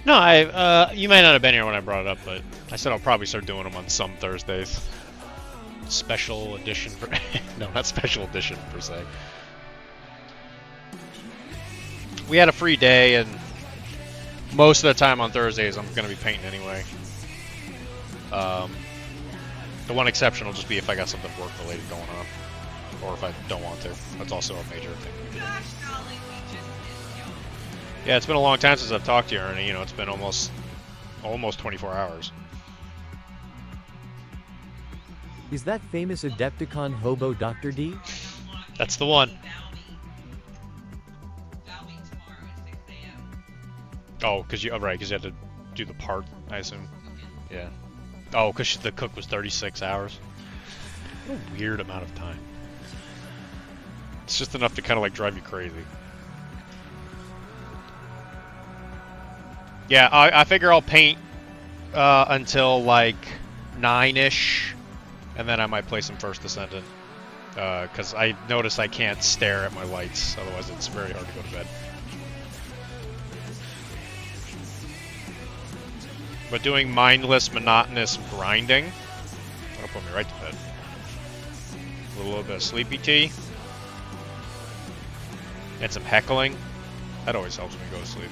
No, you might not have been here when I brought it up, but I said I'll probably start doing them on some Thursdays. Special edition for no, not special edition per se. We had a free day, and most of the time on Thursdays I'm going to be painting anyway. The one exception will just be if I got something work-related going on, or if I don't want to. That's also a major thing. Yeah, it's been a long time since I've talked to you, Ernie. You know, it's been almost 24 hours. Is that famous Adepticon hobo Dr.Dee? That's the one. Oh, because you had to do the part, I assume. Yeah. Oh, because the cook was 36 hours. What a weird amount of time. It's just enough to kind of like drive you crazy. Yeah, I figure I'll paint until like 9-ish, and then I might play some First Descendant. Because I notice I can't stare at my lights, otherwise it's very hard to go to bed. But doing mindless, monotonous grinding, that'll put me right to bed. A little bit of sleepy tea, and some heckling. That always helps me go to sleep.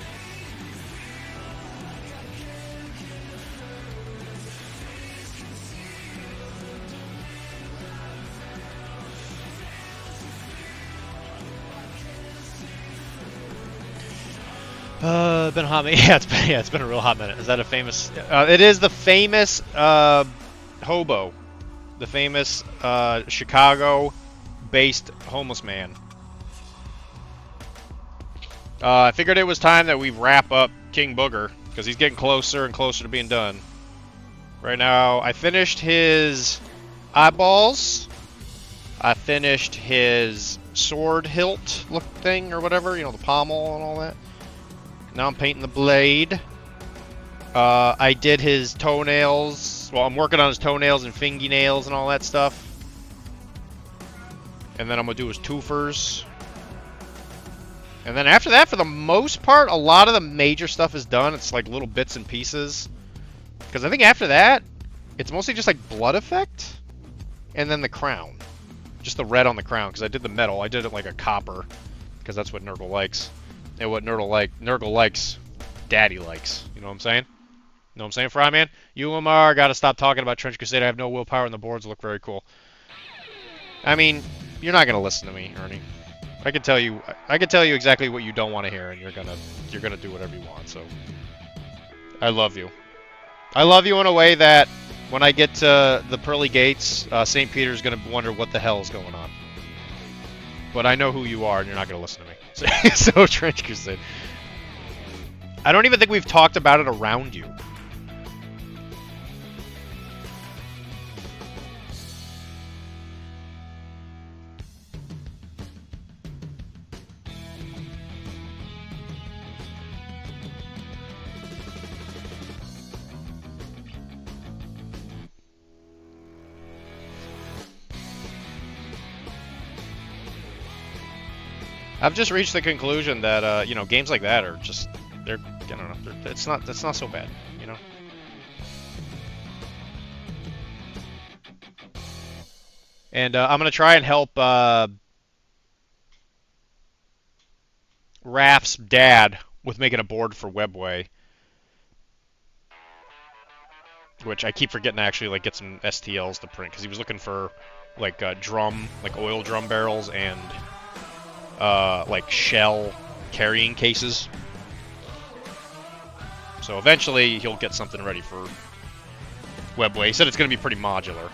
Been a hot minute. Yeah, it's been a real hot minute. Is that a famous? It is the famous hobo, the famous Chicago-based homeless man. I figured it was time that we wrap up King Booger because he's getting closer and closer to being done. Right now, I finished his eyeballs. I finished his sword hilt look thing or whatever, you know, the pommel and all that. Now I'm painting the blade. I did his toenails. Well, I'm working on his toenails and fingernails and all that stuff. And then I'm going to do his twofers. And then after that, for the most part, a lot of the major stuff is done. It's like little bits and pieces. Because I think after that, it's mostly just like blood effect. And then the crown. Just the red on the crown. Because I did the metal. I did it like a copper. Because that's what Nurgle likes. And what Nurgle likes, Daddy likes. You know what I'm saying? You know what I'm saying, Fryman? UMR, gotta stop talking about Trench Crusade. I have no willpower and the boards look very cool. I mean, you're not gonna listen to me, Ernie. I can tell you exactly what you don't want to hear, and you're gonna do whatever you want. So, I love you. I love you in a way that when I get to the pearly gates, St. Peter's gonna wonder what the hell is going on. But I know who you are, and you're not gonna listen to me. So Trench Crusade. I don't even think we've talked about it around you. I've just reached the conclusion that you know, games like that are just I don't know, it's not so bad, you know. And I'm gonna try and help Raph's dad with making a board for Webway, which I keep forgetting to actually like get some STLs to print because he was looking for like oil drum barrels and like shell carrying cases. So eventually he'll get something ready for Webway. He said it's going to be pretty modular.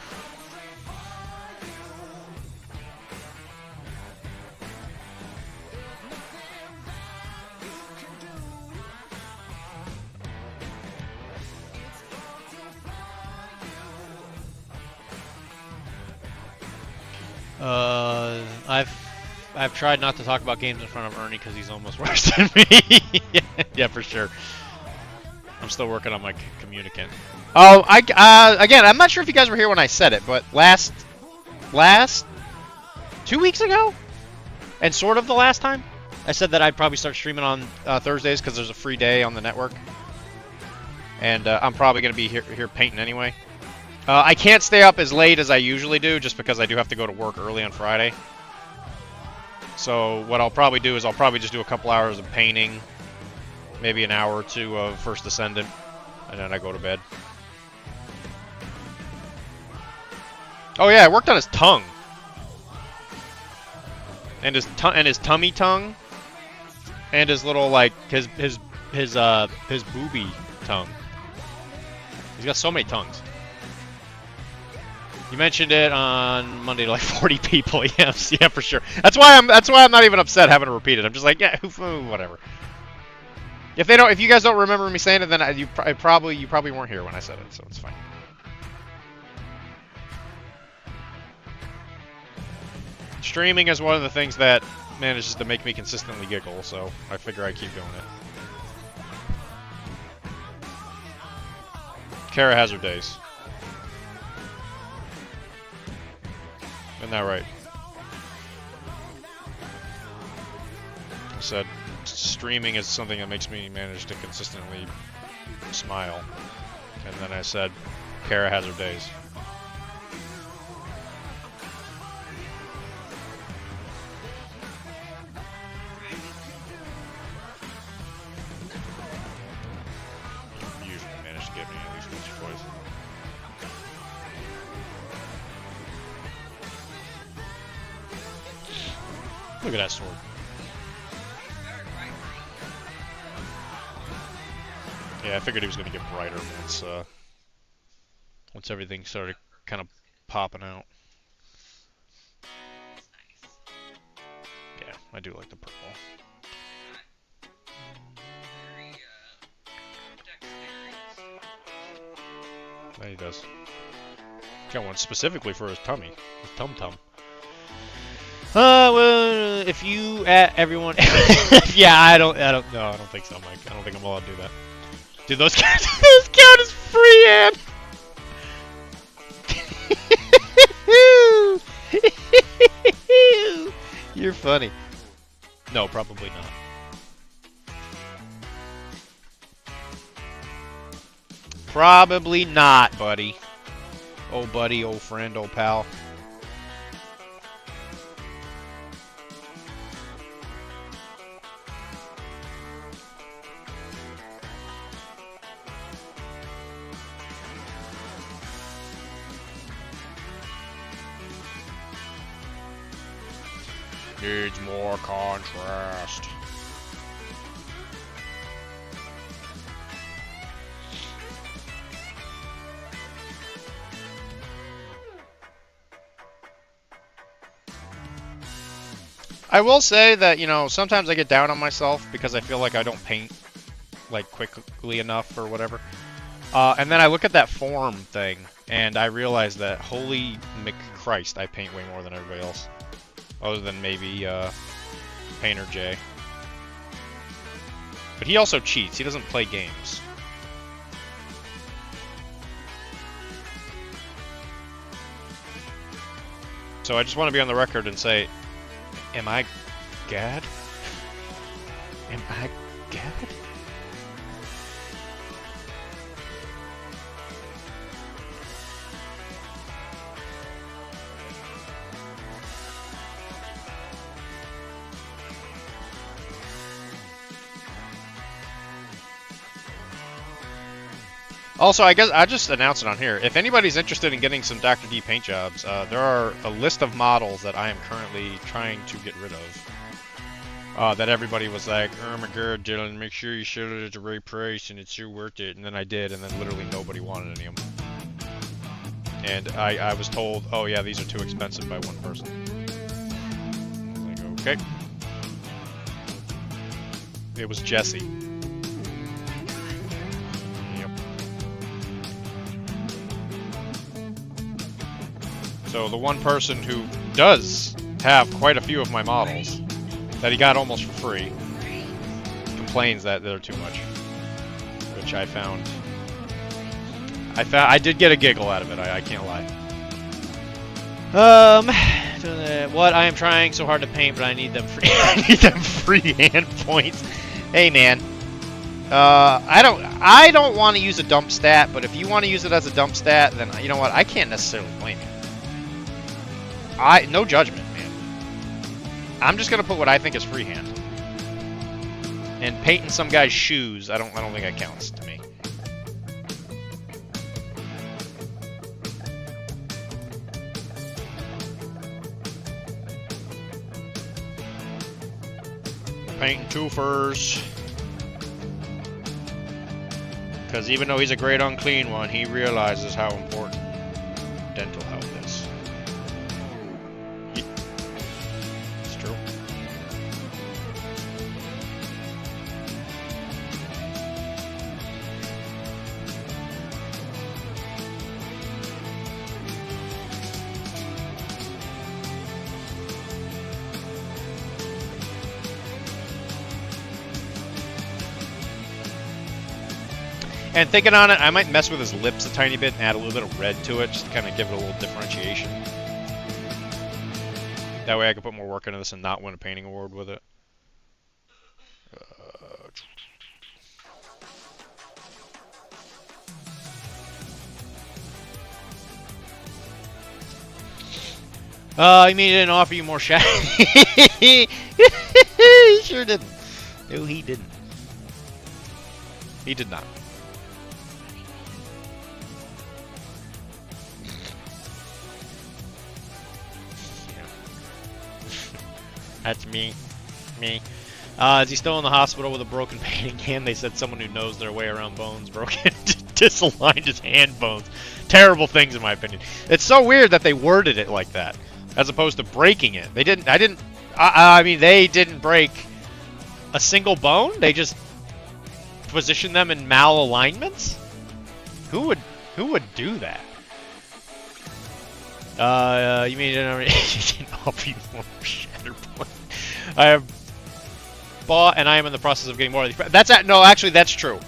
I've tried not to talk about games in front of Ernie because he's almost worse than me. Yeah, for sure. I'm still working on my communicant. Oh, again, I'm not sure if you guys were here when I said it, but last 2 weeks ago, and sort of the last time, I said that I'd probably start streaming on Thursdays because there's a free day on the network, and I'm probably gonna be here painting anyway. I can't stay up as late as I usually do, just because I do have to go to work early on Friday. So what I'll probably do is I'll probably just do a couple hours of painting, maybe an hour or two of First Descendant, and then I go to bed. Oh yeah, I worked on his tongue, and his tummy tongue, and his little like his booby tongue. He's got so many tongues. You mentioned it on Monday to like 40 people. Yes, yeah, for sure. That's why I'm not even upset having to repeat it. I'm just like, yeah, whatever. If you guys don't remember me saying it, then you probably weren't here when I said it, so it's fine. Streaming is one of the things that manages to make me consistently giggle, so I figure I keep doing it. Kara has her days. Isn't that right? I said streaming is something that makes me manage to consistently smile. And then I said Kara has her days. You usually manage to get me at least once or twice. Look at that sword. Yeah, I figured he was going to get brighter once everything started kind of popping out. Yeah, I do like the purple. Yeah, he does. Got one specifically for his tummy, his tum-tum. Well, if you everyone, yeah, I don't think so, Mike. I don't think I'm allowed to do that. Dude, those count as free, Ann. You're funny. No, probably not. Probably not, buddy. Oh, buddy, old friend, old pal. Needs more contrast. I will say that, you know, sometimes I get down on myself because I feel like I don't paint like quickly enough or whatever. And then I look at that form thing and I realize that holy McChrist, I paint way more than everybody else. Other than maybe Painter J. But he also cheats. He doesn't play games. So I just want to be on the record and say, am I Gad? Am I good? Also, I guess I just announced it on here. If anybody's interested in getting some Dr.Dee paint jobs, there are a list of models that I am currently trying to get rid of. That everybody was like, oh my god, Dylan, make sure you sell it at the right price and it's so worth it. And then I did, and then literally nobody wanted any of them. And I was told, oh yeah, these are too expensive by one person. I was like, okay. It was Jesse. So the one person who does have quite a few of my models that he got almost for free complains that they're too much, which I did get a giggle out of it. I can't lie. What? I am trying so hard to paint, but I need them free. I need them free hand points. Hey man, I don't want to use a dump stat, but if you want to use it as a dump stat, then you know what? I can't necessarily blame you. No judgment, man. I'm just gonna put what I think is freehand. And painting some guy's shoes, I don't think that counts to me. Painting twofers. Because even though he's a great unclean one, he realizes how important dental health is. It's true. And thinking on it, I might mess with his lips a tiny bit and add a little bit of red to it, just to kind of give it a little differentiation. That way I can put more work into this and not win a painting award with it. I mean, he didn't offer you more shine. He sure didn't. No, he didn't. He did not. That's me. Me. Is he still in the hospital with a broken painting hand? They said someone who knows their way around bones broken disaligned his hand bones. Terrible things, in my opinion. It's so weird that they worded it like that, as opposed to breaking it. They didn't. I mean, they didn't break a single bone. They just positioned them in malalignments. Who would do that? You mean you didn't offer you more shatter point? I have bought, and I am in the process of getting more of these. No, actually, that's true.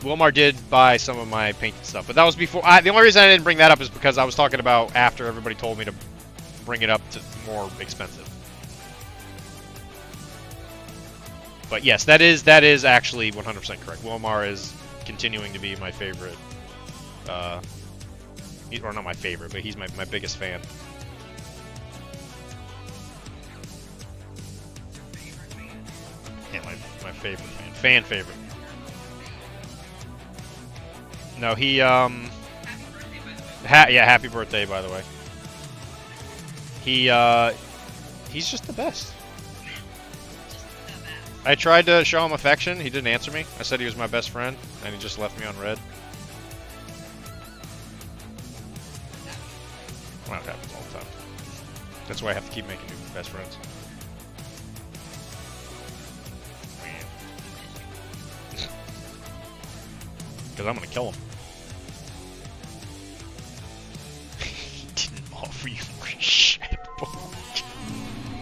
Wilmar did buy some of my painted stuff, but that was before. The only reason I didn't bring that up is because I was talking about after everybody told me to bring it up to more expensive. But yes, that is actually 100% correct. Wilmar is continuing to be my favorite. Or not my favorite, but he's my biggest fan. Yeah, my favorite fan. Fan favorite. No, he, yeah, happy birthday, by the way. He's just the best. I tried to show him affection. He didn't answer me. I said he was my best friend, and he just left me on red. Well, it happens all the time. That's why I have to keep making new best friends. Because I'm going to kill him. He didn't offer you more shit.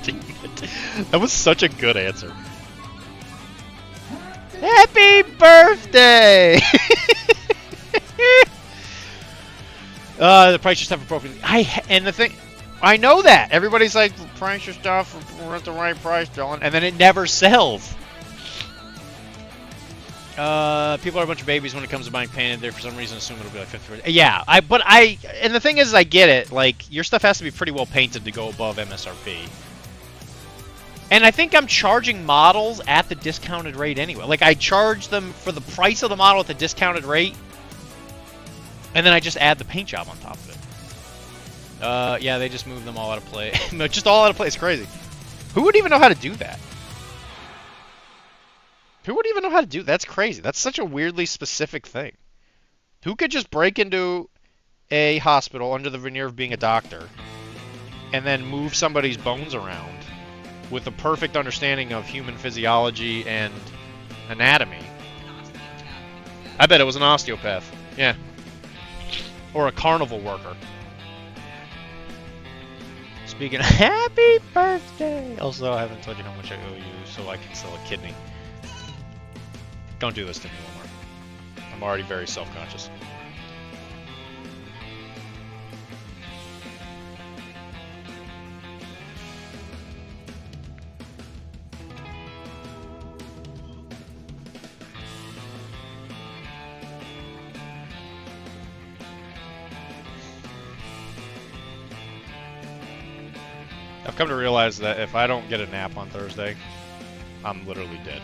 Damn it. That was such a good answer. Happy birthday! The price just haven't broken. And the thing, I know that everybody's like, price your stuff, we're at the right price, Dylan, and then it never sells. People are a bunch of babies when it comes to buying painted. They for some reason assume it'll be like 50. Yeah, and the thing is, I get it. Like, your stuff has to be pretty well painted to go above MSRP. And I think I'm charging models at the discounted rate anyway. Like, I charge them for the price of the model at the discounted rate, and then I just add the paint job on top of it. Yeah, they just moved them all out of play. Just all out of play. It's crazy. Who would even know how to do that? Who would even know how to do that? That's crazy. That's such a weirdly specific thing. Who could just break into a hospital under the veneer of being a doctor and then move somebody's bones around with a perfect understanding of human physiology and anatomy? I bet it was an osteopath. Yeah. Or a carnival worker. Speaking of happy birthday! Also, I haven't told you how much I owe you, so I can sell a kidney. Don't do this to me, Omar. I'm already very self-conscious. I've come to realize that if I don't get a nap on Thursday, I'm literally dead.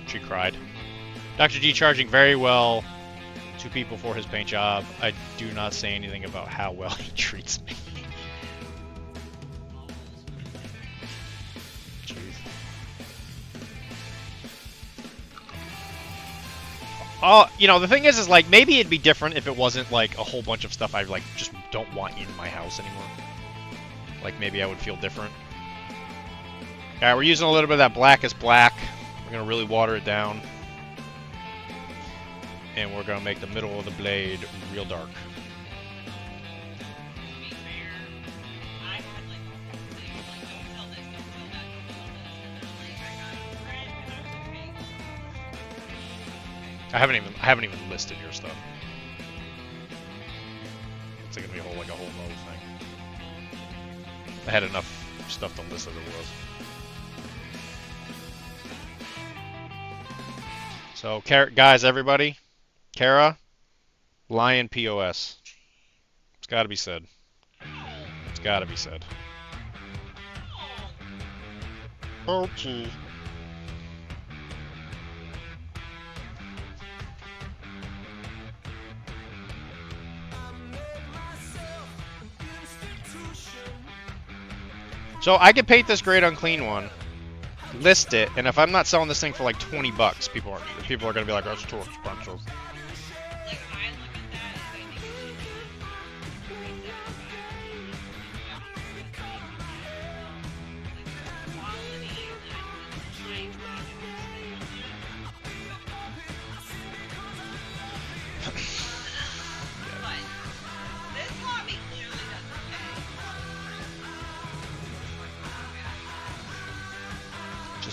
She cried. Dr.Dee charging very well to people for his paint job. I do not say anything about how well he treats me. Jeez. Oh, you know, the thing is like, maybe it'd be different if it wasn't like a whole bunch of stuff I like just don't want in my house anymore. Like, maybe I would feel different. Alright, we're using a little bit of that black is black. We're going to really water it down. And we're going to make the middle of the blade real dark. I haven't even listed your stuff. It's going to be a whole nother thing. I had enough stuff to list as it was. So, guys, everybody, Kara, Lion POS. It's got to be said. It's got to be said. Okay. So I could paint this great unclean one, list it, and if I'm not selling this thing for like 20 bucks, people are gonna be like, "That's too expensive."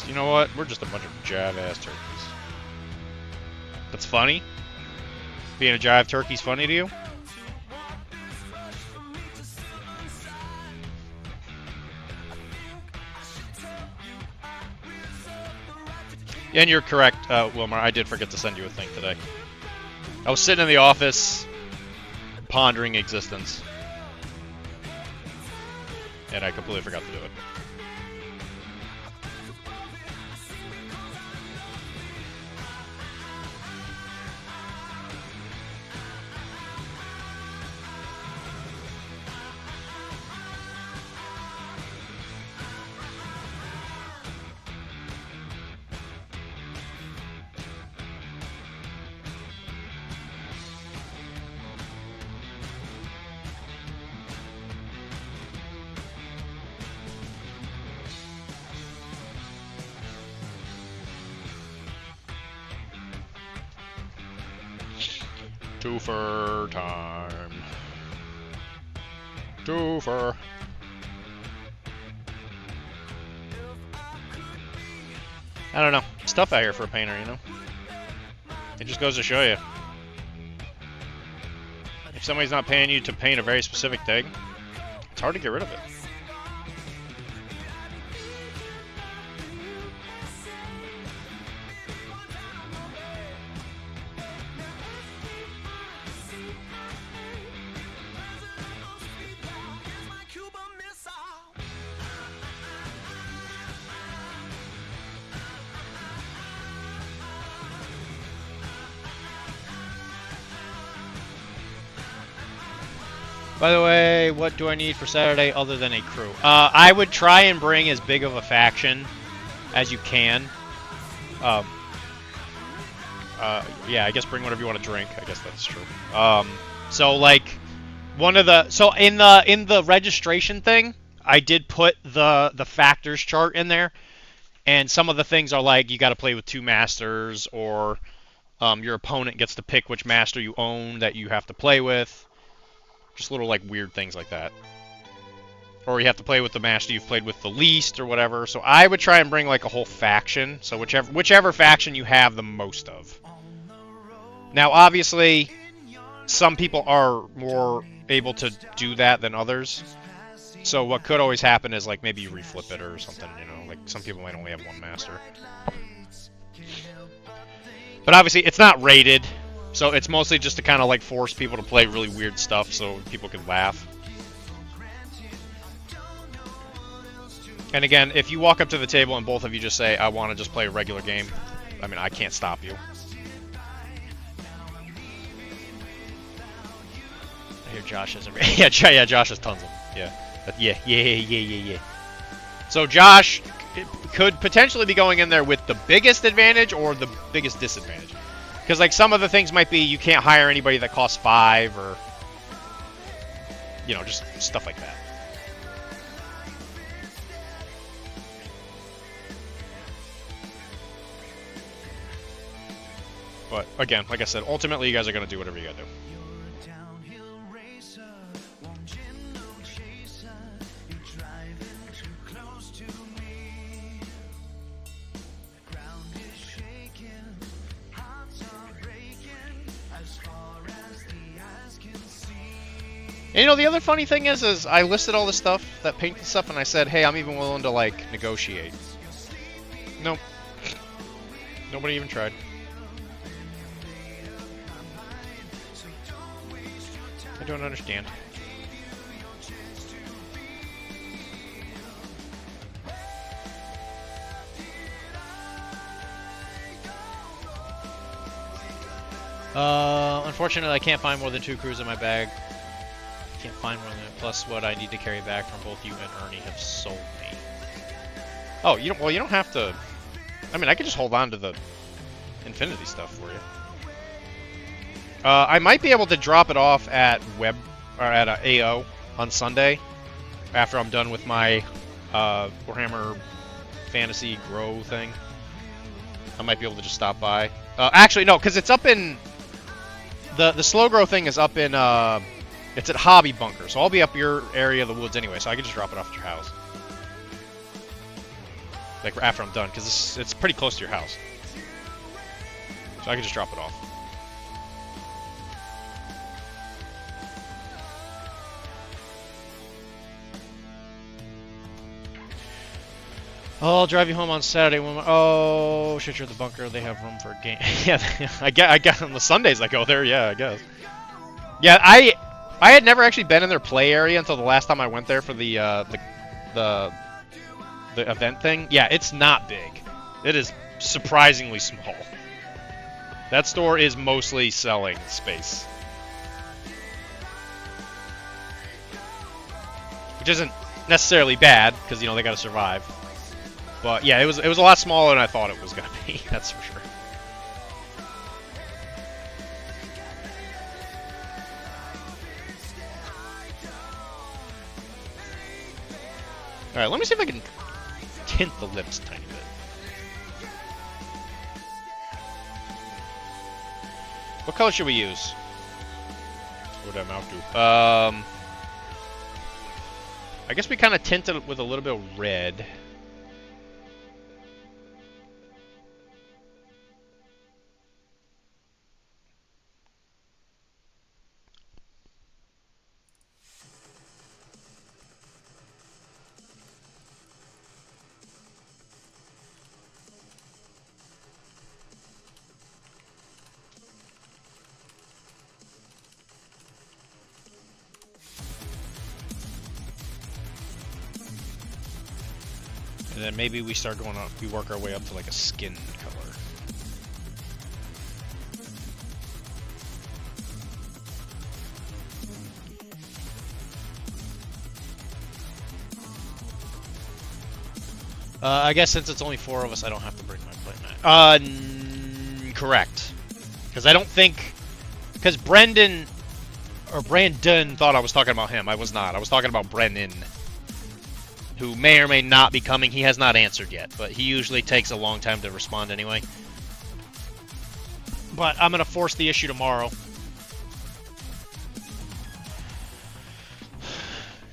You know what? We're just a bunch of jive-ass turkeys. That's funny? Being a jive turkey's funny to you? Yeah, and you're correct, Wilmar. I did forget to send you a thing today. I was sitting in the office, pondering existence. And I completely forgot to do it. Twofer time. Twofer. I don't know. It's tough out here for a painter, you know? It just goes to show you. If somebody's not paying you to paint a very specific thing, it's hard to get rid of it. By the way, what do I need for Saturday other than a crew? I would try and bring as big of a faction as you can. Yeah, I guess bring whatever you want to drink. I guess that's true. So like one of the in the registration thing, I did put the factors chart in there, and some of the things are like you got to play with 2 masters, or your opponent gets to pick which master you own that you have to play with. Just little like weird things like that. Or you have to play with the master you've played with the least or whatever. So I would try and bring like a whole faction. So whichever faction you have the most of. Now obviously some people are more able to do that than others. So what could always happen is like maybe you reflip it or something, you know, like some people might only have 1 master. But obviously it's not rated. So it's mostly just to kind of like force people to play really weird stuff so people can laugh. And again, if you walk up to the table and both of you just say, I want to just play a regular game, I mean, I can't stop you. I hear Josh has yeah, Josh has tons of them. Yeah. So Josh could potentially be going in there with the biggest advantage or the biggest disadvantage. Because like some of the things might be you can't hire anybody that costs 5 or, you know, just stuff like that. But again, like I said, ultimately you guys are going to do whatever you got to do. And, you know, the other funny thing is I listed all the stuff, that paint and stuff, and I said, hey, I'm even willing to, like, negotiate. Nope. Nobody even tried. I don't understand. Unfortunately, I can't find more than 2 crews in my bag. Can't find more than that. Plus, what I need to carry back from both you and Ernie have sold me. Oh, you don't. Well, you don't have to. I mean, I could just hold on to the Infinity stuff for you. I might be able to drop it off at AO on Sunday after I'm done with my Warhammer Fantasy Grow thing. I might be able to just stop by. Actually, no, because it's up in the slow grow thing is up in it's at Hobby Bunker, so I'll be up your area of the woods anyway, so I can just drop it off at your house. Like, after I'm done, because it's pretty close to your house. So I can just drop it off. Oh, I'll drive you home on Saturday. Oh, shit, you're at the bunker. They have room for a game. Yeah, I get on the Sundays I go there, yeah, I guess. Yeah, I had never actually been in their play area until the last time I went there for the event thing. Yeah, it's not big. It is surprisingly small. That store is mostly selling space, which isn't necessarily bad because, you know, they got to survive. But yeah, it was a lot smaller than I thought it was gonna be. That's for sure. All right, let me see if I can tint the lips a tiny bit. What color should we use? What would that mouth do? I guess we kind of tinted it with a little bit of red. And then maybe we start going up, we work our way up to like a skin color. I guess since it's only 4 of us, I don't have to bring my playmat. Correct. Because I don't think... Because Brandon thought I was talking about him. I was not. I was talking about Brennan, who may or may not be coming. He has not answered yet, but he usually takes a long time to respond anyway. But I'm going to force the issue tomorrow.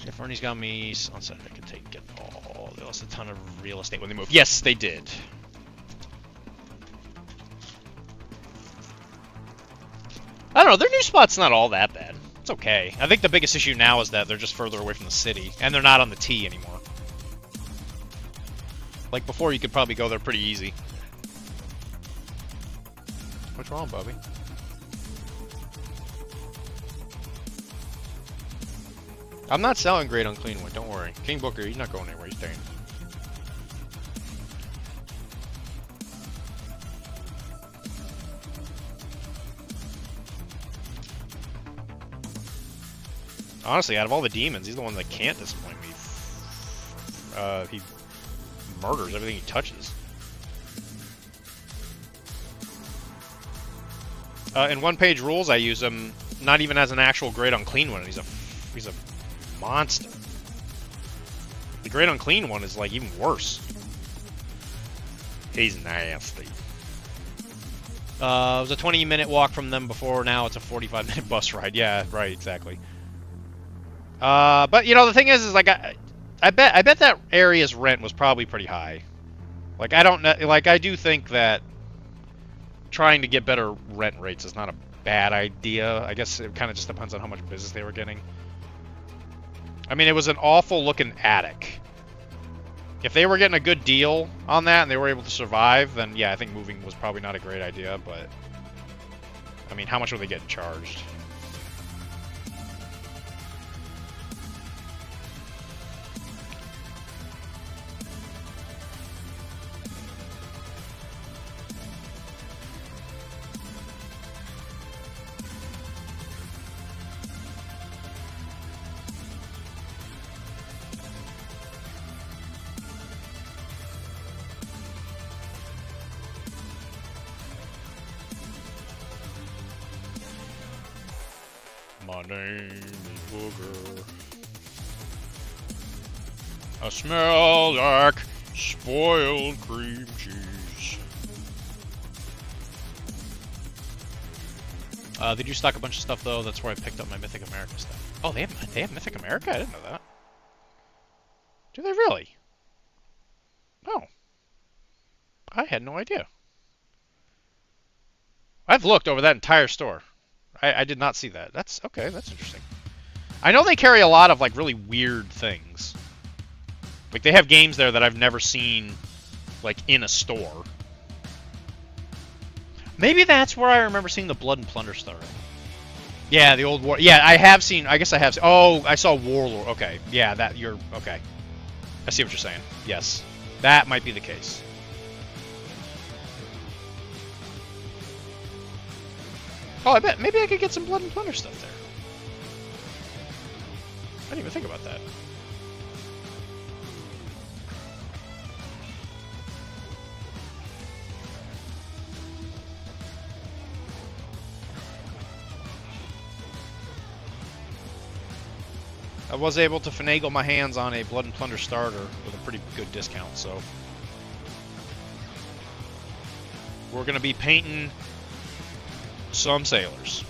If Ernie's got me on set, I can get all. They lost a ton of real estate when they moved. Yes, they did. I don't know. Their new spot's not all that bad. It's okay. I think the biggest issue now is that they're just further away from the city, and they're not on the T anymore. Like before, you could probably go there pretty easy. What's wrong, Bubby? I'm not selling Great Unclean One, don't worry. King Booker, he's not going anywhere, he's staying. Honestly, out of all the demons, he's the one that can't disappoint me. He murders everything he touches. In one-page rules, I use him not even as an actual Great Unclean One. He's a monster. The Great Unclean One is like even worse. He's nasty. It was a 20-minute walk from them before. Now it's a 45-minute bus ride. Yeah, right, exactly. But you know the thing is like I bet that area's rent was probably pretty high. Like I don't know. Like I do think that trying to get better rent rates is not a bad idea. I guess it kind of just depends on how much business they were getting. I mean, it was an awful looking attic. If they were getting a good deal on that and they were able to survive, then yeah, I think moving was probably not a great idea, but I mean, how much were they getting charged? My name is Booger. I smell like spoiled cream cheese. Did you stock a bunch of stuff though? That's where I picked up my Mythic America stuff. Oh, they have Mythic America? I didn't know that. Do they really? Oh. I had no idea. I've looked over that entire store. I did not see that. That's okay. That's interesting. I know they carry a lot of like really weird things. Like they have games there that I've never seen, like in a store. Maybe that's where I remember seeing the Blood and Plunder Star. Yeah, the old war. Yeah, I have seen. I guess I have. Oh, I saw Warlord. Okay, yeah, that you're okay. I see what you're saying. Yes, that might be the case. Oh, I bet maybe I could get some Blood and Plunder stuff there. I didn't even think about that. I was able to finagle my hands on a Blood and Plunder starter with a pretty good discount, so we're gonna be painting some sailors.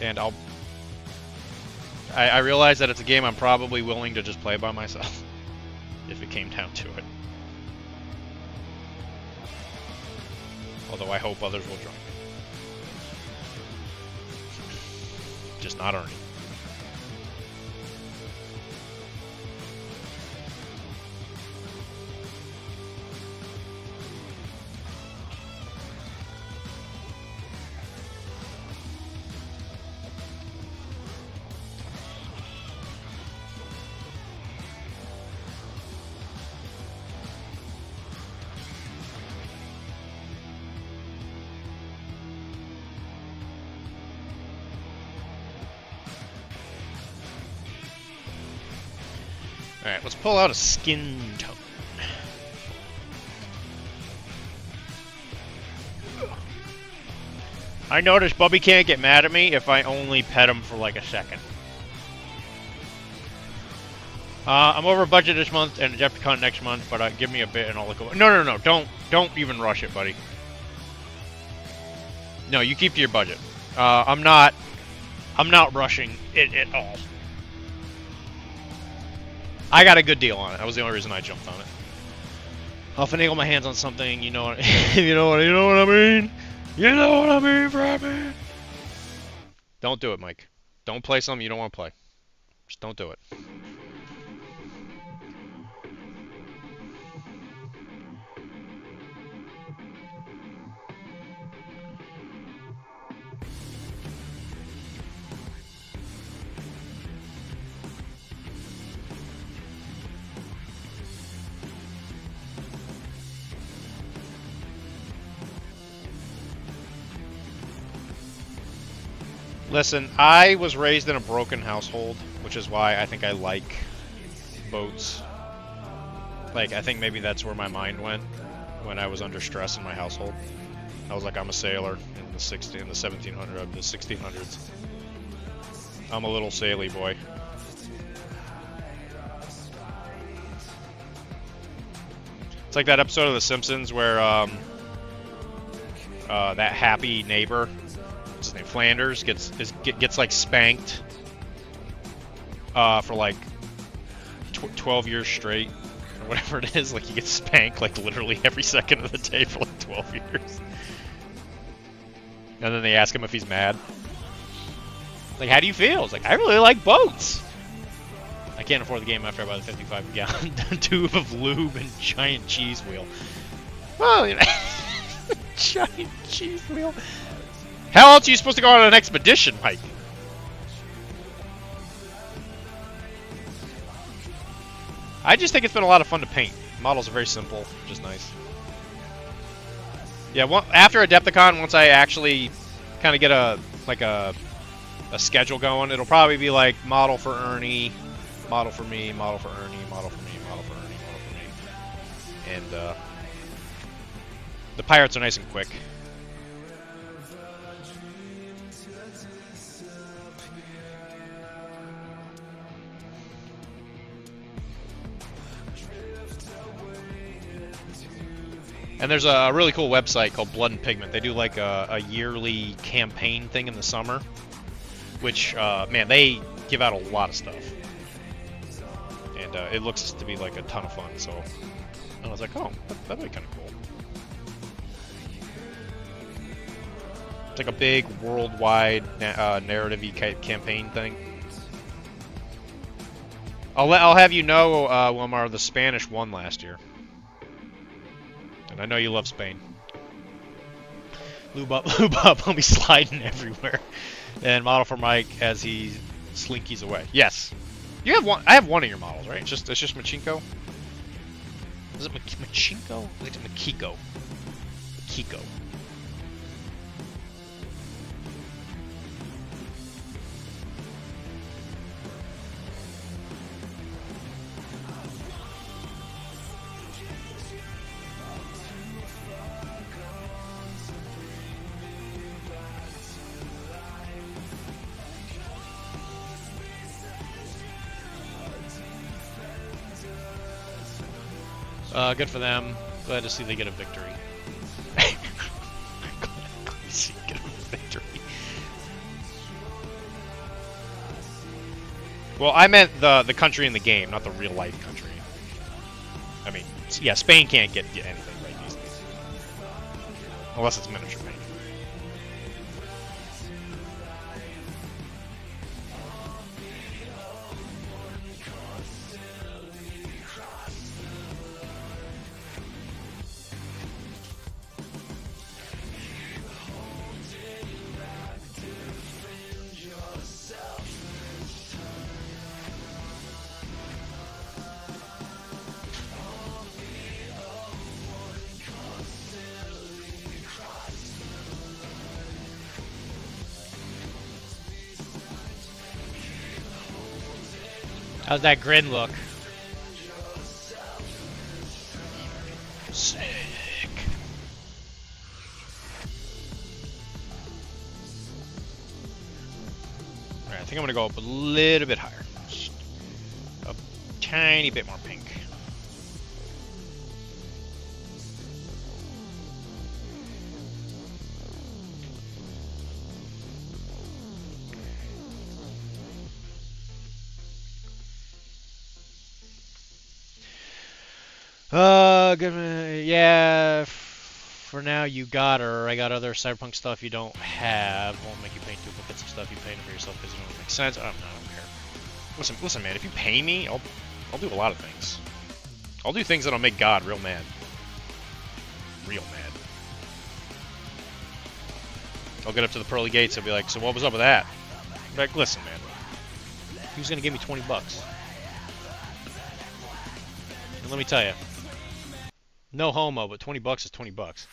And I realize that it's a game I'm probably willing to just play by myself if it came down to it. Although I hope others will join me. Just not Ernie. Alright, let's pull out a skin tone. I noticed Bubby can't get mad at me if I only pet him for like a second. I'm over budget this month and Adepticon next month, but give me a bit and I'll look away. No, don't even rush it, buddy. No, you keep to your budget. I'm not rushing it at all. I got a good deal on it. That was the only reason I jumped on it. I'll finagle my hands on something, you know what you know what I mean? You know what I mean, Fratman? Don't do it, Mike. Don't play something you don't want to play. Just don't do it. Listen, I was raised in a broken household, which is why I think I like boats. Like, I think maybe that's where my mind went when I was under stress in my household. I was like, I'm a sailor in the 1600s. I'm a little saily boy. It's like that episode of The Simpsons where that happy neighbor, what's his name, Flanders, gets like spanked for like 12 years straight, or whatever it is. Like, he gets spanked like literally every second of the day for like 12 years. And then they ask him if he's mad. Like, how do you feel? It's like, I really like boats. I can't afford the game after I buy the 55-gallon tube of lube and giant cheese wheel. Well, you know, giant cheese wheel. How else are you supposed to go on an expedition, Mike? I just think it's been a lot of fun to paint. Models are very simple, which is nice. Yeah, after Adepticon, once I actually kind of get a schedule going, it'll probably be like model for Ernie, model for me, model for Ernie, model for me, model for Ernie, model for me. And the pirates are nice and quick. And there's a really cool website called Blood and Pigment. They do like a yearly campaign thing in the summer, which, man, they give out a lot of stuff. And it looks to be like a ton of fun, so I was like, oh, that'd be kind of cool. It's like a big worldwide narrative-y campaign thing. I'll have you know, Wilmar, the Spanish won last year. And I know you love Spain. Lube up, I'll be sliding everywhere. And model for Mike as he slinkies away. Yes. You have one. I have one of your models, right? It's just Machinko. Is it Machinko? I think it's Makiko. Makiko. Good for them. Glad to see they get a victory. Glad to see get a victory. Well, I meant the country in the game, not the real life country. I mean, yeah, Spain can't get anything right these days, unless it's miniature paint. How's that grin look? Sick. Alright, I think I'm gonna go up a little bit higher. Just a tiny bit more pink. Yeah, for now you got her. I got other cyberpunk stuff you don't have. Won't make you paint duplicates of stuff you painted for yourself because it don't make sense. I don't care. Listen, man. If you pay me, I'll do a lot of things. I'll do things that'll make God real mad. Real mad. I'll get up to the pearly gates and be like, so what was up with that? I'm like, listen, man. Who's gonna give me 20 bucks? And let me tell you. No homo, but 20 bucks is 20 bucks.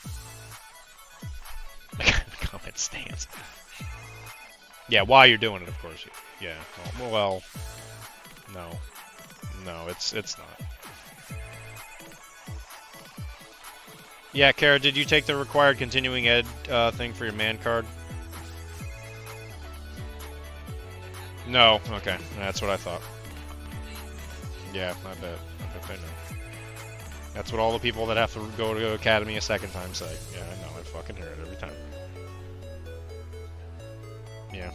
The comment stands. Yeah, while you're doing it, of course. Yeah. Well, no. No, it's not. Yeah, Kara, did you take the required continuing ed thing for your man card? No. Okay, that's what I thought. Yeah, I bet they know. That's what all the people that have to go to Academy a second time say. Yeah, I know. I fucking hear it every time. Yeah.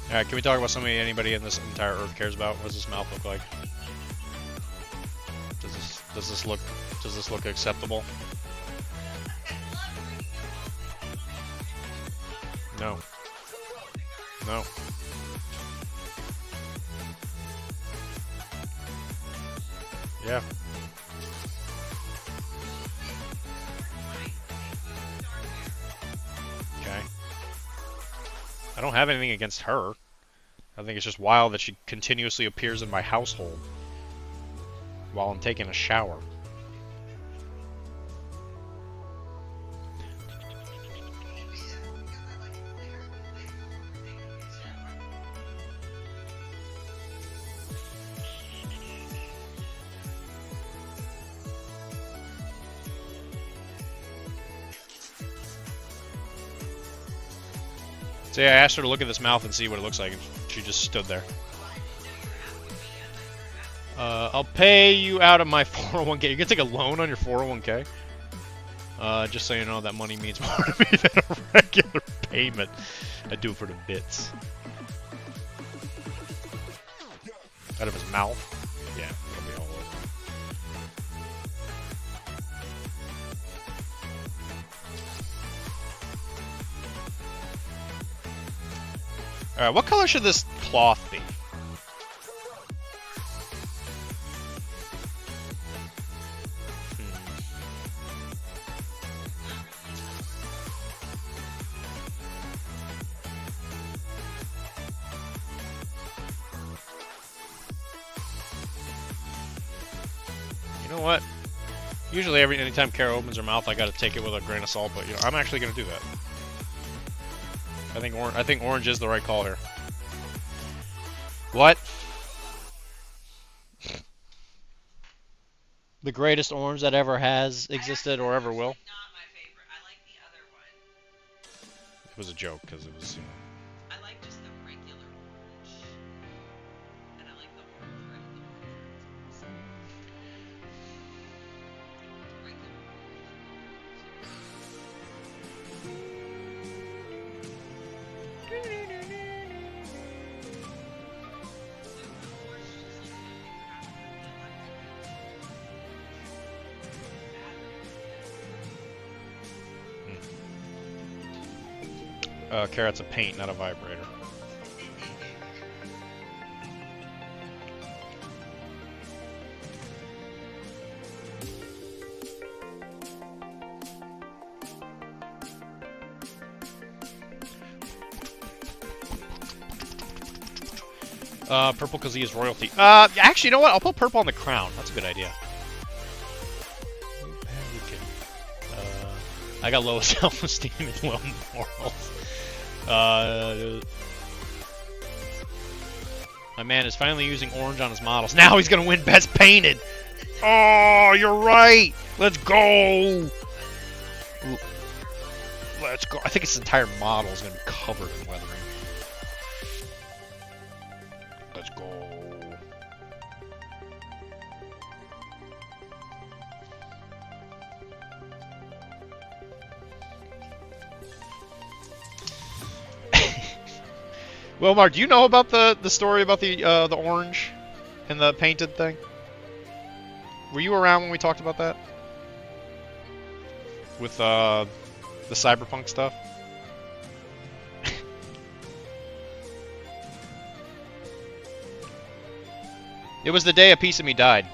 Alright, can we talk about something anybody in this entire Earth cares about? What does this mouth look like? Does this look acceptable? No. No. Yeah. Okay. I don't have anything against her. I think it's just wild that she continuously appears in my household while I'm taking a shower. So yeah, I asked her to look at this mouth and see what it looks like, and she just stood there. I'll pay you out of my 401k. You're gonna take a loan on your 401k? Just so you know, that money means more to me than a regular payment. I do it for the bits. Out of his mouth? Yeah, it'll be all over. Alright, what color should this cloth be? You know what? Usually anytime Kara opens her mouth, I gotta take it with a grain of salt, but you know, I'm actually gonna do that. I think orange is the right call here. What? The greatest orange that ever has existed or ever will? Not my favorite. I like the other one. It was a joke because it was, you know. I like just the regular orange. And I like the orange red. The orange red. Regular Carrot's a paint, not a vibrator. Purple because he is royalty. Actually, you know what? I'll put purple on the crown. That's a good idea. I got low self-esteem and low morals. My man is finally using orange on his models. Now he's gonna win Best Painted! Oh, you're right! Let's go! Let's go. I think his entire model is gonna be covered in weathering. Let's go. Well, Mark, do you know about the story about the orange and the painted thing? Were you around when we talked about that? With the cyberpunk stuff? It was the day a piece of me died.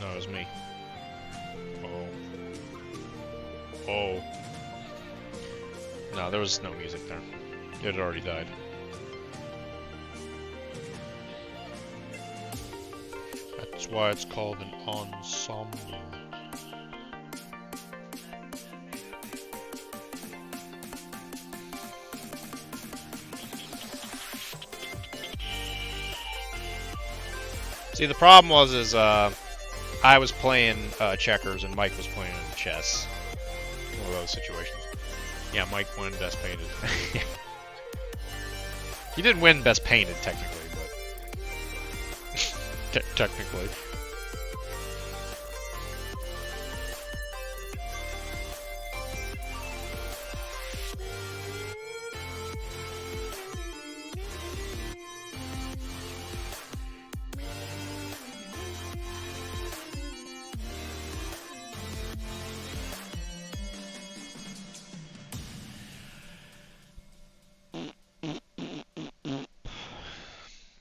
No, it was me. Oh. Oh. No, there was no music there. It had already died. That's why it's called an ensemble. See, the problem was I was playing checkers and Mike was playing chess. One of those situations. Yeah, Mike won Best Painted. He didn't win Best Painted, technically, but... technically.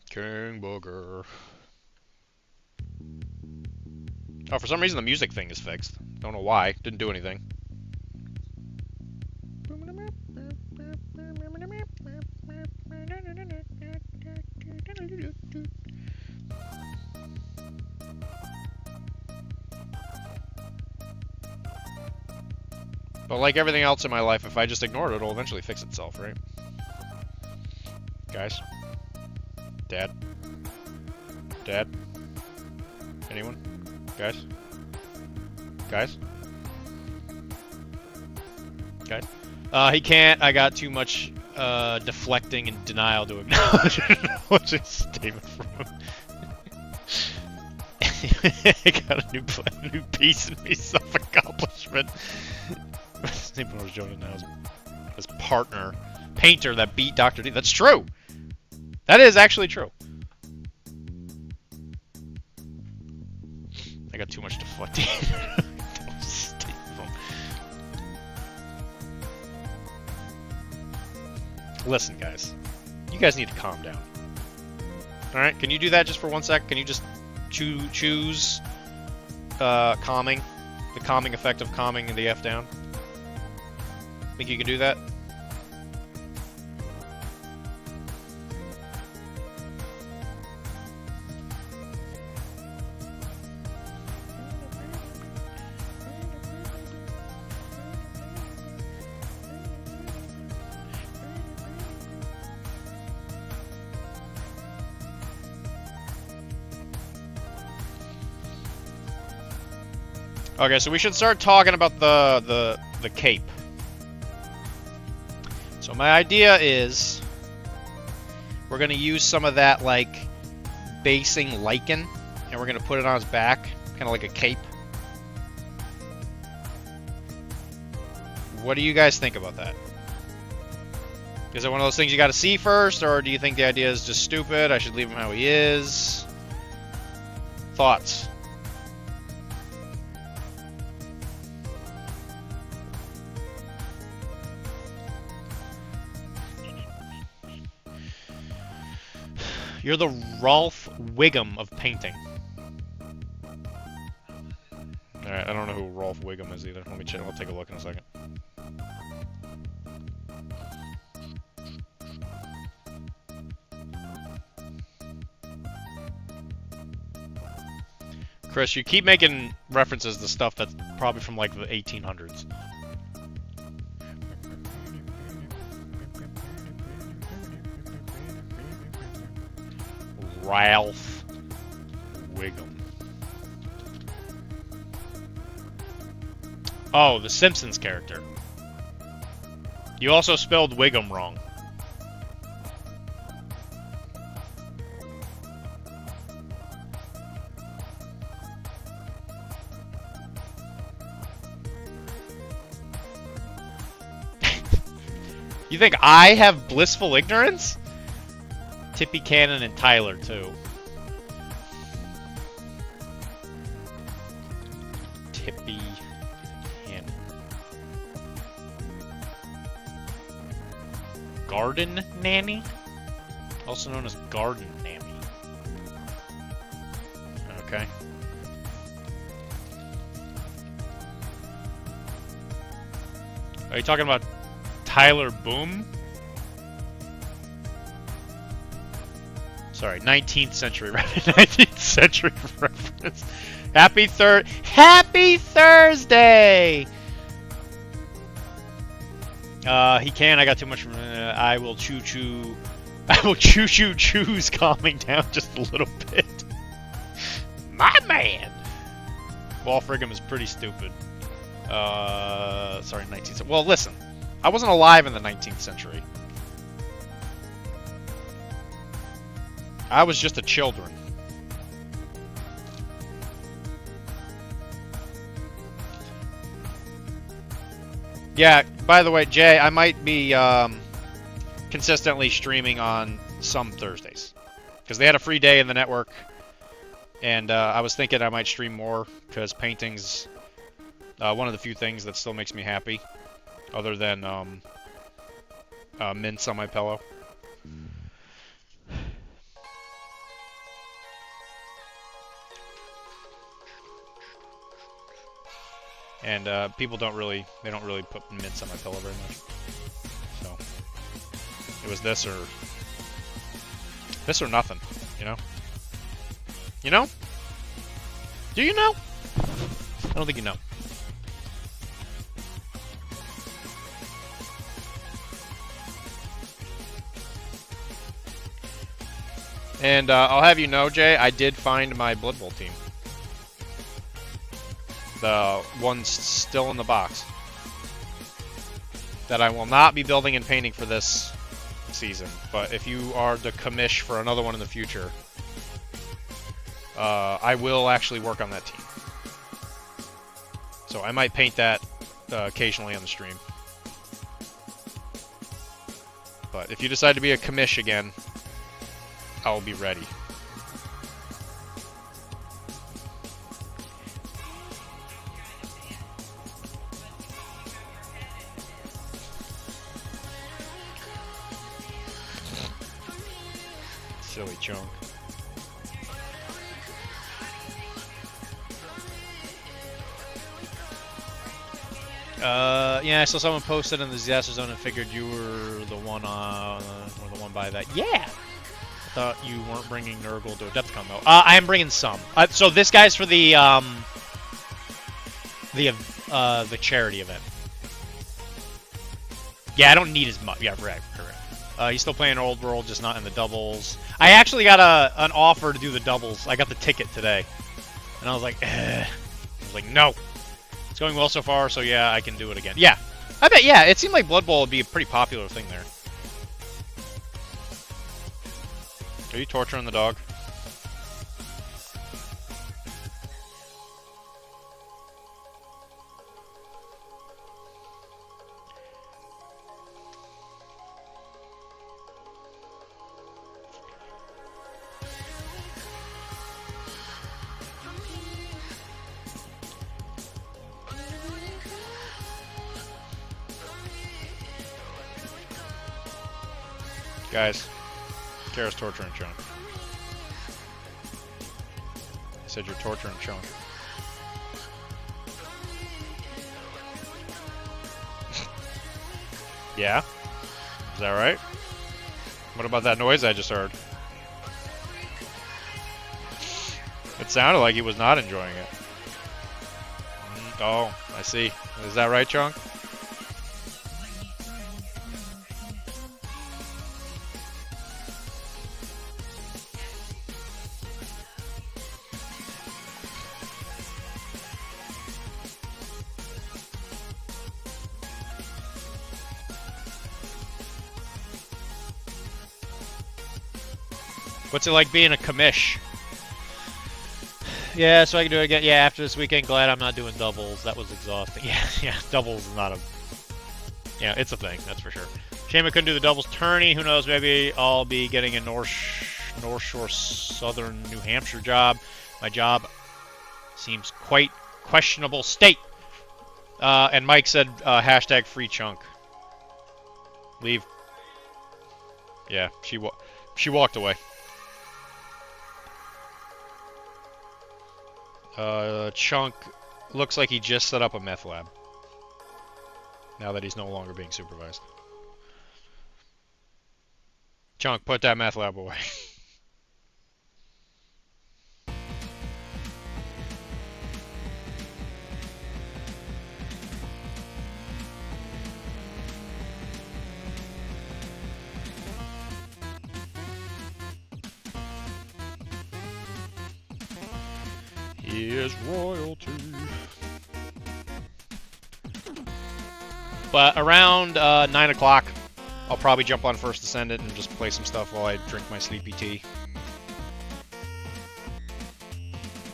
King Booger. Oh, for some reason the music thing is fixed. Don't know why. Didn't do anything. But like everything else in my life, if I just ignore it, it'll eventually fix itself, right? Guys? Dad? Dad? Anyone? Guys? Guys? Guys? He can't. I got too much deflecting and denial to acknowledge what's a statement from him. I got a new piece in me self-accomplishment. Sleeping was joining now his partner, painter that beat Dr.Dee. That's true. That is actually true. I got too much deflecting. Listen, guys. You guys need to calm down. Alright, can you do that just for 1 sec? Can you just choose calming? The calming effect of calming the F down? Think you can do that? Okay, so we should start talking about the cape. So my idea is we're gonna use some of that like basing lichen, and we're gonna put it on his back, kind of like a cape. What do you guys think about that? Is it one of those things you gotta see first, or do you think the idea is just stupid? I should leave him how he is. Thoughts? You're the Rolf Wiggum of painting. Alright, I don't know who Rolf Wiggum is either. Let me check. I'll take a look in a second. Chris, you keep making references to stuff that's probably from like the 1800s. Ralph Wiggum. Oh, the Simpsons character. You also spelled Wiggum wrong. You think I have blissful ignorance? Tippy Cannon and Tyler, too. Tippy Cannon. Garden Nanny? Also known as Garden Nanny. Okay. Are you talking about Tyler Boom? Sorry, 19th century, 19th century reference. Happy Thursday! He can. I got too much from. I will choose calming down just a little bit. My man. Wolfriggum is pretty stupid. Sorry, 19th century. Well, listen. I wasn't alive in the 19th century. I was just a children. Yeah, by the way, Jay, I might be consistently streaming on some Thursdays. Because they had a free day in the network. And I was thinking I might stream more, because painting's one of the few things that still makes me happy. Other than mints on my pillow. And people don't really put mints on my pillow very much. So it was this or nothing, you know? You know? Do you know? I don't think you know. And I'll have you know, Jay, I did find my Blood Bowl team. The one's still in the box. That I will not be building and painting for this season. But if you are the commish for another one in the future, I will actually work on that team. So I might paint that occasionally on the stream. But if you decide to be a commish again, I'll be ready. Silly chunk. Yeah, so someone posted in the Deezaster Zone and figured you were the one by that. Yeah! Thought you weren't bringing Nurgle to Adepticon though. I am bringing some. So this guy's for the charity event. Yeah, I don't need as much. Yeah, correct. He's still playing Old World, just not in the doubles. I actually got an offer to do the doubles. I got the ticket today, and I was like, I was like, no. It's going well so far, so yeah, I can do it again. Yeah, I bet. Yeah, it seemed like Blood Bowl would be a pretty popular thing there. Are you torturing the dog? Guys, Kara's torturing Chunk. I said you're torturing Chunk. Yeah? Is that right? What about that noise I just heard? It sounded like he was not enjoying it. Oh, I see. Is that right, Chunk? What's it like being a commish? Yeah, so I can do it again. Yeah, after this weekend, glad I'm not doing doubles. That was exhausting. Yeah, doubles is not a... Yeah, it's a thing, that's for sure. Shame I couldn't do the doubles tourney. Who knows, maybe I'll be getting a North Shore Southern New Hampshire job. My job seems quite questionable state. And Mike said, hashtag free chunk. Leave. Yeah, she walked away. Chunk looks like he just set up a meth lab. Now that he's no longer being supervised. Chunk, put that meth lab away. He is royalty. But around 9 o'clock, I'll probably jump on First Ascendant and just play some stuff while I drink my sleepy tea.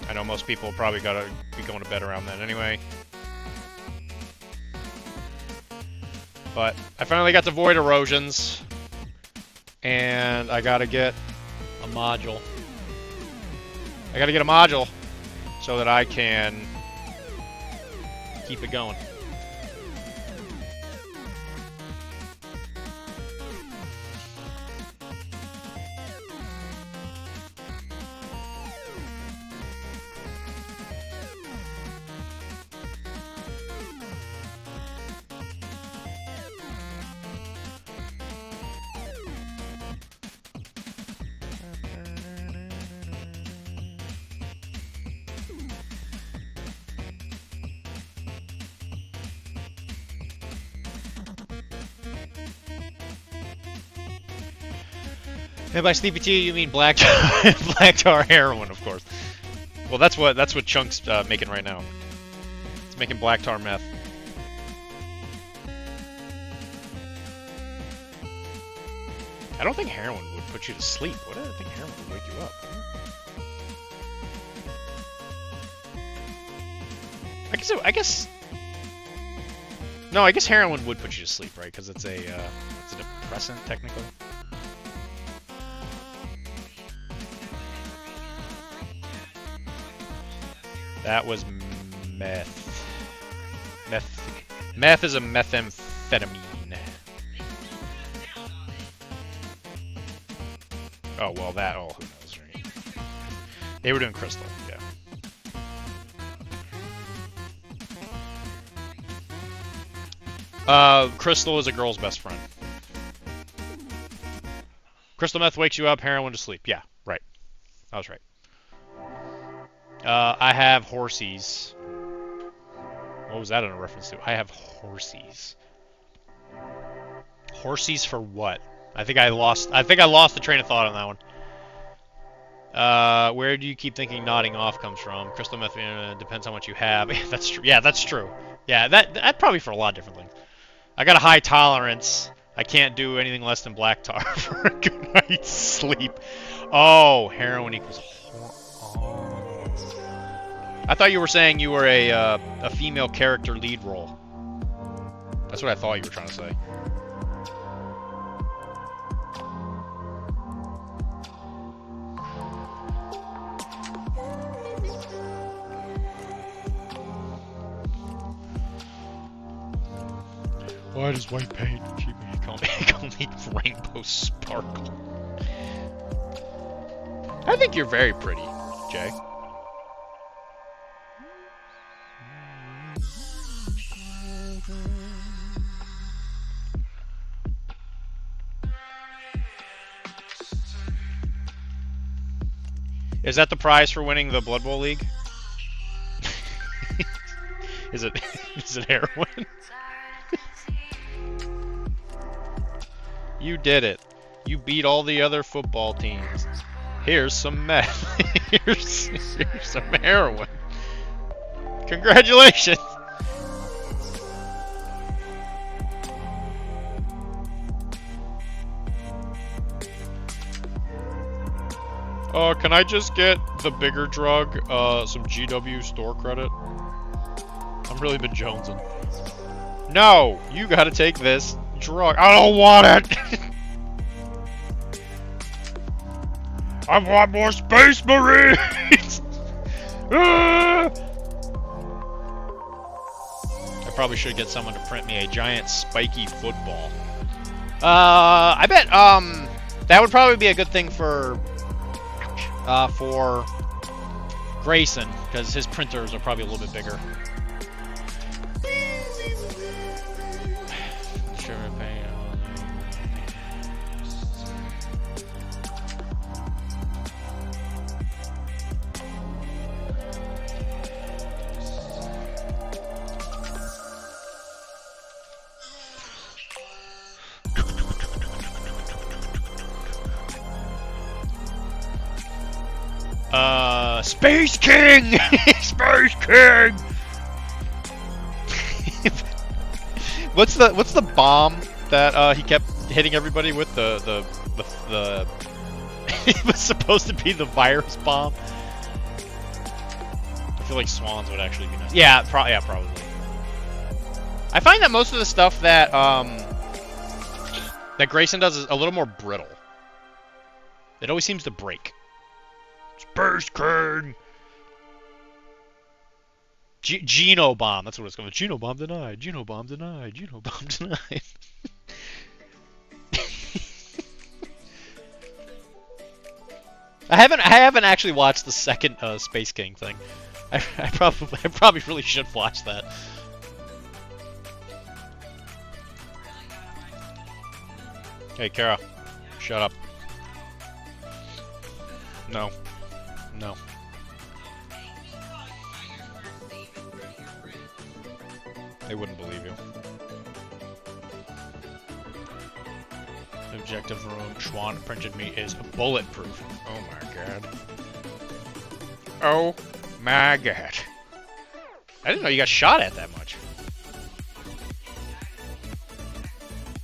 I know most people probably gotta be going to bed around then anyway. But I finally got the Void Erosions, and I gotta get a module. I gotta get a module so that I can keep it going. And by sleepy tea, you mean black tar heroin, of course. Well, that's what Chunk's making right now. It's making black tar meth. I don't think heroin would put you to sleep. What do I think heroin would wake you up? I guess. No, I guess heroin would put you to sleep, right? Because it's a depressant, technically. That was meth. Meth is a methamphetamine. Oh, well, that, oh, who knows, right? They were doing crystal, yeah. Crystal is a girl's best friend. Crystal meth wakes you up, heroin to sleep. Yeah, right. I was right. I have horsies. What was that in a reference to? I have horsies. Horsies for what? I think I lost the train of thought on that one. Where do you keep thinking nodding off comes from? Crystal meth depends how much you have. That's true. Yeah, that's true. Yeah, that probably for a lot of different things. I got a high tolerance. I can't do anything less than black tar for a good night's sleep. Oh, heroin equals I thought you were saying you were a female character lead role. That's what I thought you were trying to say. Why does white paint keep me call me Rainbow Sparkle? I think you're very pretty, Jay. Is that the prize for winning the Blood Bowl League? Is it heroin? You did it. You beat all the other football teams. Here's some meth. here's some heroin. Congratulations. Can I just get the bigger drug, some GW store credit? I'm really been jonesing. No! You gotta take this drug. I don't want it! I want more Space Marines! I probably should get someone to print me a giant spiky football. I bet, that would probably be a good thing for Grayson, because his printers are probably a little bit bigger. Space King! Space King! What's the bomb that he kept hitting everybody with? The it was supposed to be the virus bomb. I feel like swans would actually be nice. Yeah, probably. I find that most of the stuff that that Grayson does is a little more brittle. It always seems to break. Space King! Genobomb, that's what it's called. Genobomb denied, Genobomb denied, Genobomb denied. I haven't actually watched the second Space King thing. I probably really should watch that. Hey, Kara, shut up. No. No. They wouldn't believe you. The objective room Schwann printed me is bulletproof. Oh my god. Oh my god. I didn't know you got shot at that much.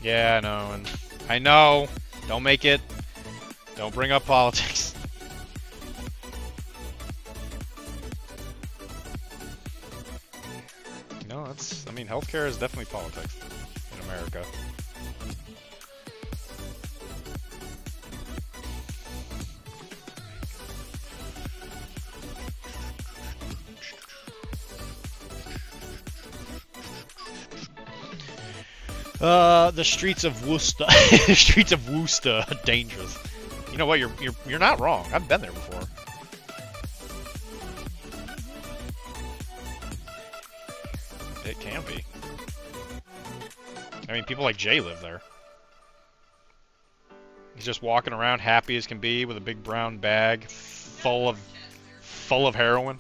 Yeah, I know, and I know. Don't make it. Don't bring up politics. No, that's, I mean, healthcare is definitely politics in America. The streets of Worcester. The streets of Worcester are dangerous. You know what? You're not wrong. I've been there before. It can be. I mean, people like Jay live there. He's just walking around happy as can be with a big brown bag full of heroin.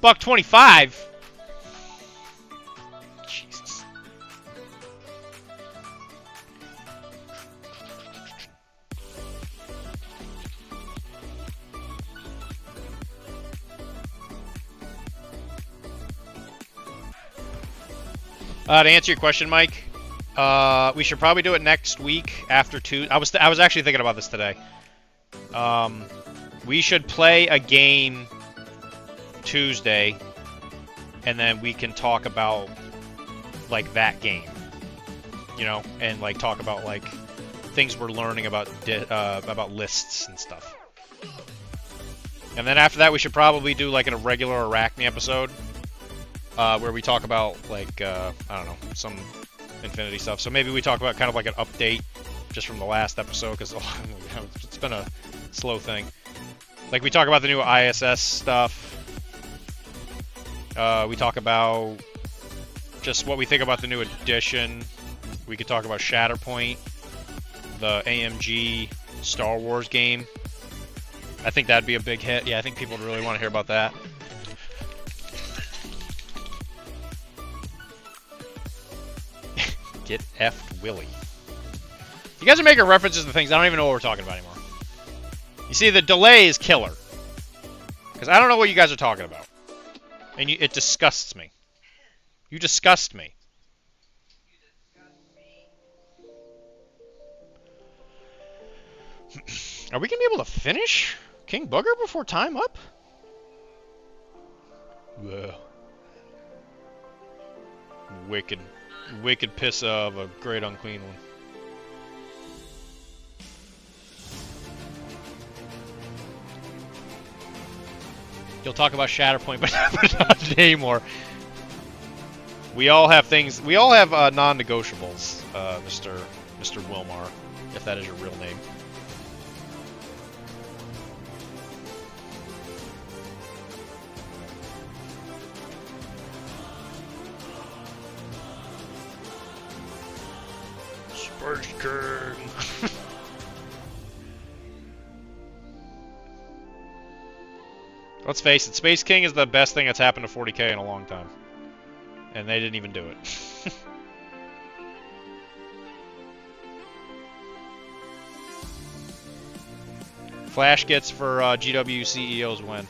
$1.25. Jesus. To answer your question, Mike, we should probably do it next week after Tuesday. I was actually thinking about this today. We should play a game Tuesday, and then we can talk about like that game, you know, and like talk about like things we're learning about lists and stuff. And then after that, we should probably do like a regular Arachne episode. Where we talk about, like, I don't know, some Infinity stuff. So maybe we talk about kind of like an update just from the last episode, because it's been a slow thing. Like, we talk about the new ISS stuff. We talk about just what we think about the new edition. We could talk about Shatterpoint, the AMG Star Wars game. I think that'd be a big hit. Yeah, I think people would really want to hear about that. Get effed Willie. You guys are making references to things I don't even know what we're talking about anymore. You see, the delay is killer. Because I don't know what you guys are talking about. And it disgusts me. You disgust me. Are we going to be able to finish King Booger before time up? Ugh. Wicked piss of a great unclean one. You'll talk about Shatterpoint, but not anymore. We all have things. We all have non-negotiables, Mr. Wilmar, if that is your real name. Space King. Let's face it, Space King is the best thing that's happened to 40K in a long time. And they didn't even do it. Flash gets for GW CEOs win.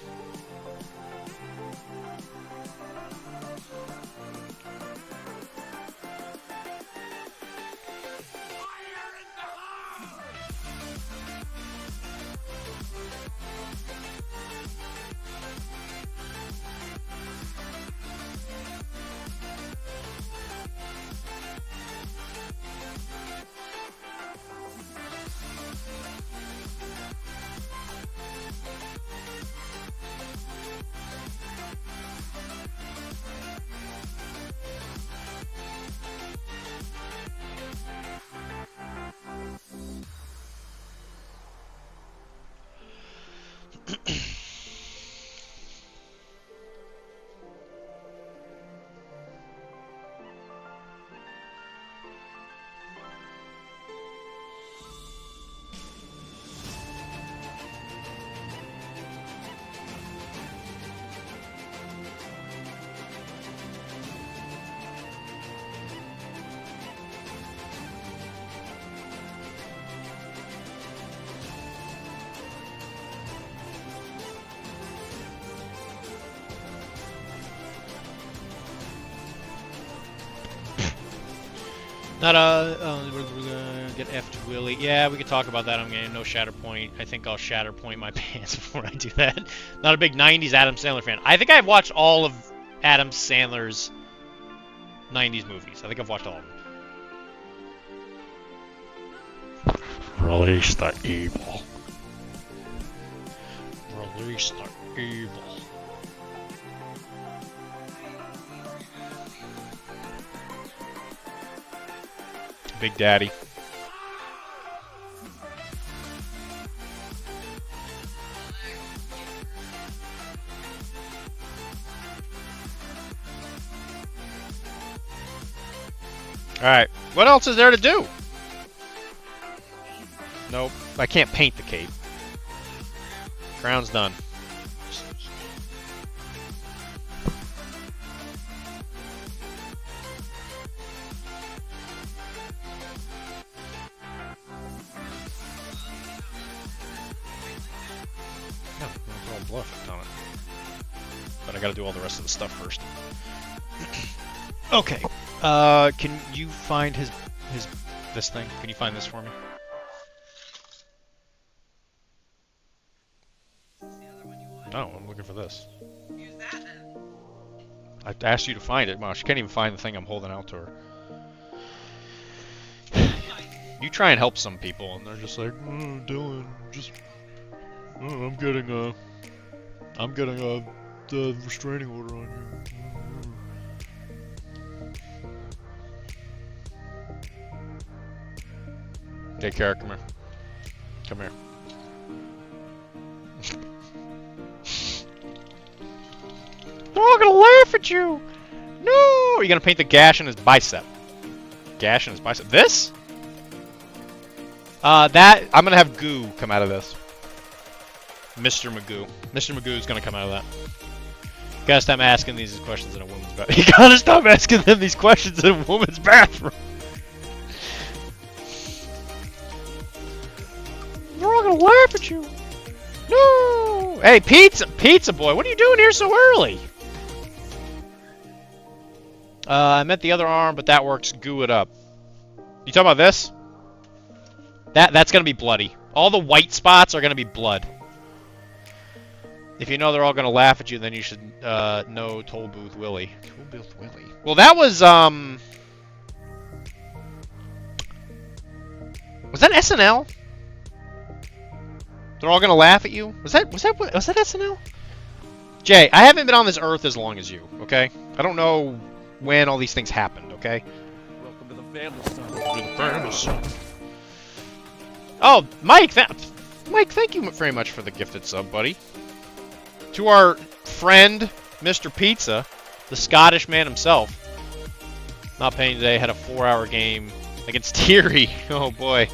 Not we're gonna get effed Willie. Yeah, we could talk about that. I'm getting no Shatterpoint. I think I'll Shatterpoint my pants before I do that. Not a big 90s Adam Sandler fan. I think I've watched all of Adam Sandler's 90s movies. I think I've watched all of them. Release the evil. Release the evil. Big Daddy. Alright, what else is there to do? Nope, I can't paint the cape. Crown's done. But I gotta do all the rest of the stuff first. Okay. Can you find this thing? Can you find this for me? No, I'm looking for this. Use that then. I asked you to find it. Well, she can't even find the thing I'm holding out to her. You try and help some people, and they're just like, oh, Dylan, just, oh, I'm getting the restraining order on you. Hey, Kara, come here. Come here. They're all gonna laugh at you! No! You're gonna paint the gash in his bicep. Gash in his bicep. This? I'm gonna have goo come out of this. Mr. Magoo. Mr. Magoo's gonna come out of that. You gotta stop asking these questions in a woman's bathroom. You gotta stop asking them these questions in a woman's bathroom. They're all gonna laugh at you. No! Hey, Pizza Boy, what are you doing here so early? I meant the other arm, but that works. Goo it up. You talking about this? That's gonna be bloody. All the white spots are gonna be blood. If you know they're all gonna laugh at you, then you should know Toll Booth Willie. Toll Booth Willie. Well, that was that SNL? They're all gonna laugh at you. Was that SNL? Jay, I haven't been on this earth as long as you. Okay, I don't know when all these things happened. Okay. Welcome to the family, son. Welcome to the family, son. Oh, Mike, Mike, thank you very much for the gifted sub, buddy. To our friend, Mr. Pizza, the Scottish man himself. Not paying today, had a 4-hour game against Thierry. Oh boy.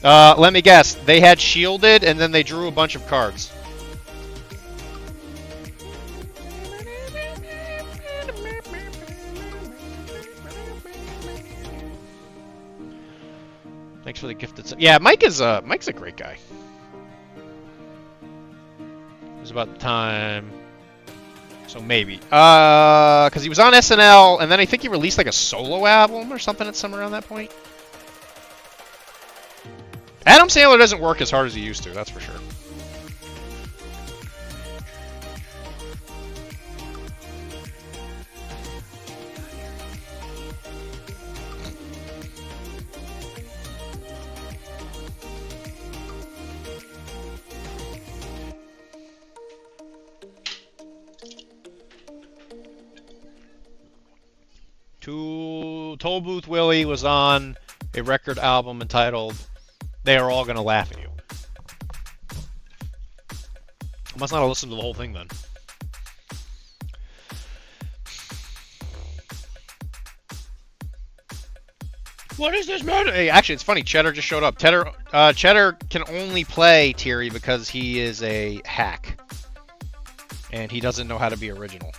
Let me guess. They had shielded and then they drew a bunch of cards. Thanks for the gifted sub. Yeah, Mike's a great guy. It was about the time. So maybe. Because he was on SNL, and then I think he released like a solo album or something at somewhere around that point. Adam Sandler doesn't work as hard as he used to, that's for sure. Toll Booth Willie was on a record album entitled They Are All Gonna Laugh at You. I must not have listened to the whole thing then. What is this matter? Hey, actually, it's funny. Cheddar just showed up. Cheddar can only play Thierry because he is a hack. And he doesn't know how to be original.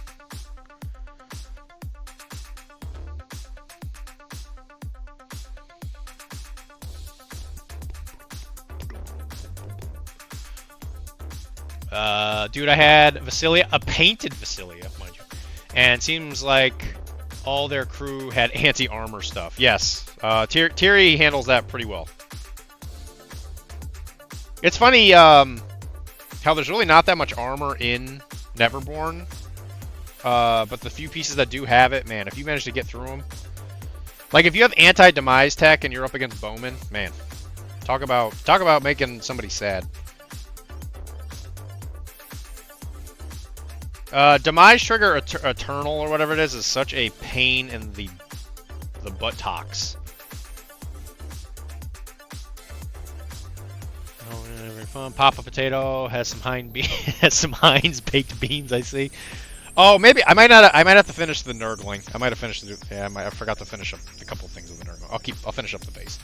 Dude, I had Vasilia, a painted Vasilia, mind you. And seems like all their crew had anti-armor stuff. Yes, Thierry handles that pretty well. It's funny how there's really not that much armor in Neverborn. But the few pieces that do have it, man, if you manage to get through them. Like, if you have anti-demise tech and you're up against Bowman, man, talk about making somebody sad. Demise Trigger Eternal or whatever it is such a pain in the buttocks. Oh, very fun. Papa Potato has some Heinz baked beans. I see. Oh, maybe I might have to finish the Nerdling. I might have finished the. Yeah, I forgot to finish up a couple things with the Nerdling. I'll finish up the base.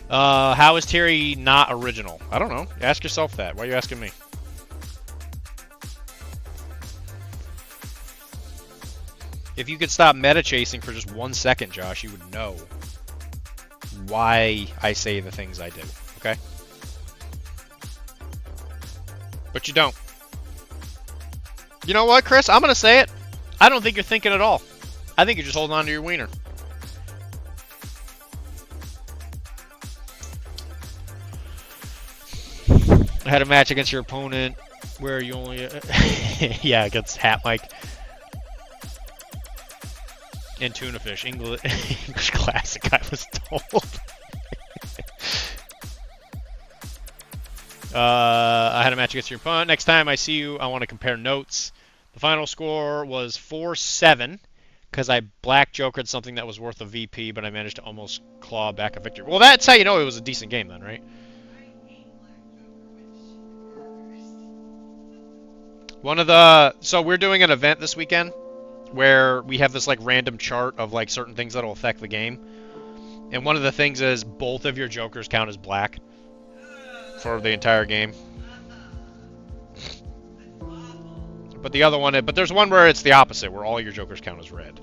How is Thierry not original? I don't know. Ask yourself that. Why are you asking me? If you could stop meta chasing for just 1 second, Josh, you would know why I say the things I do. Okay? But you don't. You know what, Chris? I'm gonna say it. I don't think you're thinking at all. I think you're just holding on to your wiener. I had a match against your opponent where you only... yeah, against Hat Mike. And Tuna Fish. English Classic, I was told. I had a match against your opponent. Next time I see you, I want to compare notes. The final score was 4-7 because I black jokered something that was worth a VP, but I managed to almost claw back a victory. Well, that's how you know it was a decent game then, right? So we're doing an event this weekend where we have this like random chart of like certain things that'll affect the game. And one of the things is both of your jokers count as black for the entire game. But the other one, but there's one where it's the opposite, where all your jokers count as red.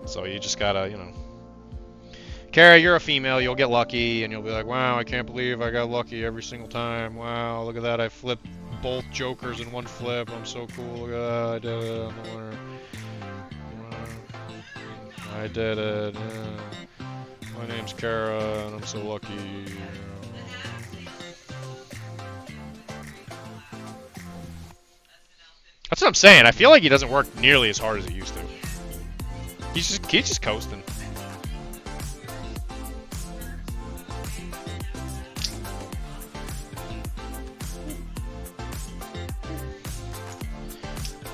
So you just gotta, you know. Kara, you're a female, you'll get lucky, and you'll be like, wow, I can't believe I got lucky every single time. Wow, look at that, I flipped both jokers in one flip. I'm so cool. Look at that, I did it. I'm the winner. I did it. Yeah. My name's Kara, and I'm so lucky. That's what I'm saying. I feel like he doesn't work nearly as hard as he used to. He's just coasting.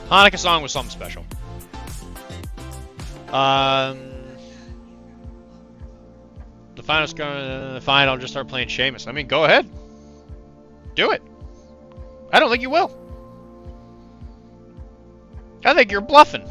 Hanukkah song was something special. The final's going. Fine, I'll just start playing Seamus. I mean, go ahead. Do it. I don't think you will. I think you're bluffing.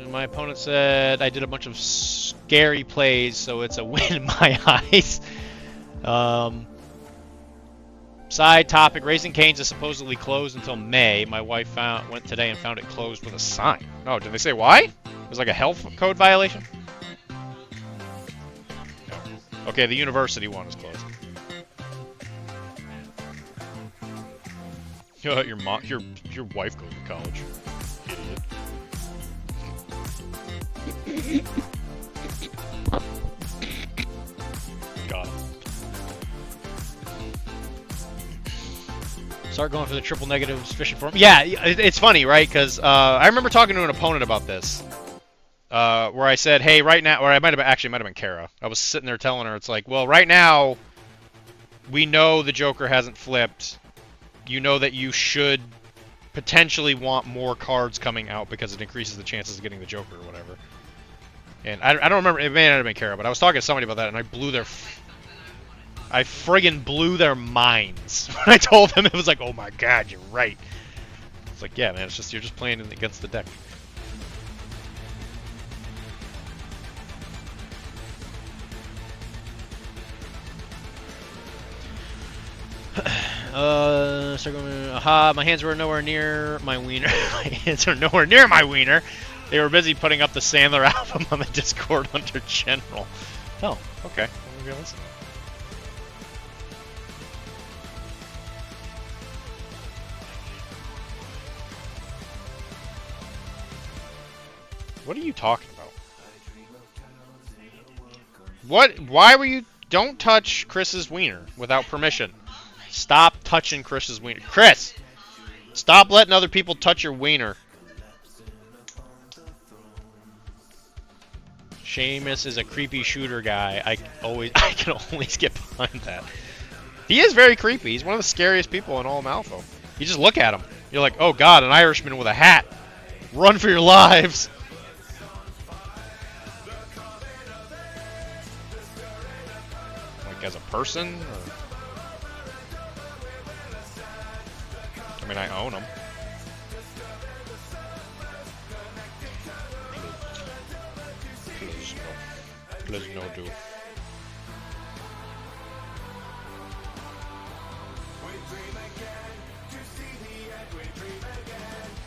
My opponent said I did a bunch of scary plays, so it's a win in my eyes. Side topic: Raising Cane's is supposedly closed until May. My wife went today and found it closed with a sign. Oh, did they say why? It was like a health code violation? No. Okay, the university one is closed. Your wife goes to college. Idiot. Got it. Start going for the triple negatives, fishing for him. Yeah, it's funny, right? Because I remember talking to an opponent about this, where I said, "Hey, right now," or I might have been Kara. I was sitting there telling her, it's like, well, right now, we know the Joker hasn't flipped. You know that you should potentially want more cards coming out because it increases the chances of getting the Joker or whatever. And I don't remember, it may not have been Kara, but I was talking to somebody about that, and I friggin' blew their minds when I told them. It was like, oh my god, you're right. It's like, yeah, man, it's just, you're just playing against the deck. Aha, my hands were nowhere near my wiener. My hands are nowhere near my wiener. They were busy putting up the Sandler album on the Discord under General. Oh, okay. Let me go listen. What are you talking about? What? Why were you... Don't touch Chris's wiener without permission. Stop touching Chris's wiener. Chris! Stop letting other people touch your wiener. Seamus is a creepy shooter guy. I can always get behind that. He is very creepy. He's one of the scariest people in all of Malifaux. You just look at him. You're like, oh god, an Irishman with a hat. Run for your lives. Like as a person? Or... I mean, I own him. Please no do.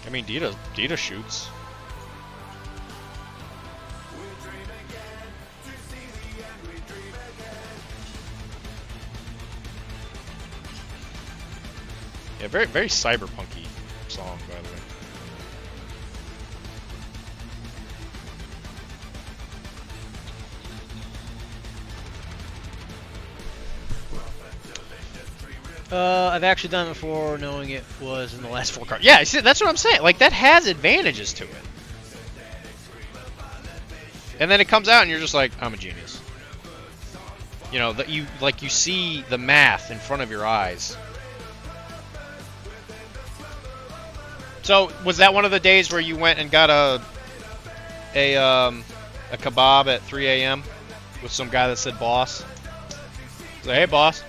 I mean, Dita shoots. Yeah, very, very cyberpunky song, by the way. I've actually done it before, knowing it was in the last 4 cards. Yeah, see, that's what I'm saying. Like, that has advantages to it. And then it comes out, and you're just like, I'm a genius. You know, that you see the math in front of your eyes. So, was that one of the days where you went and got a kebab at 3 a.m. with some guy that said boss? Say, hey, boss.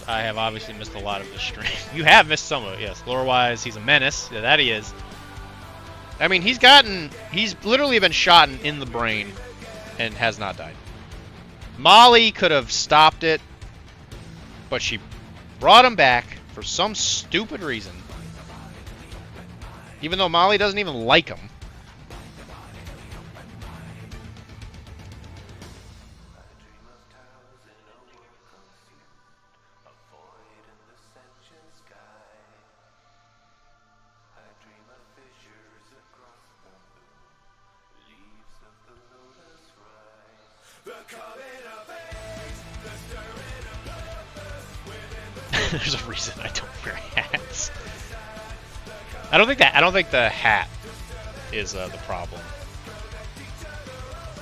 I have obviously missed a lot of this stream. You have missed some of it, yes. Lore-wise, he's a menace. Yeah, that he is. I mean, he's literally been shot in the brain and has not died. Molly could have stopped it, but she brought him back for some stupid reason. Even though Molly doesn't even like him. There's a reason I don't wear hats. I don't think the hat is the problem,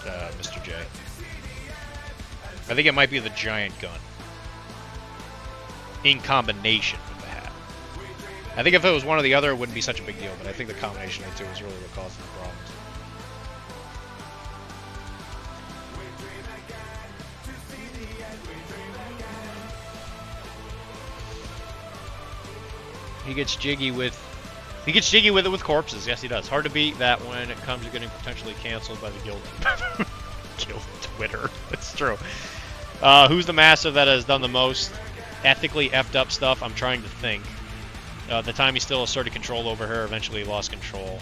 Mr. J. I think it might be the giant gun in combination with the hat. I think if it was one or the other, it wouldn't be such a big deal, but I think the combination of the two is really what causes the problems. He gets jiggy with it with corpses. Yes, he does. Hard to beat that when it comes to getting potentially canceled by the guild. Guild Twitter. That's true. Who's the master that has done the most ethically effed up stuff? I'm trying to think. The time he still asserted control over her, eventually he lost control.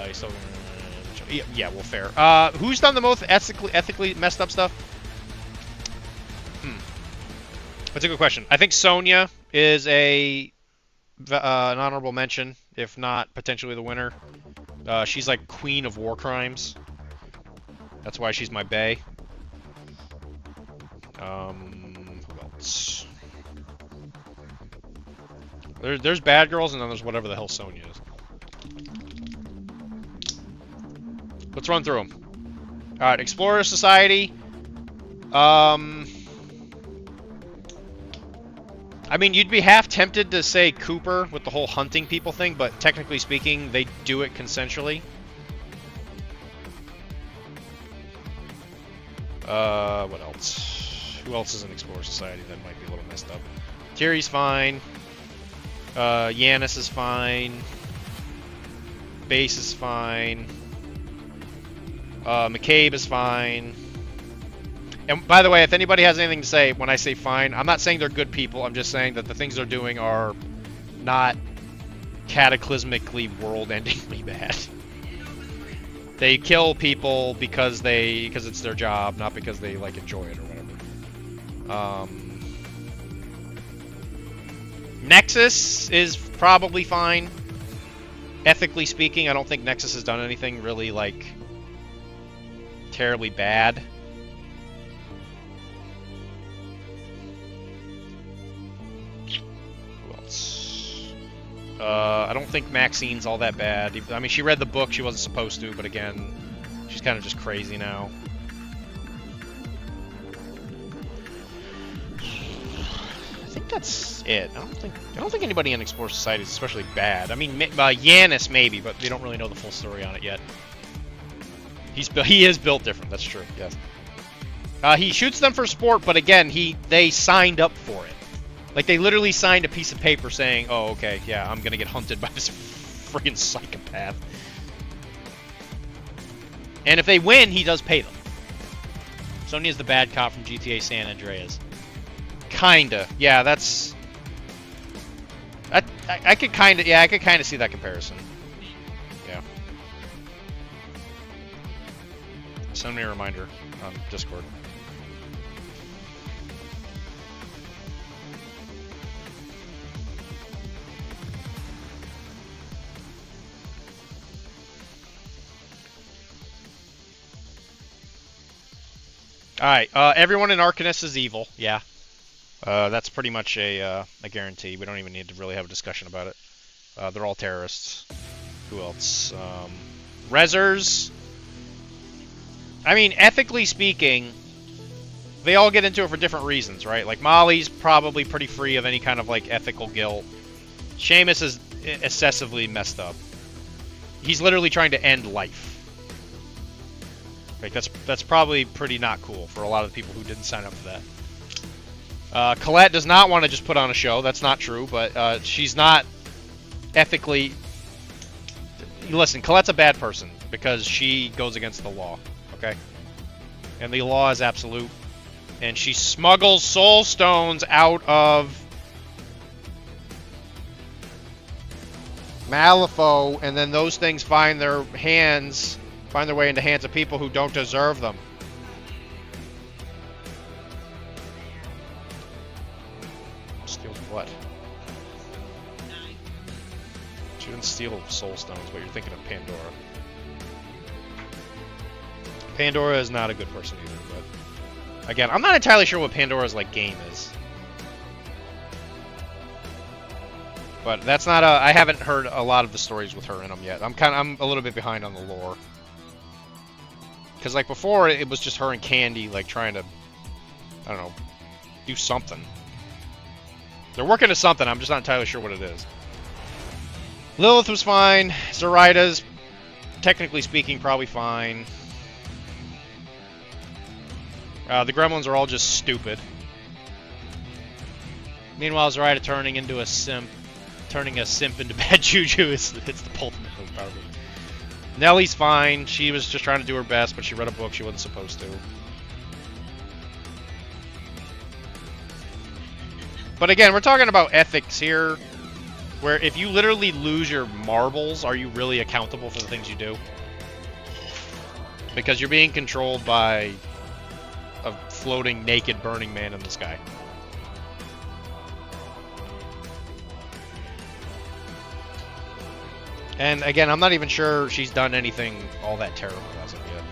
He still. Yeah, well, fair. Who's done the most ethically messed up stuff? That's a good question. I think Sonya is an honorable mention, if not potentially the winner. She's like queen of war crimes. That's why she's my bae. Who else? There's bad girls, and then there's whatever the hell Sonya is. Let's run through them. All right, Explorer Society. I mean, you'd be half tempted to say Cooper with the whole hunting people thing, but technically speaking, they do it consensually. What else? Who else is in Explorer Society that might be a little messed up? Tiri's fine. Yanis is fine. Base is fine. McCabe is fine. And by the way, if anybody has anything to say when I say fine, I'm not saying they're good people. I'm just saying that the things they're doing are not cataclysmically world-endingly bad. They kill people because it's their job, not because they like enjoy it or whatever. Nexus is probably fine. Ethically speaking, I don't think Nexus has done anything really like terribly bad. I don't think Maxine's all that bad. I mean, she read the book. She wasn't supposed to, but again, she's kind of just crazy now. I think that's it. I don't think anybody in Explorer Society is especially bad. I mean, Yanis maybe, but we don't really know the full story on it yet. He is built different. That's true. Yes. He shoots them for sport, but again, they signed up for it. Like, they literally signed a piece of paper saying, oh, okay, yeah, I'm gonna get hunted by this friggin' psychopath. And if they win, he does pay them. Sonya's the bad cop from GTA San Andreas. Kinda. Yeah, that's... I could kinda see that comparison. Yeah. Send me a reminder on Discord. Alright, everyone in Arcanist is evil, yeah. That's pretty much a guarantee. We don't even need to really have a discussion about it. They're all terrorists. Who else? Rezzers. I mean, ethically speaking, they all get into it for different reasons, right? Like, Molly's probably pretty free of any kind of, like, ethical guilt. Seamus is excessively messed up. He's literally trying to end life. Like, that's probably pretty not cool for a lot of the people who didn't sign up for that. Colette does not want to just put on a show. That's not true, but she's not ethically... Listen, Colette's a bad person because she goes against the law, okay? And the law is absolute. And she smuggles soul stones out of Malifaux, and then those things find their way into hands of people who don't deserve them. Steals what? She didn't steal soul stones, but you're thinking of Pandora. Pandora is not a good person either, but again, I'm not entirely sure what Pandora's like game is. But that's not I haven't heard a lot of the stories with her in them yet. I'm a little bit behind on the lore. Cause like before it was just her and Candy like trying to, I don't know, do something. They're working to something, I'm just not entirely sure what it is. Lilith was fine. Zoraida's, technically speaking, probably fine. The gremlins are all just stupid. Meanwhile, Zoraida turning a simp into bad juju it's the ultimate move, probably. Nellie's fine. She was just trying to do her best, but she read a book she wasn't supposed to. But again, we're talking about ethics here, where if you literally lose your marbles, are you really accountable for the things you do? Because you're being controlled by a floating, naked, burning man in the sky. And again, I'm not even sure she's done anything all that terrible as of yet.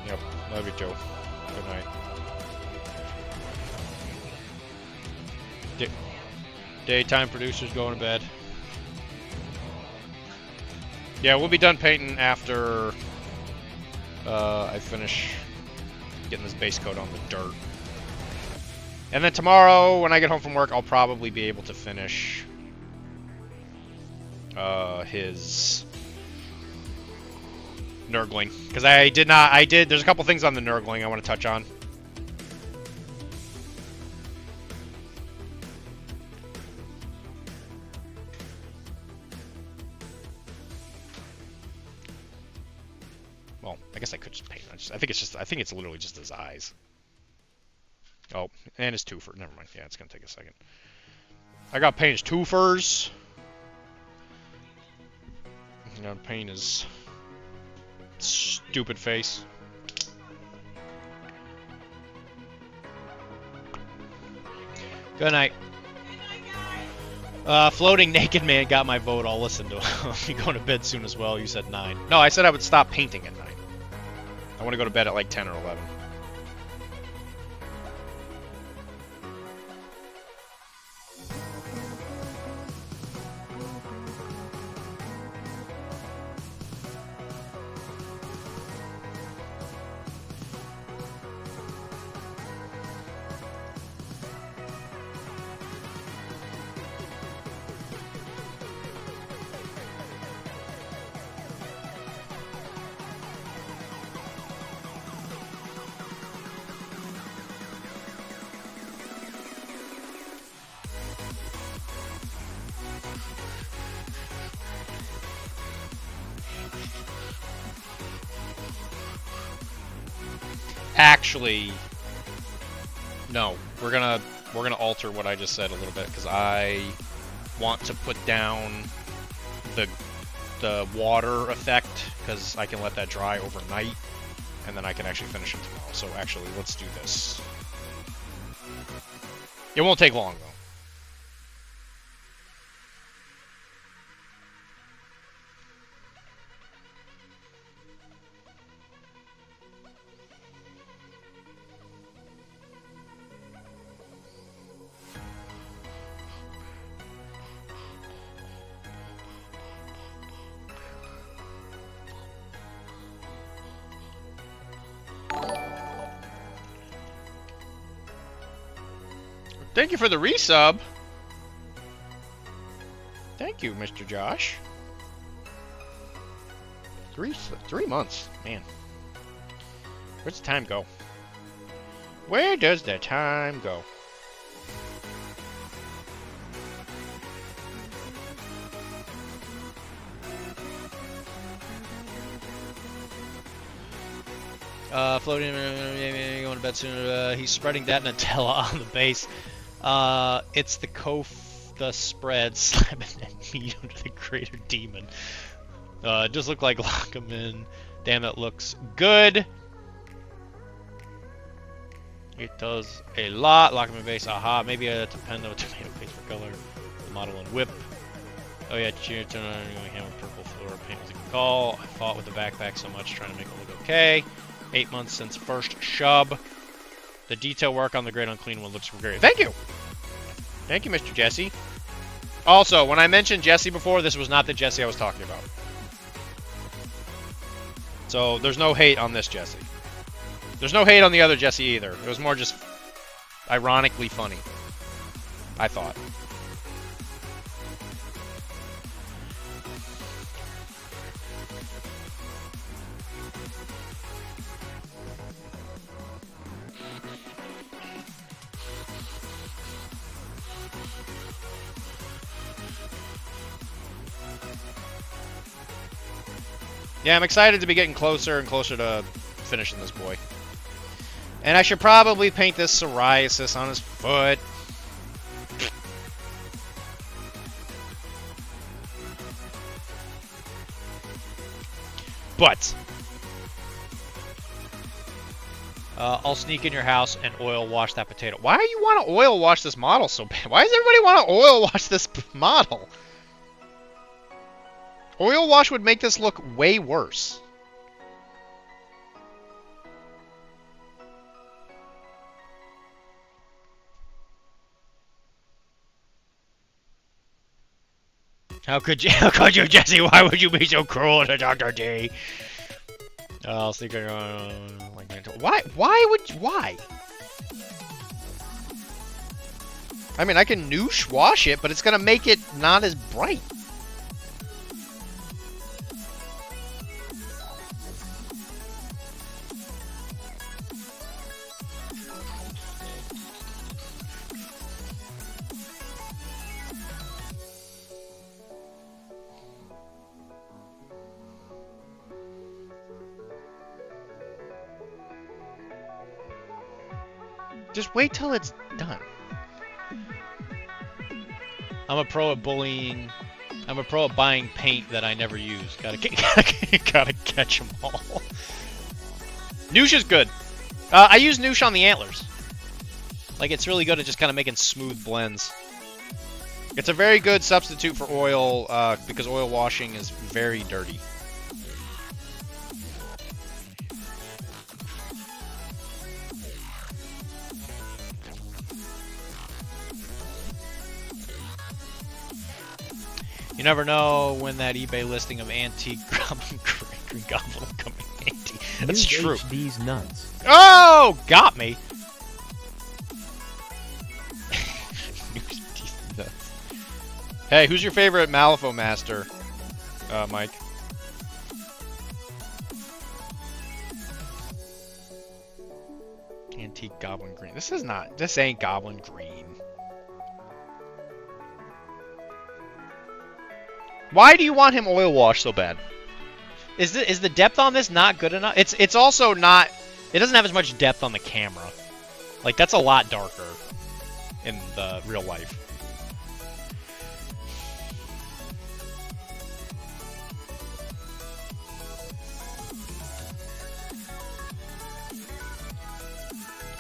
Yep, love you, Joe. Good night. Daytime producers going to bed. Yeah, we'll be done painting after I finish getting this base coat on the dirt. And then tomorrow, when I get home from work, I'll probably be able to finish his Nurgling. Because there's a couple things on the Nurgling I want to touch on. Well, I guess I could just paint it. I think it's literally just his eyes. Oh, and his twofer. Never mind. Yeah, it's gonna take a second. I got to paint his twofers. I'm gonna paint his stupid face. Good night. Floating naked man got my vote. I'll listen to him. You going to bed soon as well. You said 9. No, I said I would stop painting at 9. I want to go to bed at like 10 or 11. Actually, no. We're gonna alter what I just said a little bit because I want to put down the water effect because I can let that dry overnight and then I can actually finish it tomorrow. So actually, let's do this. It won't take long though. Thank you for the resub. Thank you, Mr. Josh. 3 months, man. Where's the time go? Where does the time go? Floating, going to bed soon. He's spreading that Nutella on the base. It's the spread slamming that meat under the greater demon. It just looked like lock him in. Damn, that looks good. It does a lot. Lock him in base. Aha, maybe a tomato paste for color. The model and whip. Oh yeah, cheer turn on. Going ham with purple floor paint was a good call. I fought with the backpack so much trying to make it look okay. 8 months since first shub. The detail work on the great unclean one looks great. Thank you! Thank you, Mr. Jesse. Also, when I mentioned Jesse before, this was not the Jesse I was talking about. So, there's no hate on this Jesse. There's no hate on the other Jesse either. It was more just ironically funny, I thought. Yeah, I'm excited to be getting closer and closer to finishing this boy. And I should probably paint this psoriasis on his foot. But I'll sneak in your house and oil wash that potato. Why do you want to oil wash this model so bad? Why does everybody want to oil wash this model? Oil wash would make this look way worse. How could you, Jesse? Why would you be so cruel to Dr.Dee? I'll sneak it on. Why? I mean, I can noosh wash it, but it's gonna make it not as bright. Just wait till it's done. I'm a pro at bullying. I'm a pro at buying paint that I never use. Gotta catch them all. Noosh is good. I use Noosh on the antlers. Like, it's really good at just kind of making smooth blends. It's a very good substitute for oil because oil washing is very dirty. You never know when that eBay listing of antique Green Goblin will come in handy. That's true. HD's nuts. Oh, got me. Hey, who's your favorite Malifaux master, Mike? Antique Goblin Green. This ain't Goblin Green. Why do you want him oil washed so bad? Is the depth on this not good enough? It's also not. It doesn't have as much depth on the camera. Like, that's a lot darker in the real life.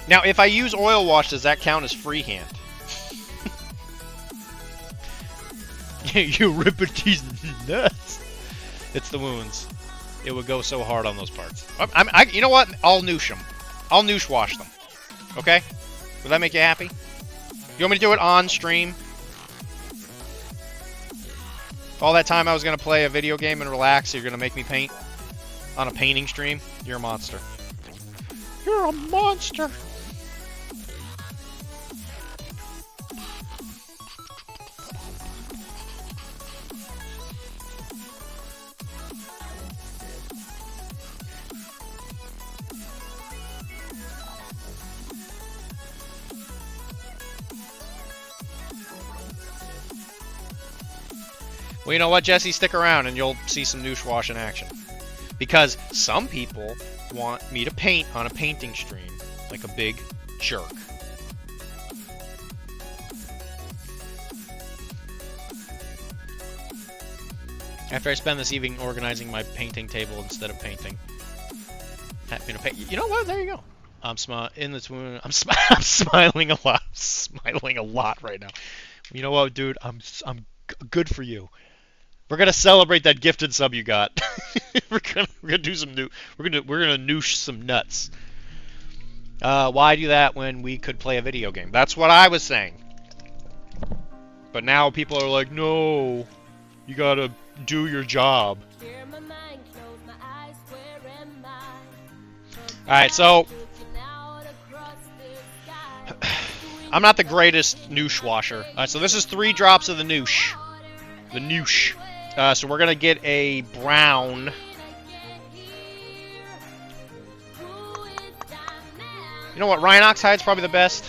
Now, if I use oil wash, does that count as freehand? You rip it, these nuts. It's the wounds. It would go so hard on those parts. You know what? I'll noosh them. I'll noosh wash them. Okay? Will that make you happy? You want me to do it on stream? All that time I was going to play a video game and relax, you're going to make me paint on a painting stream? You're a monster. You're a monster. Well, you know what, Jesse? Stick around and you'll see some noosh wash in action. Because some people want me to paint on a painting stream like a big jerk. After I spend this evening organizing my painting table instead of painting. You know what? There you go. I'm smiling a lot. I'm smiling a lot right now. You know what, dude? I'm good for you. We're gonna celebrate that gifted sub you got. we're gonna do some new. We're gonna noosh some nuts. Why do that when we could play a video game? That's what I was saying. But now people are like, no, you gotta do your job. Alright, so I'm not the greatest noosh washer. So this is 3 drops of the noosh. The noosh. So we're gonna get a brown. You know what? Ryan Oxide's probably the best.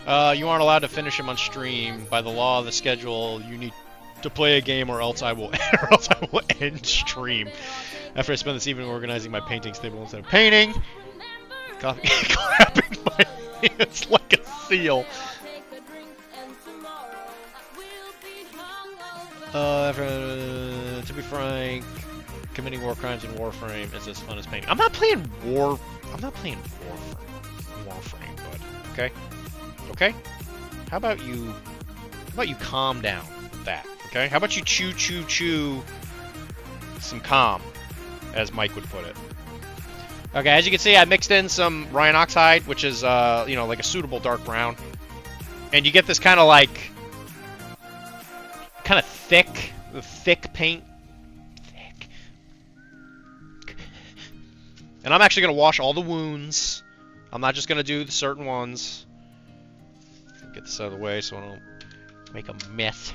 You aren't allowed to finish him on stream. By the law of the schedule, you need to play a game or else I will end stream. After I spend this evening organizing my painting table instead of painting. Clapping my hands like a seal. To be frank, committing war crimes in Warframe is as fun as painting. I'm not playing Warframe, bud. Okay? Okay? How about you calm down with that? Okay? How about you chew some calm, as Mike would put it. Okay, as you can see, I mixed in some Ryan Oxide, which is you know, like a suitable dark brown. And you get this kind of like thick paint. Thick. And I'm actually going to wash all the wounds. I'm not just going to do the certain ones. Get this out of the way so I don't make a mess.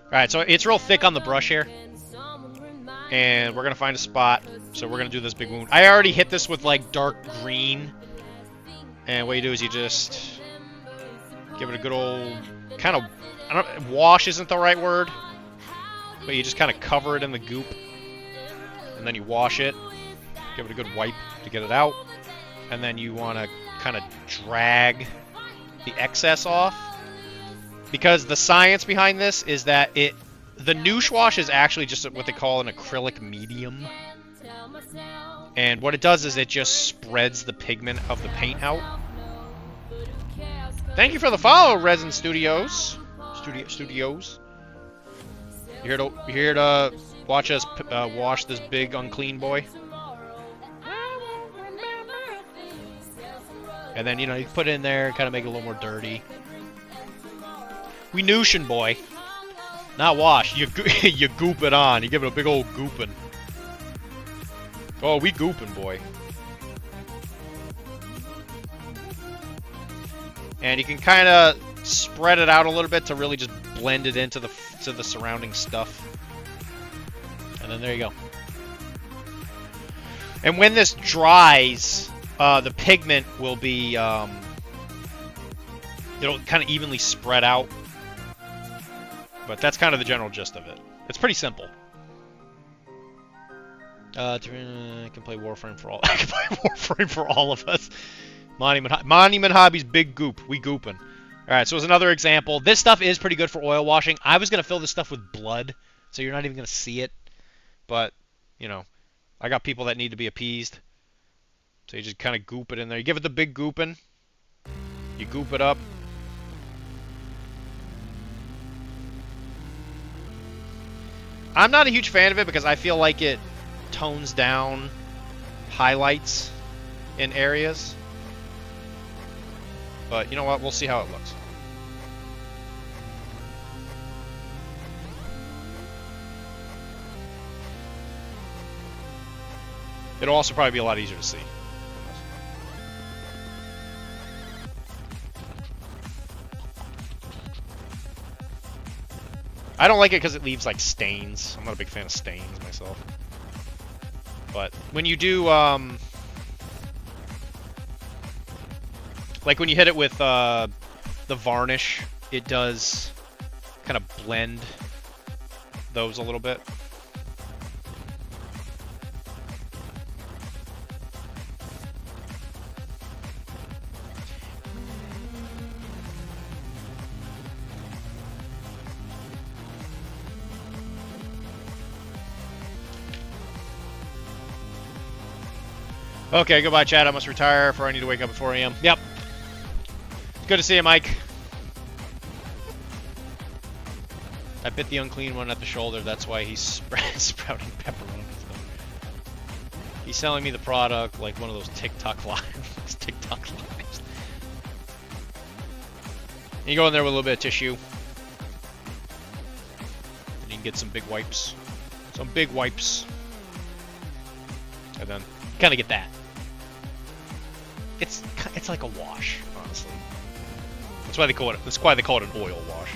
Alright, so it's real thick on the brush here. And we're going to find a spot. So we're going to do this big wound. I already hit this with like dark green. And what you do is you just give it a good old kind of, wash isn't the right word, but you just kind of cover it in the goop, and then you wash it, give it a good wipe to get it out, and then you want to kind of drag the excess off, because the science behind this is that the noosh wash is actually just what they call an acrylic medium, and what it does is it just spreads the pigment of the paint out. Thank you for the follow, Resin Studios. Studios. You here to watch us wash this big unclean boy? And then, you know, you put it in there, kind of make it a little more dirty. We nooshin', boy. Not wash. You goop it on. You give it a big old goopin'. Oh, we goopin', boy. And you can kind of spread it out a little bit to really just blend it into the surrounding stuff. And then there you go. And when this dries, the pigment will be, it'll kind of evenly spread out. But that's kind of the general gist of it. It's pretty simple. I can play Warframe for all. I can play Warframe for all of us. Monument Hobbies, big goop. We goopin'. Alright, so as another example, this stuff is pretty good for oil washing. I was going to fill this stuff with blood, so you're not even going to see it. But, you know, I got people that need to be appeased. So you just kind of goop it in there. You give it the big goopin'. You goop it up. I'm not a huge fan of it because I feel like it tones down highlights in areas. But you know what? We'll see how it looks. It'll also probably be a lot easier to see. I don't like it because it leaves like stains. I'm not a big fan of stains myself. But when you do, like when you hit it with the varnish, it does kind of blend those a little bit. Okay, goodbye, Chad. I must retire for I need to wake up at 4 a.m. Yep. Good to see you, Mike. I bit the unclean one at the shoulder. That's why he's sprouting pepperoni. He's selling me the product like one of those TikTok lives. TikTok lives. You go in there with a little bit of tissue. And you can get some big wipes. Some big wipes. And then kind of get that. It's like a wash, honestly. That's why they call it an oil wash.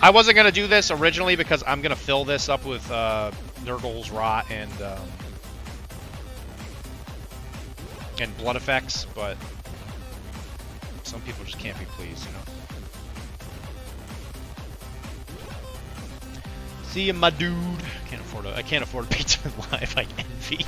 I wasn't gonna do this originally because I'm gonna fill this up with Nurgle's Rot and blood effects, but some people just can't be pleased, you know. See ya, my dude. I can't afford a pizza live. I envy.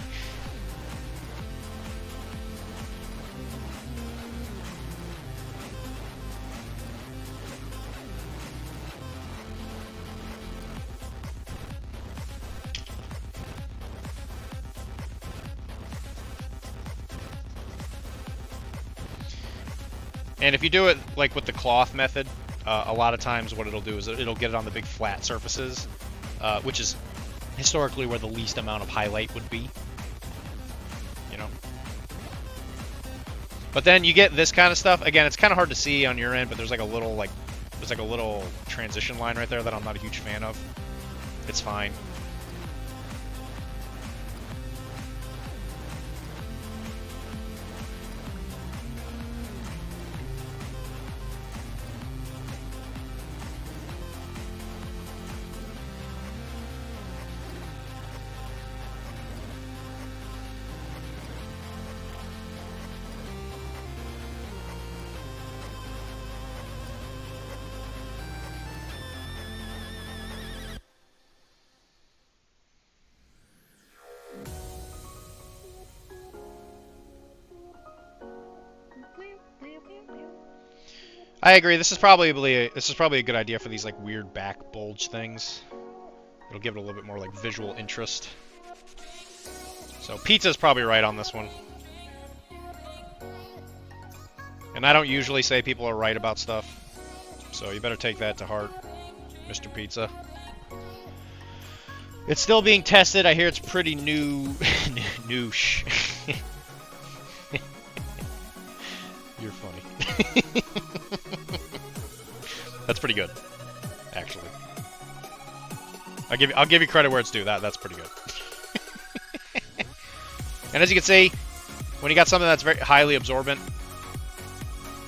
And if you do it like with the cloth method, a lot of times what it'll do is it'll get it on the big flat surfaces, which is historically where the least amount of highlight would be, you know. But then you get this kind of stuff. Again, it's kind of hard to see on your end, but there's like a little transition line right there that I'm not a huge fan of. It's fine. I agree. This is probably a good idea for these like weird back bulge things. It'll give it a little bit more like visual interest. So pizza's probably right on this one. And I don't usually say people are right about stuff, so you better take that to heart, Mr. Pizza. It's still being tested. I hear it's pretty new. Noosh. You're funny. That's pretty good, actually. I'll give you credit where it's due. That's pretty good. And as you can see, when you got something that's very highly absorbent,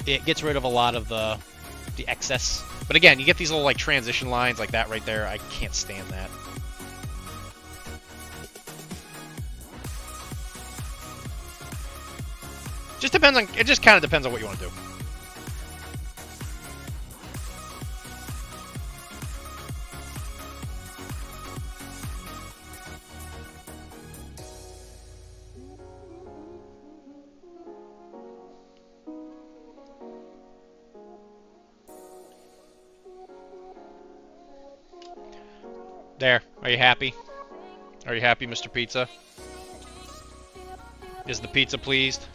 it gets rid of a lot of the excess. But again, you get these little like transition lines like that right there. I can't stand that. It just kind of depends on what you want to do. There. Are you happy? Are you happy, Mr. Pizza? Is the pizza pleased?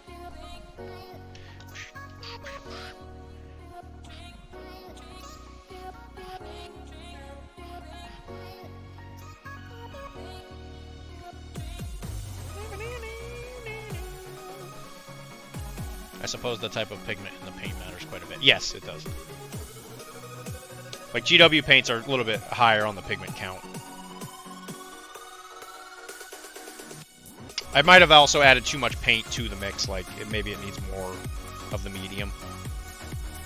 I suppose the type of pigment in the paint matters quite a bit. Yes, it does. Like GW paints are a little bit higher on the pigment count. I might have also added too much paint to the mix, like maybe it needs more of the medium.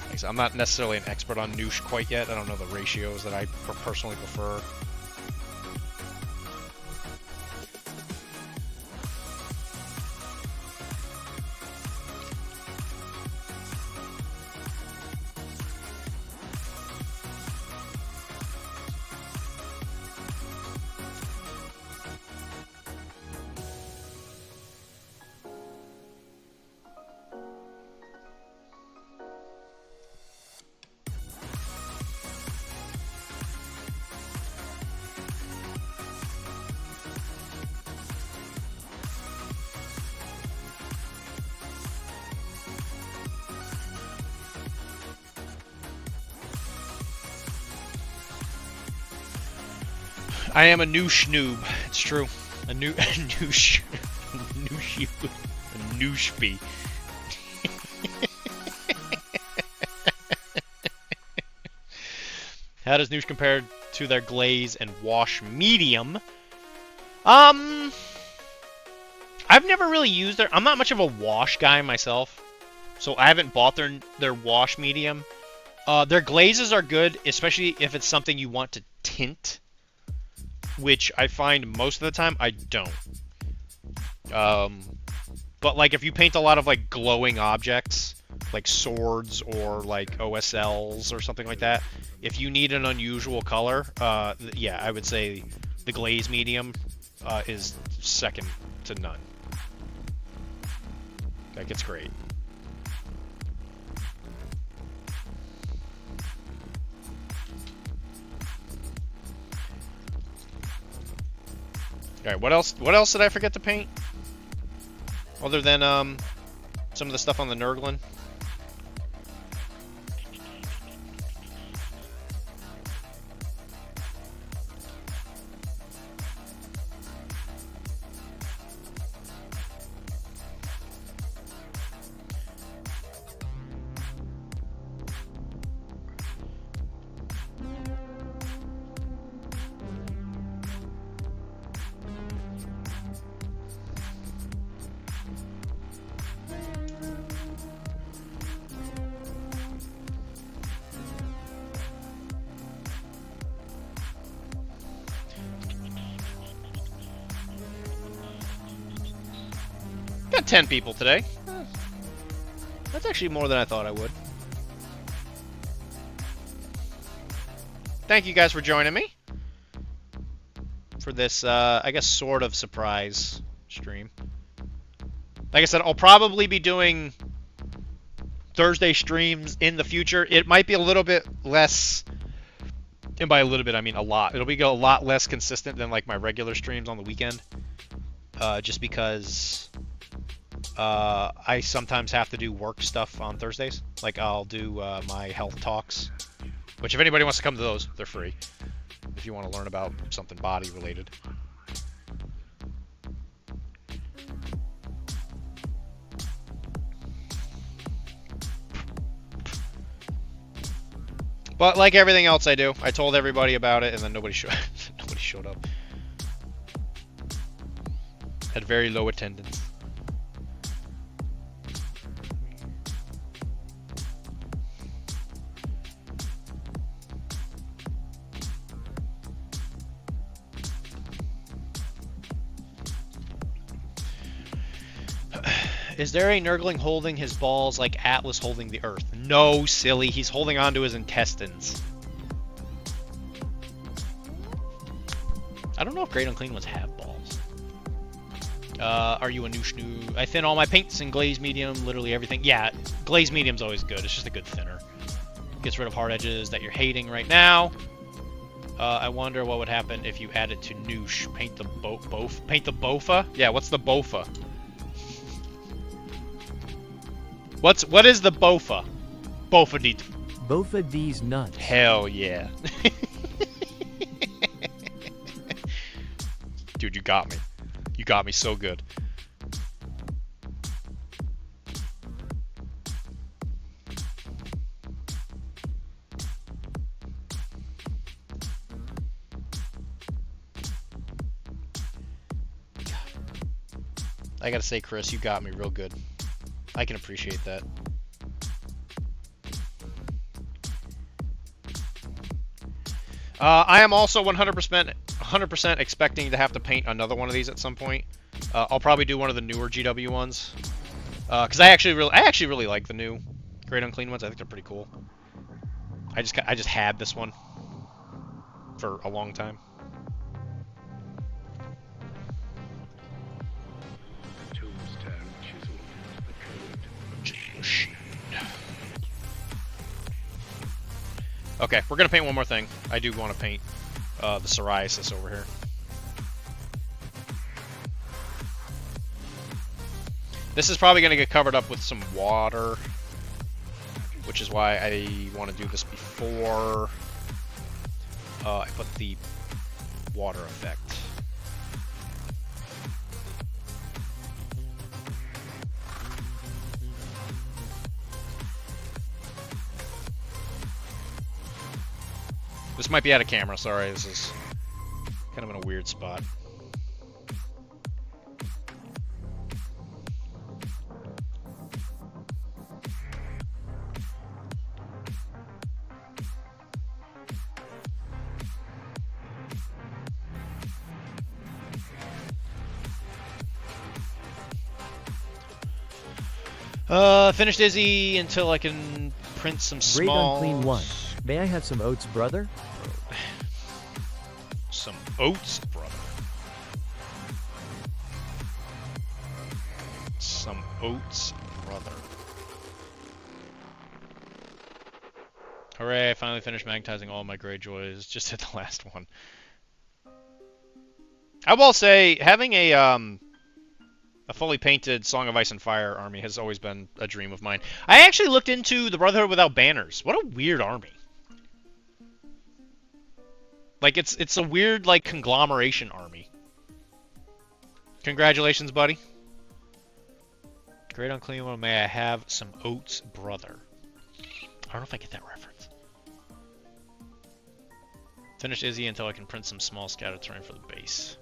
Like I said, I'm not necessarily an expert on Noosh quite yet. I don't know the ratios that I personally prefer. I am a noosh noob. It's true. A new noosh noosh a nooshby. How does noosh compare to their glaze and wash medium? I've never really used their. I'm not much of a wash guy myself, so I haven't bought their wash medium. Their glazes are good, especially if it's something you want to tint, which I find most of the time I don't. But like if you paint a lot of like glowing objects, like swords or like OSLs or something like that, if you need an unusual color, yeah, I would say the glaze medium is second to none. Like, it's great. Alright, what else did I forget to paint? Other than some of the stuff on the Nurglin? Got 10 people today. That's actually more than I thought I would. Thank you guys for joining me for this, I guess, sort of surprise stream. Like I said, I'll probably be doing Thursday streams in the future. It might be a little bit less, and by a little bit I mean a lot. It'll be a lot less consistent than like my regular streams on the weekend, just because I sometimes have to do work stuff on Thursdays. Like I'll do my health talks, which if anybody wants to come to those, they're free. If you want to learn about something body related. But like everything else I do, I told everybody about it, and then nobody showed up. Had very low attendance. Is there a Nurgling holding his balls like Atlas holding the Earth? No, silly. He's holding on to his intestines. I don't know if Great Unclean Ones have balls. Are you a noosh new? I thin all my paints in glaze medium, literally everything. Yeah, glaze medium's always good. It's just a good thinner. Gets rid of hard edges that you're hating right now. I wonder what would happen if you added to noosh. Paint the paint the bofa? Yeah, what's the bofa? What is the bofa? Bofa-Dee. Bofa-Dee's nuts. Hell yeah. Dude, you got me. You got me so good. I gotta say, Chris, you got me real good. I can appreciate that. I am also 100% expecting to have to paint another one of these at some point. I'll probably do one of the newer GW ones, because I actually really like the new Great Unclean Ones. I think they're pretty cool. I just had this one for a long time. Okay, we're gonna paint one more thing. I do want to paint the psoriasis over here. This is probably gonna get covered up with some water, which is why I want to do this before I put the water effect. This might be out of camera, sorry, this is kind of in a weird spot. Finished Izzy until I can print some Great small... unclean one. May I have some oats, brother? Some oats, brother. Some oats, brother. Hooray, I finally finished magnetizing all my Greyjoys. Just hit the last one. I will say, having a fully painted Song of Ice and Fire army has always been a dream of mine. I actually looked into the Brotherhood Without Banners. What a weird army. Like, it's a weird, like, conglomeration army. Congratulations, buddy. Great unclean one. May I have some oats, brother? I don't know if I get that reference. Finish Izzy until I can print some small scattered terrain for the base.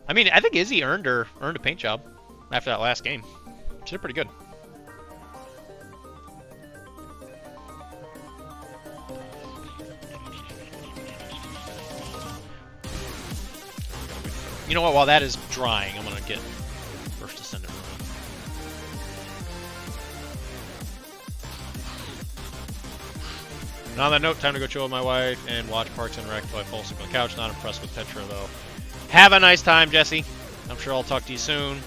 I mean, I think Izzy earned a paint job after that last game. She did pretty good. You know what? While that is drying, I'm gonna get First Descendant running. And on that note, time to go chill with my wife and watch Parks and Rec till I fall asleep on the couch. Not impressed with Tetra though. Have a nice time, Jesse. I'm sure I'll talk to you soon.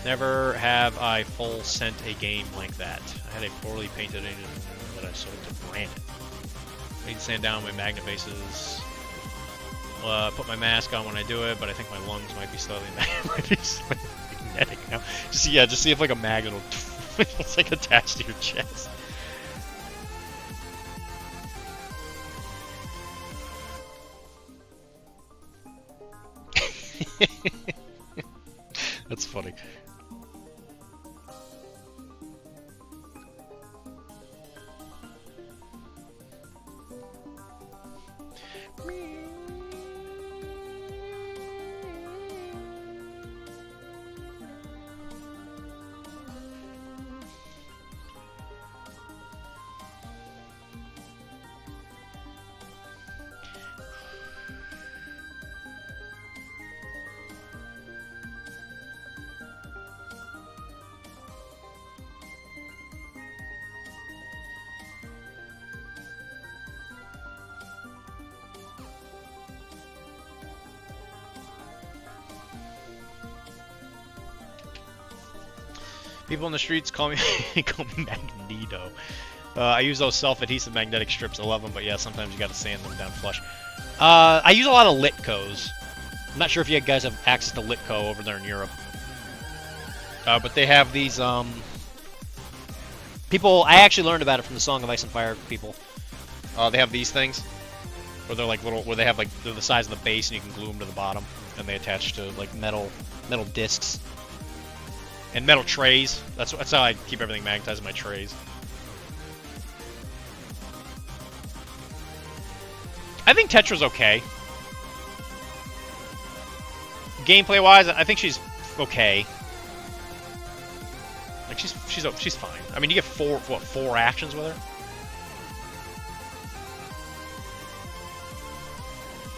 Never have I full sent a game like that. I had a poorly painted engine that I sold to Brandon. I need to sand down my magnet bases. Put my mask on when I do it, but I think my lungs might be slightly magnetic now. Just see if like a magnet will it's like attached to your chest. That's funny. People in the streets call me Magneto. I use those self-adhesive magnetic strips. I love them, but yeah, sometimes you gotta sand them down flush. I use a lot of Litcos. I'm not sure if you guys have access to Litco over there in Europe. But they have these, people, I actually learned about it from the Song of Ice and Fire people. They have these things, where they're like little, where they have like, they're the size of the base and you can glue them to the bottom, and they attach to like metal discs. And metal trays. That's how I keep everything magnetized in my trays. I think Tetra's okay. Gameplay wise, I think she's okay. Like she's fine. I mean, you get four actions with her.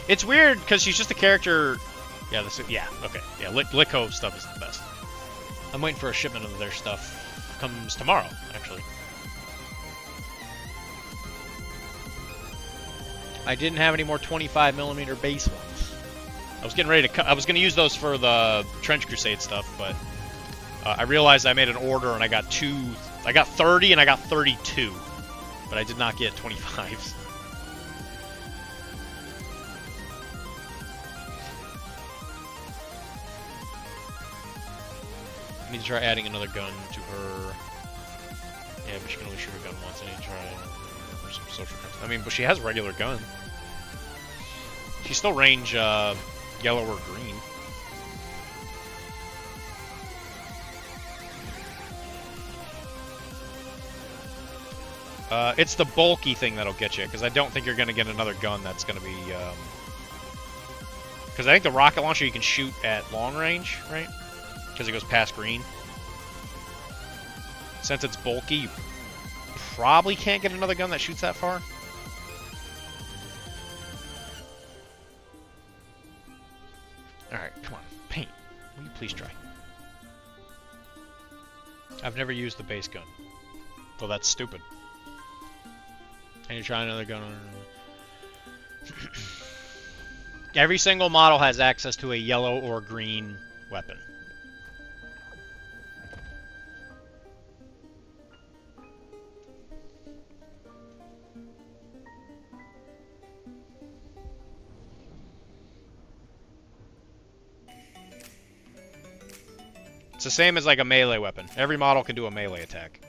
It's weird because she's just a character. Yeah, okay. Yeah, Litco stuff is the best. I'm waiting for a shipment of their stuff. Comes tomorrow, actually. I didn't have any more 25mm base ones. I was getting ready to I was going to use those for the Trench Crusade stuff, but I realized I made an order and I got 30 and I got 32, but I did not get 25s. I need to try adding another gun to her. Yeah, but she can only shoot a gun once. I need to try for some social content. I mean, but she has a regular gun. You still range yellow or green. It's the bulky thing that'll get you, because I don't think you're going to get another gun that's going to be... Because I think the rocket launcher you can shoot at long range, right? Because it goes past green. Since it's bulky, you probably can't get another gun that shoots that far. Alright, come on. Paint. Will you please try? I've never used the base gun. Well, that's stupid. Can you try another gun? Every single model has access to a yellow or green weapon. It's the same as like a melee weapon. Every model can do a melee attack.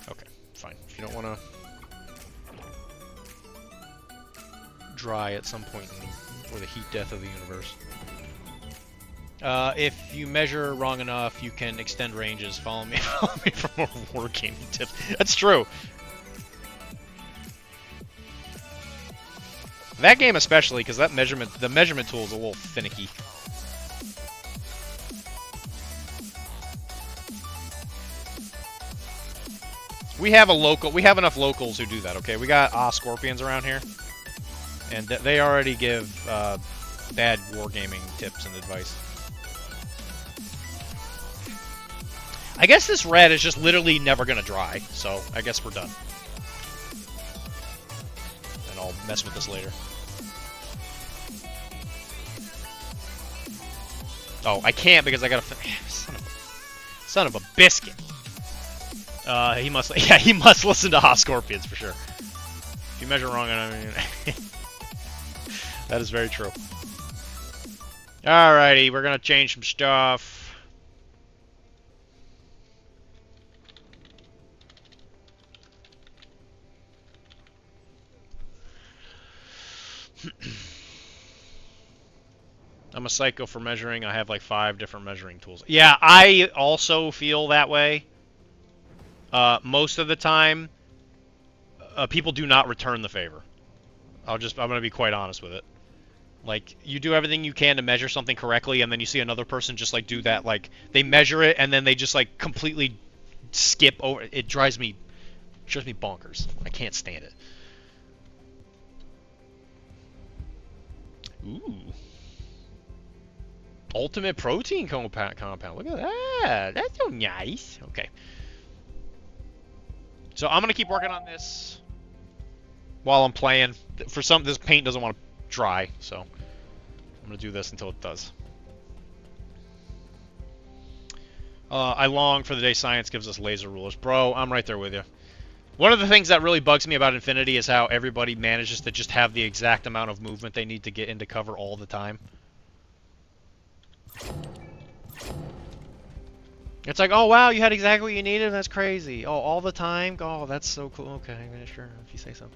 Okay, fine. If you don't want to dry at some point or the heat death of the universe. If you measure wrong enough, you can extend ranges. Follow me for more wargaming tips. That's true. That game especially, because the measurement tool is a little finicky. We have enough locals who do that, okay? We got Scorpions around here. And they already give bad wargaming tips and advice. I guess this red is just literally never gonna dry, so I guess we're done. And I'll mess with this later. Oh, I can't because I gotta... Son of a biscuit. He must listen to Scorpions for sure. If you measure wrong, I mean... That is very true. Alrighty, we're gonna change some stuff. I'm a psycho for measuring. I have like 5 different measuring tools. Yeah, I also feel that way. Most of the time, people do not return the favor. I'm gonna be quite honest with it. Like, you do everything you can to measure something correctly, and then you see another person just like do that. Like, they measure it and then they just like completely skip over. It drives me bonkers. I can't stand it. Ooh. Ultimate protein compound. Look at that. That's so nice. Okay. So I'm gonna keep working on this while I'm playing. This paint doesn't want to dry, so I'm gonna do this until it does. I long for the day science gives us laser rulers. Bro, I'm right there with you. One of the things that really bugs me about Infinity is how everybody manages to just have the exact amount of movement they need to get into cover all the time. It's like, oh wow, you had exactly what you needed? That's crazy. Oh, all the time? Oh, that's so cool. Okay, sure, if you say so.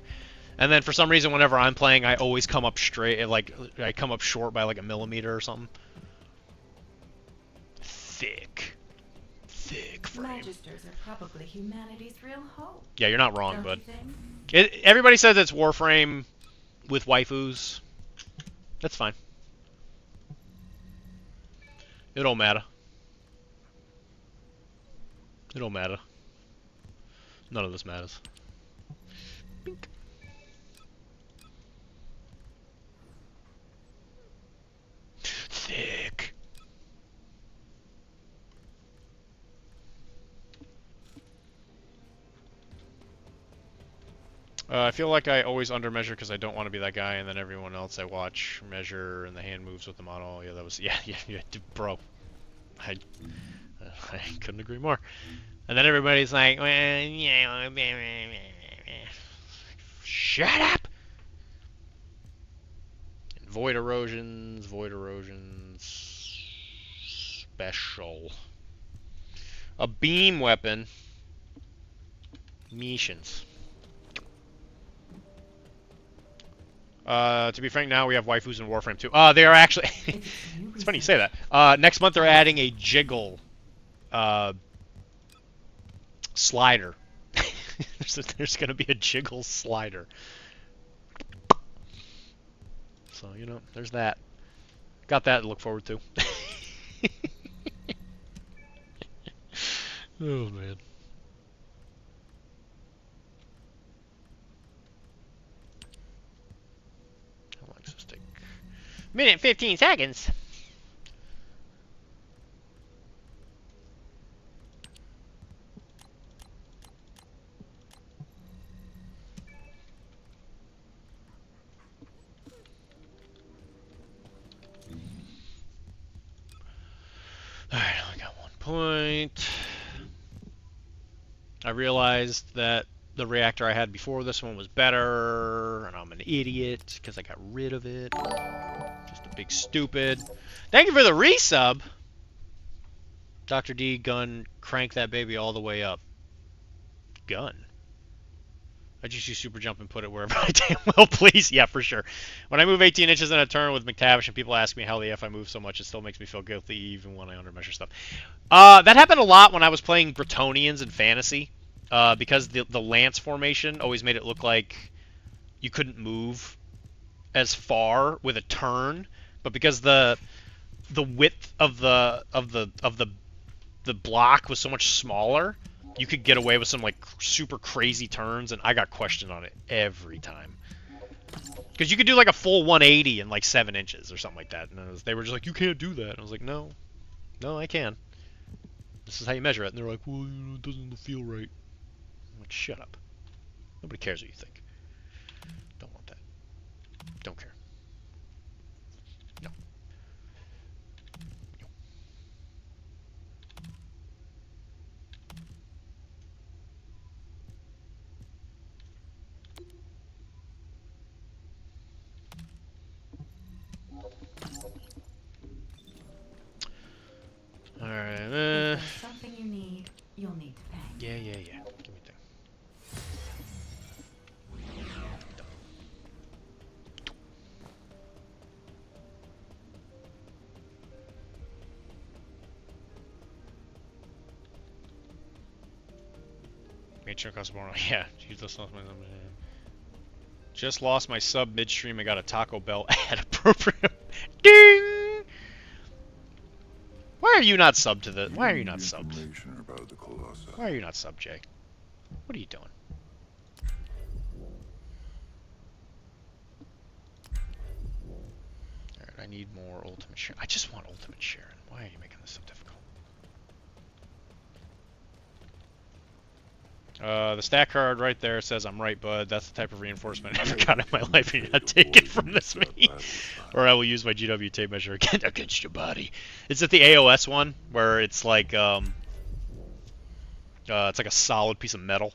And then for some reason, whenever I'm playing, I always come up straight, like, I come up short by like a millimeter or something. Thick frame. Magisters are probably humanity's real hope. Yeah, you're not wrong, Don't bud. you think? Everybody says it's Warframe with waifus. That's fine. It don't matter. It don't matter. None of this matters. Bink. Thick. I feel like I always undermeasure because I don't want to be that guy, and then everyone else I watch measure, and the hand moves with the model. Yeah, that was yeah, bro. I couldn't agree more. And then everybody's like, well, yeah, shut up. And void erosions, special. A beam weapon. Missions. To be frank, now we have waifus in Warframe too. They are actually. It's funny you say that. Next month they're adding a jiggle slider. There's gonna be a jiggle slider. So you know, there's that. Got that to look forward to. Oh man. How long does this take? Minute 15 seconds. Alright, I got 1 point. I realized that the reactor I had before this one was better, and I'm an idiot because I got rid of it. Just a big stupid. Thank you for the resub! Dr.Dee, gun, crank that baby all the way up. Gun? I just use super jump and put it wherever I damn well please. Yeah, for sure. When I move 18 inches in a turn with McTavish and people ask me how the F I move so much, it still makes me feel guilty even when I undermeasure stuff. That happened a lot when I was playing Bretonians in Fantasy. Because the lance formation always made it look like you couldn't move as far with a turn, but because the width of the block was so much smaller, you could get away with some like super crazy turns, and I got questioned on it every time. Because you could do like a full 180 in like 7 inches or something like that, and they were just like, you can't do that. And I was like, no, I can. This is how you measure it. And they're like, well, you know, it doesn't feel right. I'm like, shut up. Nobody cares what you think. Don't want that. Don't care. No. Alright, If there's something you need, you'll need to pay. yeah. Give me a thing. Made sure cost more. Yeah, just lost my sub midstream. I got a Taco Bell ad appropriate. Ding! Why are you not sub to the? Why are you not subbed? Why are you not sub, Jay? What are you doing? Alright, I need more Ultimate Sharon. I just want Ultimate Sharon. Why are you making this so difficult? The stat card right there says I'm right, bud. That's the type of reinforcement I ever got in my life, and you're not taking from this me. Or I will use my GW tape measure again against your body. Is it the AOS one where it's like it's like a solid piece of metal?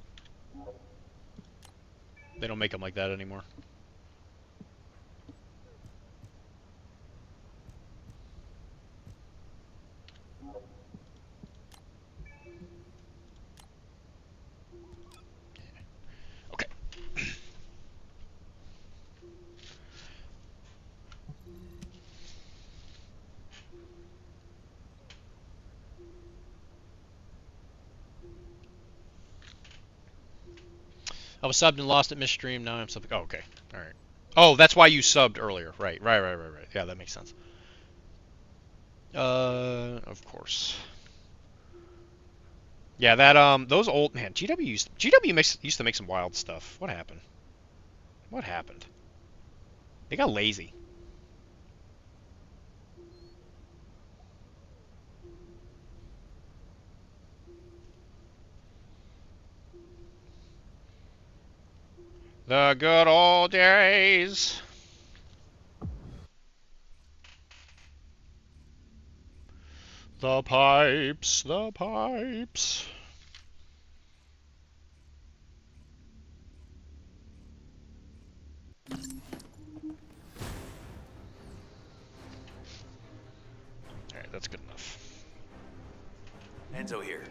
They don't make them like that anymore. Okay. I was subbed and lost at Misstream. Now I'm subbed. Oh, okay. All right. Oh, that's why you subbed earlier. Right. Yeah, that makes sense. Of course. Yeah, that those old man GW used to make some wild stuff. What happened? What happened? They got lazy. The good old days. The pipes, the pipes. Alright, that's good enough. Enzo here.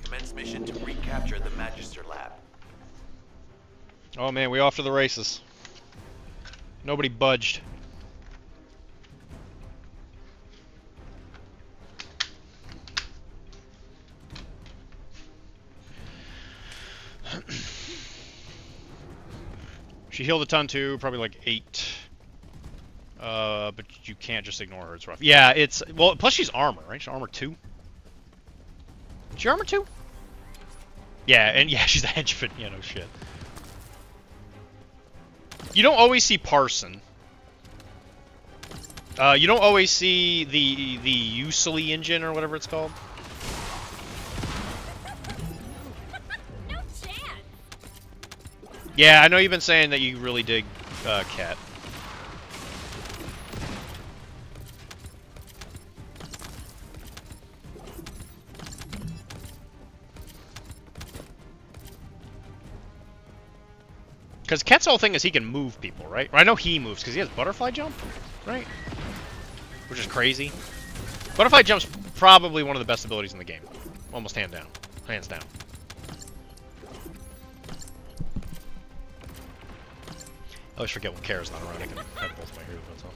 Commence mission to recapture the Magister Lab. Oh man, we off to the races. Nobody budged. She healed a ton too, probably like 8. But you can't just ignore her, it's rough. Yeah, it's... Well, plus she's armor, right? She's armor 2? Is she armor 2? Yeah, and yeah, she's a henchman. Yeah, no shit. You don't always see Parson. You don't always see the Usuli engine or whatever it's called. No chance. Yeah, I know you've been saying that you really dig Cat. Because Cat's whole thing is he can move people, right? Or I know he moves because he has butterfly jump, right? Which is crazy. Butterfly jump's probably one of the best abilities in the game. Almost hands down. I always forget when Kara's not around. I can have both my heroes, that's all.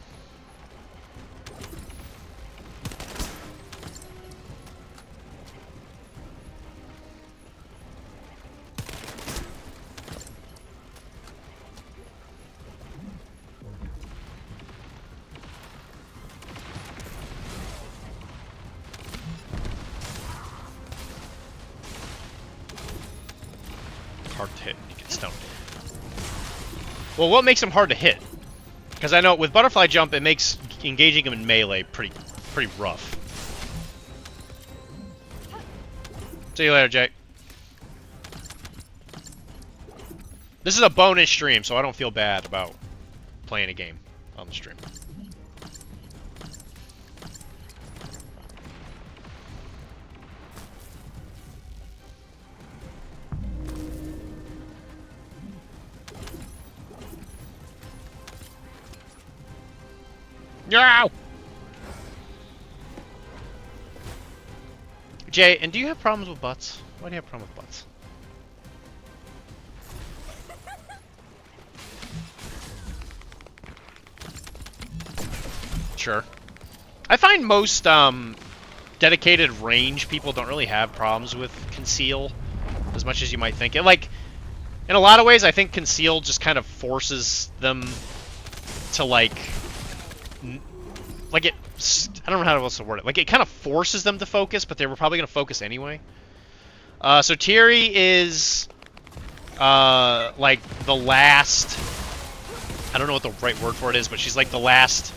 Hard to hit. You get stoned. Well, what makes him hard to hit? Because I know with butterfly jump, it makes engaging him in melee pretty rough. See you later, Jay. This is a bonus stream, so I don't feel bad about playing a game on the stream. No! Jay, and do you have problems with butts? Why do you have problems with butts? Sure. I find most dedicated range people don't really have problems with conceal as much as you might think. Like, in a lot of ways, I think conceal just kind of forces them to like it. I don't know how else to word it. Like, it kind of forces them to focus, but they were probably going to focus anyway. So Thierry is like the last. I don't know what the right word for it is, but she's like the last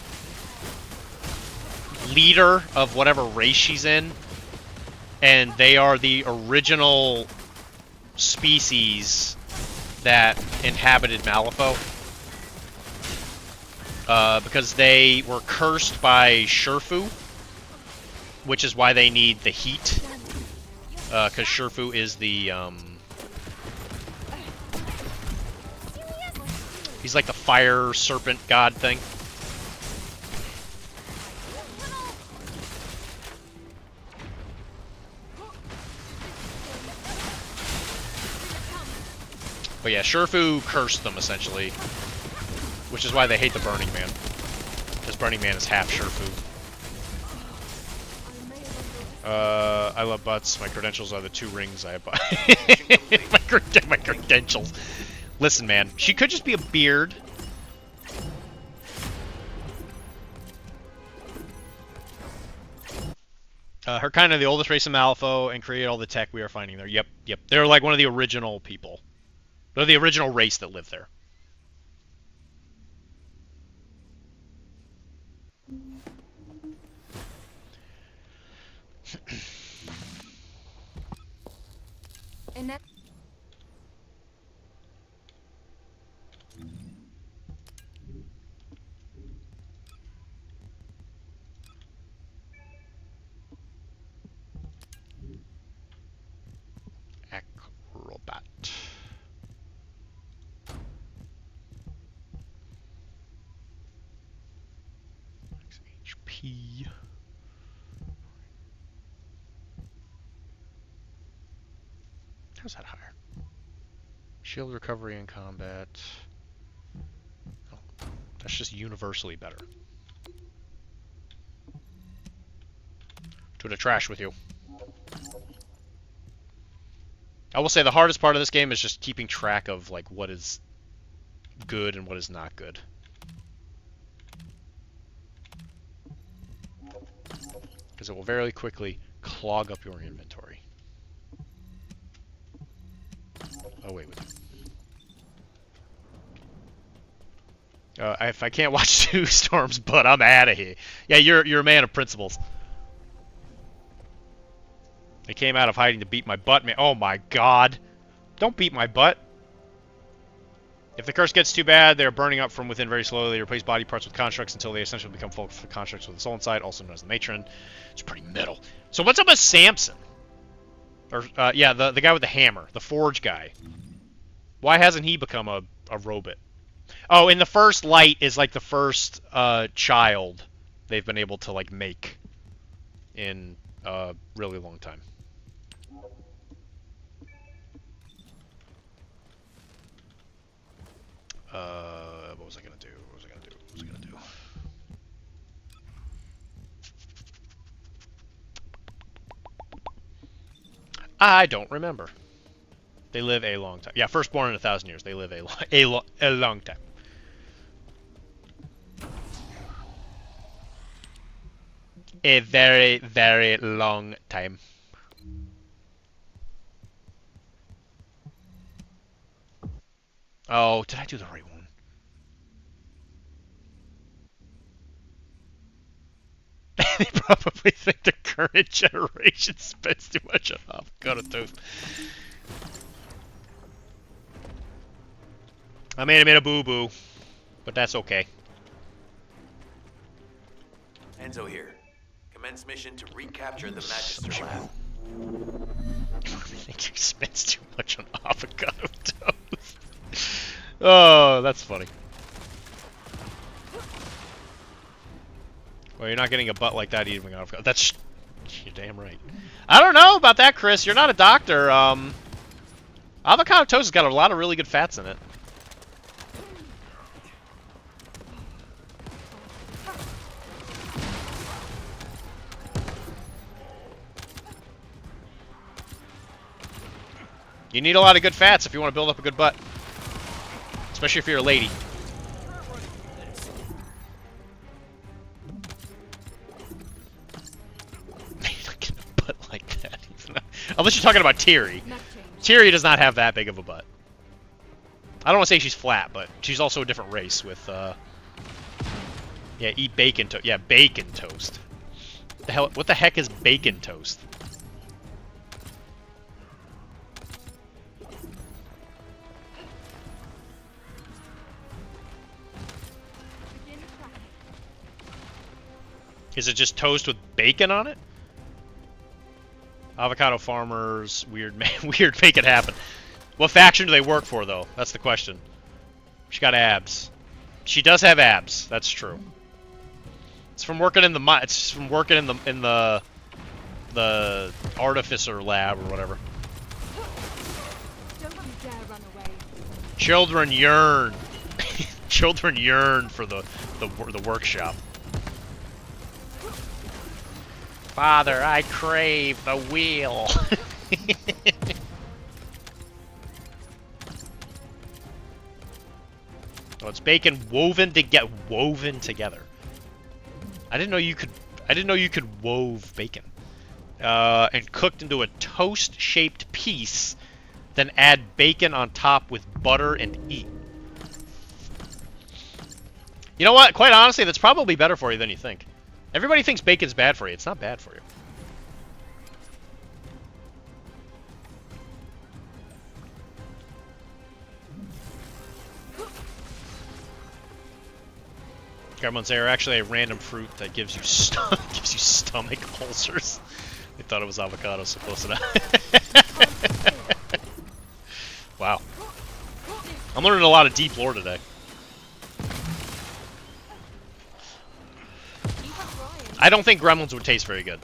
leader of whatever race she's in, and they are the original species that inhabited Malifaux. Because they were cursed by Sherfu, which is why they need the heat. Because Sherfu is the, he's like the fire serpent god thing. But yeah, Sherfu cursed them, essentially. Which is why they hate the Burning Man. Because Burning Man is half Sherfu. I love butts. My credentials are the 2 rings I have. my credentials. Listen, man. She could just be a beard. Her kind of the oldest race in Malifaux and created all the tech we are finding there. Yep. They're like one of the original people. They're the original race that lived there. And that Acrobat. Max HP. How's that higher? shield recovery in combat. Oh, that's just universally better. To the trash with you. I will say the hardest part of this game is just keeping track of like what is good and what is not good. Because it will very quickly clog up your inventory. Oh, wait. If I can't watch 2 storms, but I'm out of here. Yeah, you're a man of principles. They came out of hiding to beat my butt, man. Oh my god. Don't beat my butt. If the curse gets too bad, they're burning up from within very slowly. They replace body parts with constructs until they essentially become full constructs with a soul inside, also known as the matron. It's pretty metal. So what's up with Samson? Or, yeah, the guy with the hammer. The forge guy. Why hasn't he become a robot? Oh, in the first light is like the first child they've been able to like make in a really long time. What was I gonna do? What was I gonna do? I don't remember. They live a long time. Yeah, firstborn in 1,000 years. They live a long time. A very, very long time. Oh, did I do the right one? They probably think the current generation spends too much on avocado toast. I made a boo-boo, but that's okay. Enzo here. Commence mission to recapture the Magister lab. I think he spends too much on avocado toast. Oh, that's funny. Well, you're not getting a butt like that eating avocado. That's... You're damn right. I don't know about that, Chris. You're not a doctor. Avocado toast has got a lot of really good fats in it. You need a lot of good fats if you want to build up a good butt. Especially if you're a lady. You're not getting a butt like that. Unless you're talking about Tiri. Tiri does not have that big of a butt. I don't want to say she's flat, but she's also a different race with, yeah, eat bacon toast. Yeah, bacon toast. What the heck is bacon toast? Is it just toast with bacon on it? Avocado farmers, weird make it happen. What faction do they work for, though? That's the question. She got abs. She does have abs. That's true. It's from working in the it's from working in the artificer lab or whatever. Don't you dare run away. Children yearn. Children yearn for the workshop. Father, I crave the wheel. Oh, it's bacon woven together. I didn't know you could wove bacon. And cooked into a toast-shaped piece, then add bacon on top with butter and eat. You know what? Quite honestly, that's probably better for you than you think. Everybody thinks bacon's bad for you. It's not bad for you. Gremlins, they are actually a random fruit that gives you stomach ulcers. They thought it was avocado, so close enough. Wow. I'm learning a lot of deep lore today. I don't think gremlins would taste very good.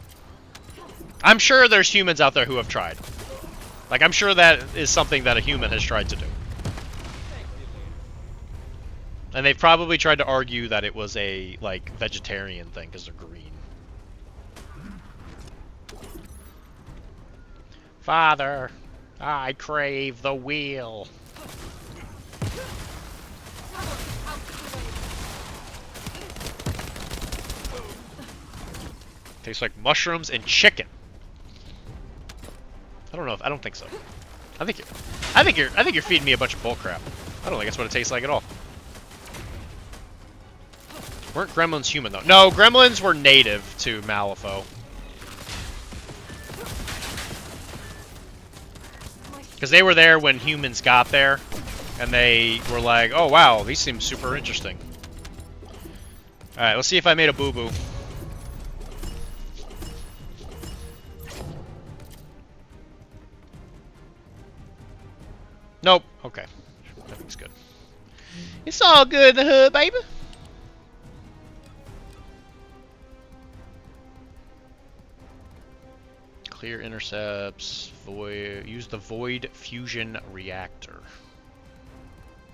I'm sure there's humans out there who have tried. Like, I'm sure that is something that a human has tried to do. And they've probably tried to argue that it was a, like, vegetarian thing because they're green. Father, I crave the wheel. Tastes like mushrooms and chicken. I don't know. I don't think so. I think you're feeding me a bunch of bullcrap. I don't think that's what it tastes like at all. Weren't gremlins human though? No, gremlins were native to Malifaux. Because they were there when humans got there, and they were like, "Oh wow, these seem super interesting." All right, let's see if I made a boo-boo. Nope. Okay. Everything's good. It's all good in the hood, baby. Clear intercepts. Void. Use the void fusion reactor.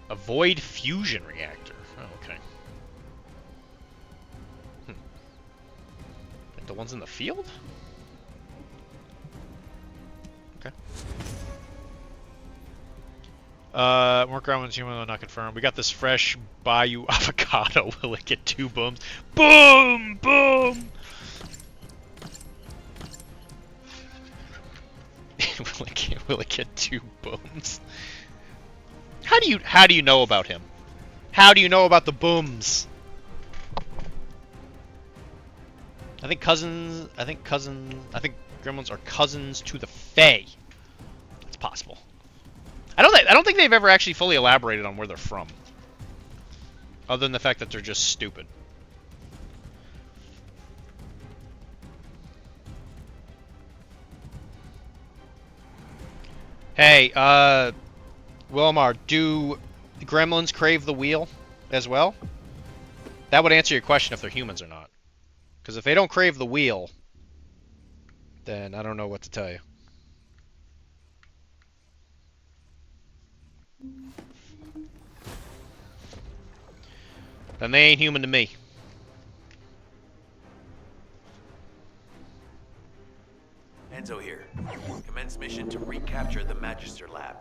A void fusion reactor. Oh, okay. Like the ones in the field? Okay. More gremlins human though not confirmed. We got this fresh Bayou avocado. Will it get 2 booms? Boom! Boom! will it get 2 booms? How do you know about him? How do you know about the booms? I think gremlins are cousins to the Fae. It's possible. I don't think they've ever actually fully elaborated on where they're from. Other than the fact that they're just stupid. Hey, Wilmar, do gremlins crave the wheel as well? That would answer your question if they're humans or not. Because if they don't crave the wheel, then I don't know what to tell you. Then they ain't human to me. Enzo here. Commence mission to recapture the Magister lab.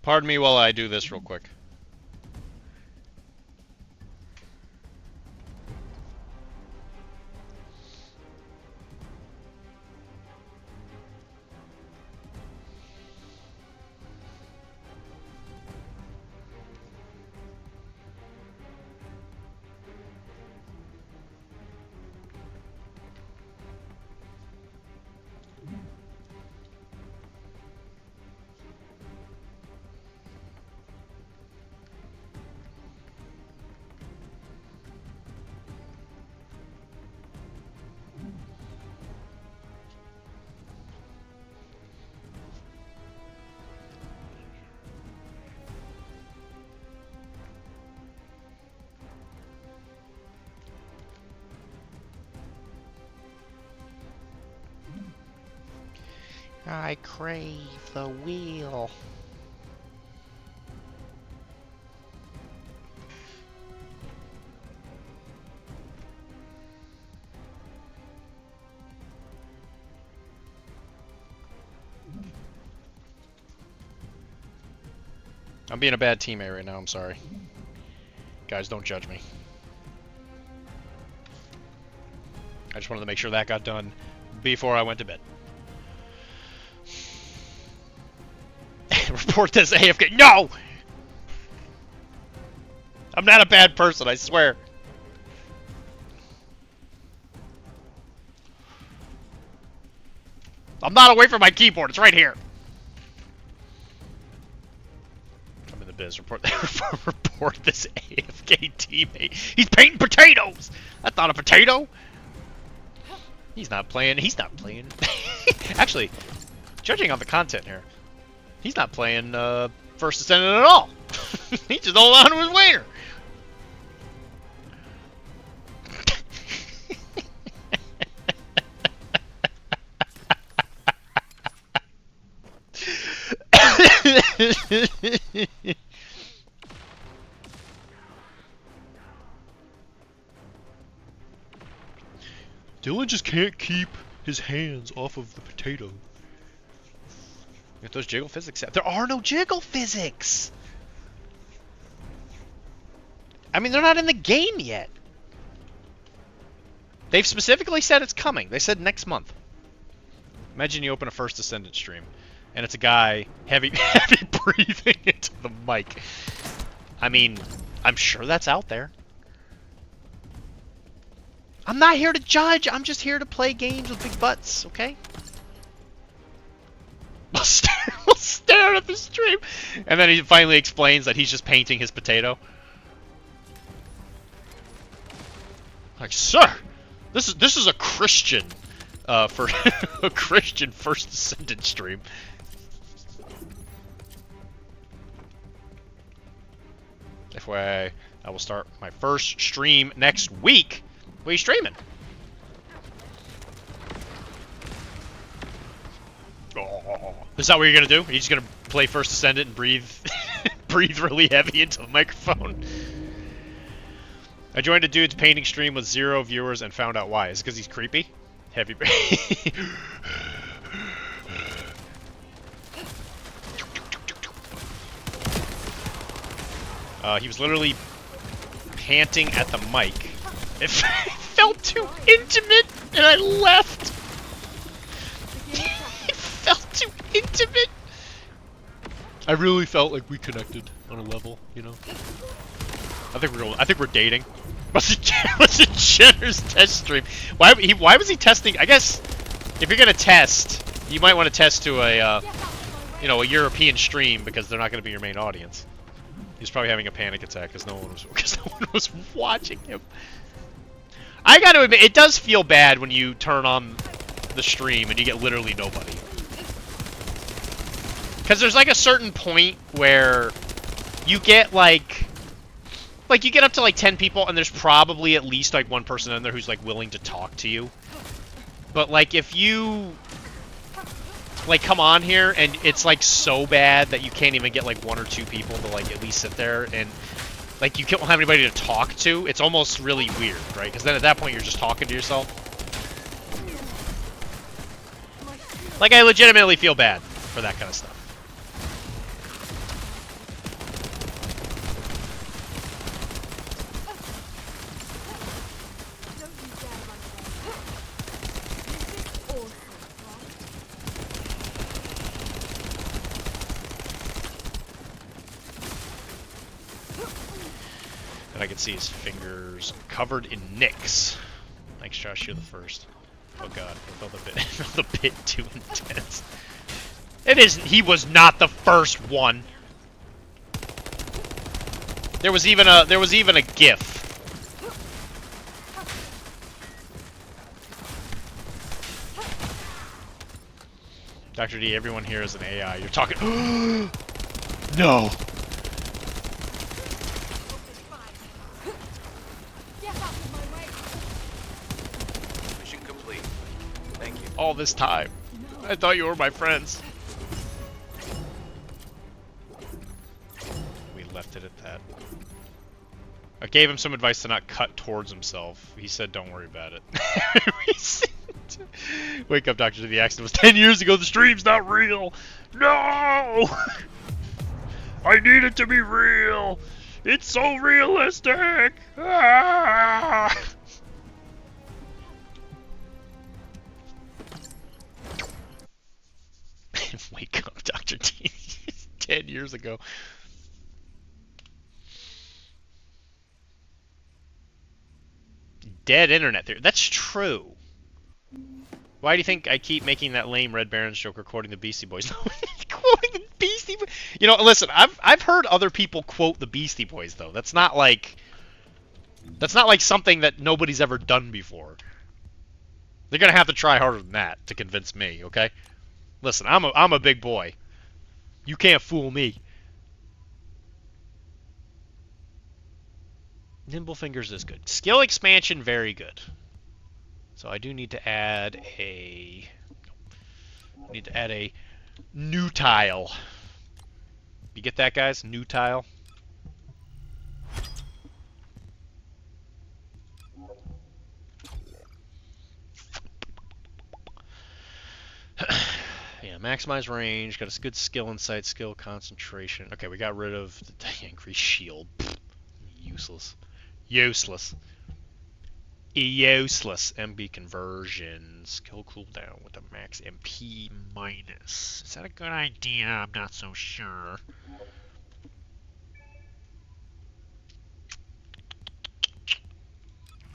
Pardon me while I do this real quick. I crave the wheel. I'm being a bad teammate right now, I'm sorry. Guys, don't judge me. I just wanted to make sure that got done before I went to bed. Report this AFK. No! I'm not a bad person, I swear. I'm not away from my keyboard, it's right here. I'm in the biz. Report this AFK teammate. He's painting potatoes! That's not a potato! He's not playing. Actually, judging on the content here, he's not playing first ascendant at all. He just hold on to his wiener. Dylan just can't keep his hands off of the potato. Get those jiggle physics out. There are no jiggle physics! I mean, they're not in the game yet. They've specifically said it's coming. They said next month. Imagine you open a First Ascendant stream, and it's a guy heavy breathing into the mic. I mean, I'm sure that's out there. I'm not here to judge. I'm just here to play games with big butts, okay? We'll stare at the stream. And then he finally explains that he's just painting his potato. Like, sir, this is a Christian for a Christian First Ascendant stream. FYI, I will start my first stream next week. What are you streaming? Oh, is that what you're gonna do? Are you just gonna play First Ascendant and breathe, breathe really heavy into the microphone? I joined a dude's painting stream with 0 viewers and found out why. Is it because he's creepy? Heavy. He was literally panting at the mic. It felt too intimate, and I left. It felt too intimate. I really felt like we connected on a level, you know. I think we're dating. Was a Jenner's test stream? Why was he testing? I guess if you're gonna test, you might want to test to a you know, a European stream because they're not gonna be your main audience. He's probably having a panic attack because no one was watching him. I gotta admit, it does feel bad when you turn on the stream and you get literally nobody. Because there's like a certain point where you get like you get up to like 10 people and there's probably at least like one person in there who's like willing to talk to you. But like if you like come on here and it's like so bad that you can't even get like 1 or 2 people to like at least sit there and like you don't have anybody to talk to, it's almost really weird, right? Because then at that point you're just talking to yourself. Like I legitimately feel bad for that kind of stuff. And I can see his fingers covered in nicks. Thanks, Josh. You're the first. Oh god, I felt a bit too intense. It isn't. He was not the first one. There was even a GIF. Dr.Dee, everyone here is an AI. You're talking. No. Mission complete. Thank you. All this time. I thought you were my friends. We left it at that. I gave him some advice to not cut towards himself. He said, don't worry about it. Wake up, Doctor. The accident was 10 years ago. The stream's not real. No! I need it to be real. It's so realistic. Ah! Wake up, Dr. Dee. 10 years ago. Dead internet theory. That's true. Why do you think I keep making that lame Red Baron's joke or quoting the Beastie Boys? Quoting the Beastie Boys? You know, listen, I've heard other people quote the Beastie Boys though. That's not like something that nobody's ever done before. They're gonna have to try harder than that to convince me, okay? Listen, I'm a big boy. You can't fool me. Nimble Fingers is good. Skill expansion, very good. So I do need to add a... new tile. You get that, guys? New tile. Yeah, maximize range. Got a good skill insight, skill concentration. Okay, we got rid of the increased shield. Useless. Useless. Useless. MB conversion. Skill cooldown with a max MP minus. Is that a good idea? I'm not so sure.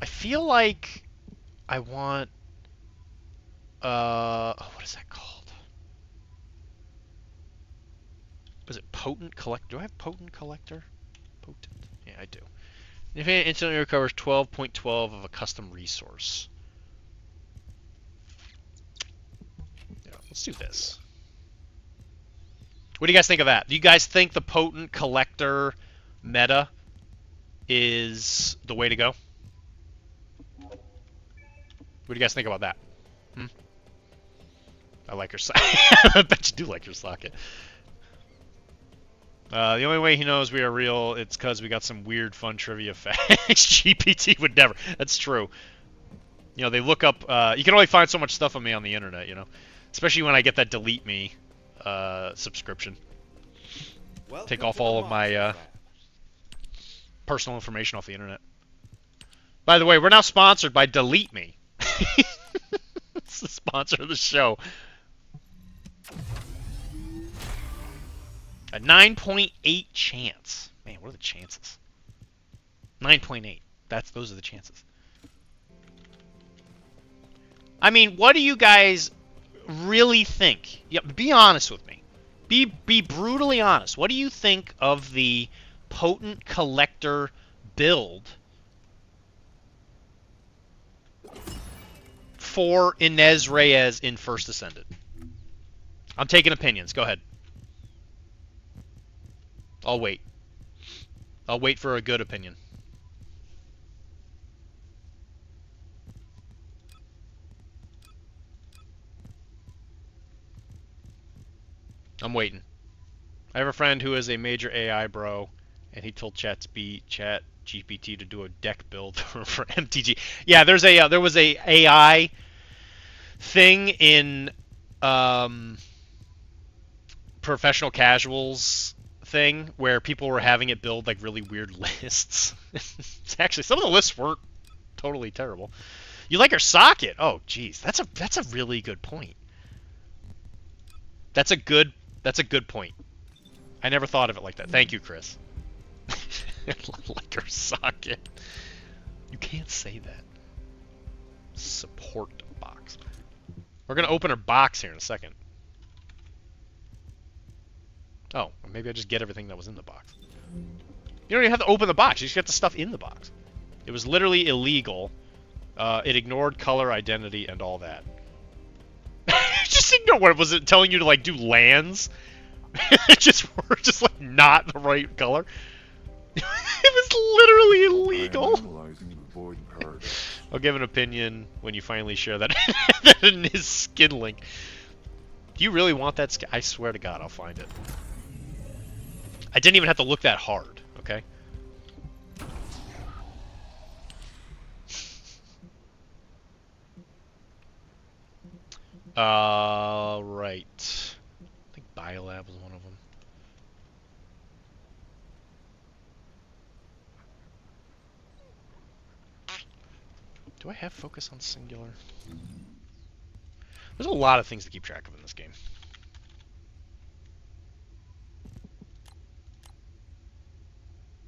I feel like I want... oh, what is that called? Was it Potent Collector? Do I have Potent Collector? Potent. Yeah, I do. If it instantly recovers 12.12 of a custom resource. Yeah, let's do this. What do you guys think of that? Do you guys think the Potent Collector meta is the way to go? What do you guys think about that? I like your socket. I bet you do like your socket. The only way he knows we are real, it's because we got some weird, fun trivia facts. GPT would never. That's true. You know, they look up... you can only find so much stuff on me on the internet, you know? Especially when I get that delete me subscription. Take off all of my personal information off the internet. By the way, we're now sponsored by Delete Me. It's the sponsor of the show. A 9.8 chance. Man, what are the chances? 9.8. Those are the chances. I mean, what do you guys really think? Yeah, be honest with me. Be brutally honest. What do you think of the Potent Collector build for Inez Reyes in First Ascendant? I'm taking opinions. Go ahead. I'll wait. I'll wait for a good opinion. I'm waiting. I have a friend who is a major AI bro, and he told Chat GPT to do a deck build for MTG. Yeah, there was a AI thing in professional casuals thing where people were having it build like really weird lists. It's actually, some of the lists weren't totally terrible. You like her socket? Oh, geez, that's a really good point. That's a good point. I never thought of it like that. Thank you, Chris. Like her socket. You can't say that. Support box. We're gonna open her box here in a second. Oh, maybe I just get everything that was in the box. You don't even have to open the box. You just get the stuff in the box. It was literally illegal. It ignored color, identity, and all that. Just ignore what was it telling you to like do lands? just like not the right color. It was literally illegal. I'll give an opinion when you finally share that in his skin link. Do you really want that skin? I swear to God, I'll find it. I didn't even have to look that hard, okay? Right. I think Biolab was one of them. Do I have focus on singular? There's a lot of things to keep track of in this game.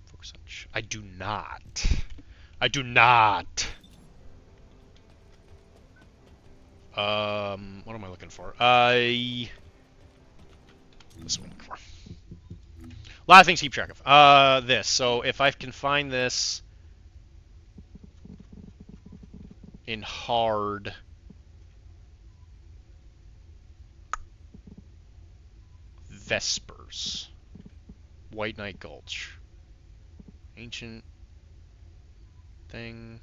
Focus on I do not. I do not. What am I looking for? This one. A lot of things to keep track of. This. So if I can find this in hard, Vespers, White Knight Gulch, Ancient thing.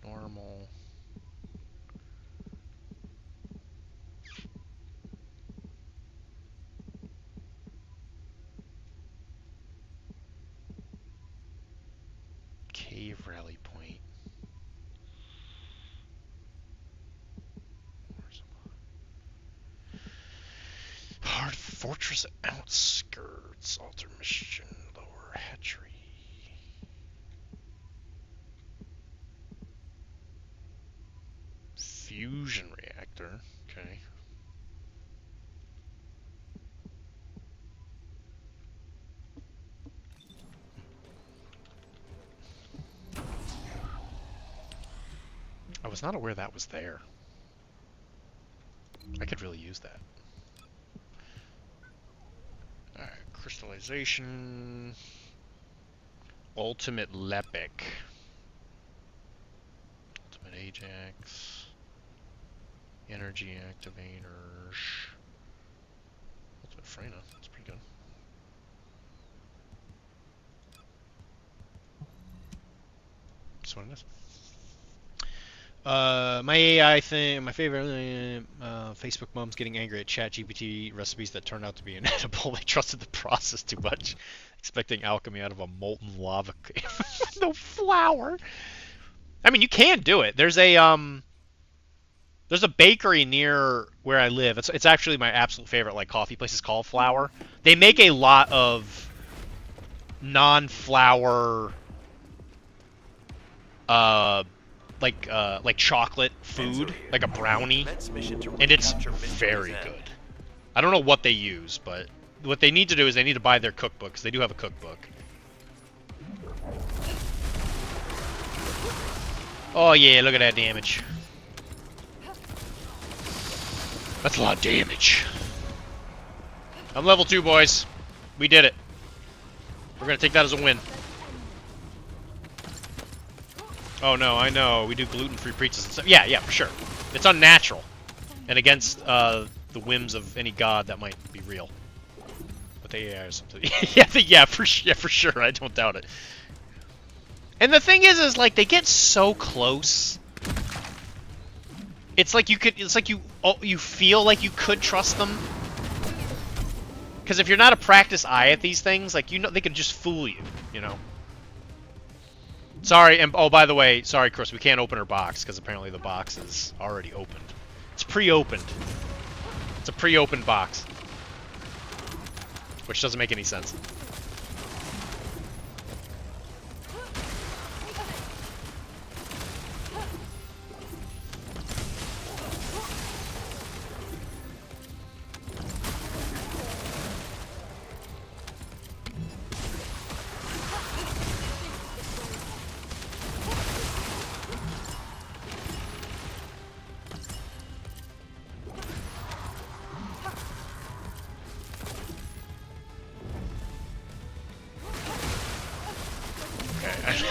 Normal. Cave rally point. Hard fortress outskirts. Alter mission. Lower hatchery. Fusion reactor. Okay. I was not aware that was there. I could really use that. Alright, crystallization. Ultimate Lepic. Ultimate Ajax. Energy activators. Ultimate Freyna. That's pretty good. That's what it is. My AI thing, my favorite, Facebook mom's getting angry at ChatGPT recipes that turn out to be inedible. They trusted the process too much, expecting alchemy out of a molten lava cave. No flour. I mean, you can do it. There's a bakery near where I live. It's actually my absolute favorite like coffee place. It's called Flour. They make a lot of non-flour like chocolate food, like a brownie, and it's very good. I don't know what they use, but what they need to do is they need to buy their cookbook, because they do have a cookbook. Oh yeah, look at that damage. That's a lot of damage. I'm level 2, boys. We did it. We're gonna take that as a win. Oh no, I know. We do gluten-free pizzas and stuff. Yeah, yeah, for sure. It's unnatural. And against the whims of any god that might be real. But the AI or something. yeah, for sure. I don't doubt it. And the thing is like they get so close. It's like you could. It's like you feel like you could trust them. Because if you're not a practiced eye at these things, like they could just fool you. You know. Sorry, and oh, by the way, sorry, Chris, we can't open her box, because apparently the box is already opened. It's pre-opened. It's a pre-opened box. Which doesn't make any sense.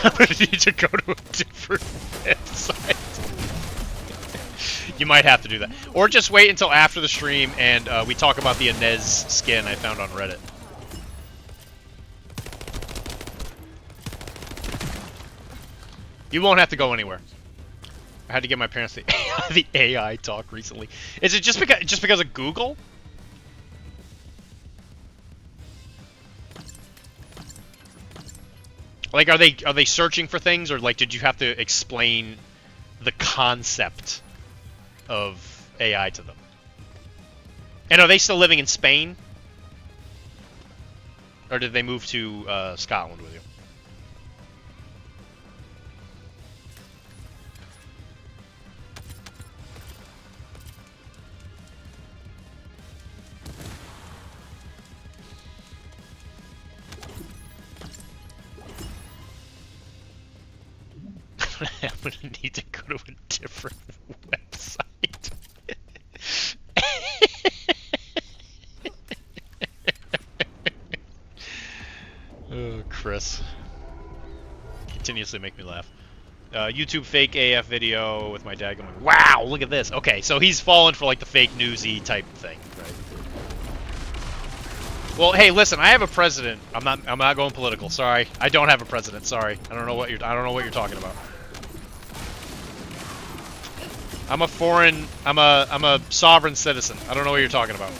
I'm gonna need to go to a different website. You might have to do that. Or just wait until after the stream and we talk about the Inez skin I found on Reddit. You won't have to go anywhere. I had to get my parents the AI talk recently. Is it just because of Google? Like, are they searching for things, or like, did you have to explain the concept of AI to them? And are they still living in Spain, or did they move to Scotland with you? I'm gonna need to go to a different website. Oh, Chris. Continuously make me laugh. YouTube fake AF video with my dad going, wow, look at this. Okay, so he's fallen for like the fake newsy type thing, right? Well, hey, listen. I have a president. I'm not going political. Sorry. I don't have a president. Sorry. I don't know what you're talking about. I'm a foreign. I'm a sovereign citizen. I don't know what you're talking about.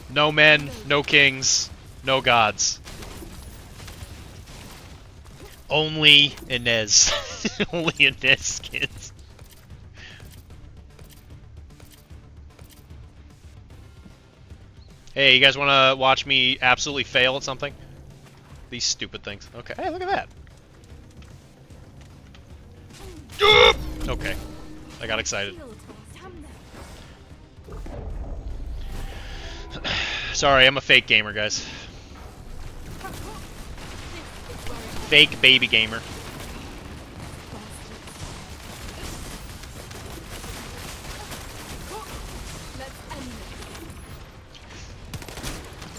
No men, no kings, no gods. Only Inez. Only Inez skins. Hey, you guys want to watch me absolutely fail at something? These stupid things. Okay. Hey, look at that. Okay. I got excited. Sorry, I'm a fake gamer, guys. Fake baby gamer.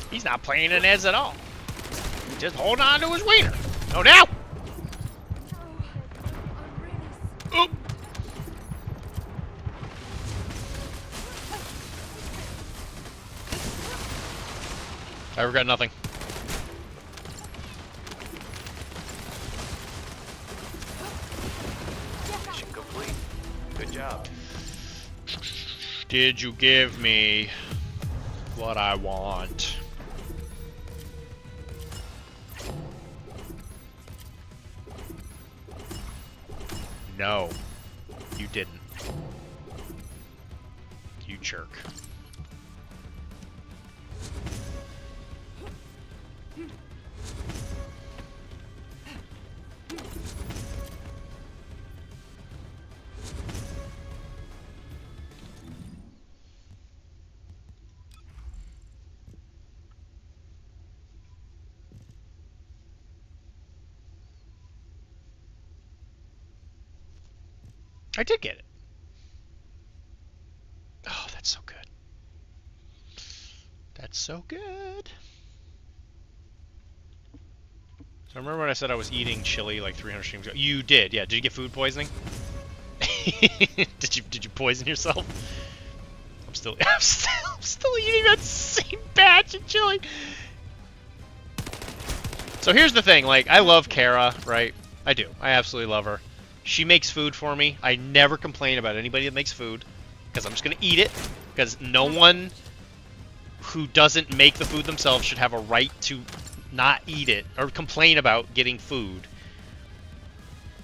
He's not playing Inez at all. Just hold on to his wiener. No doubt. Oop. I regret nothing. Mission complete. Good job. Did you give me what I want? No, you didn't. You jerk. I did get it. Oh, that's so good. That's so good. So remember when I said I was eating chili like 300 streams ago? You did, yeah. Did you get food poisoning? Did you poison yourself? I'm still eating that same batch of chili. So here's the thing, like, I love Kara, right? I do. I absolutely love her. She makes food for me. I never complain about anybody that makes food, because I'm just going to eat it, because no one who doesn't make the food themselves should have a right to not eat it, or complain about getting food,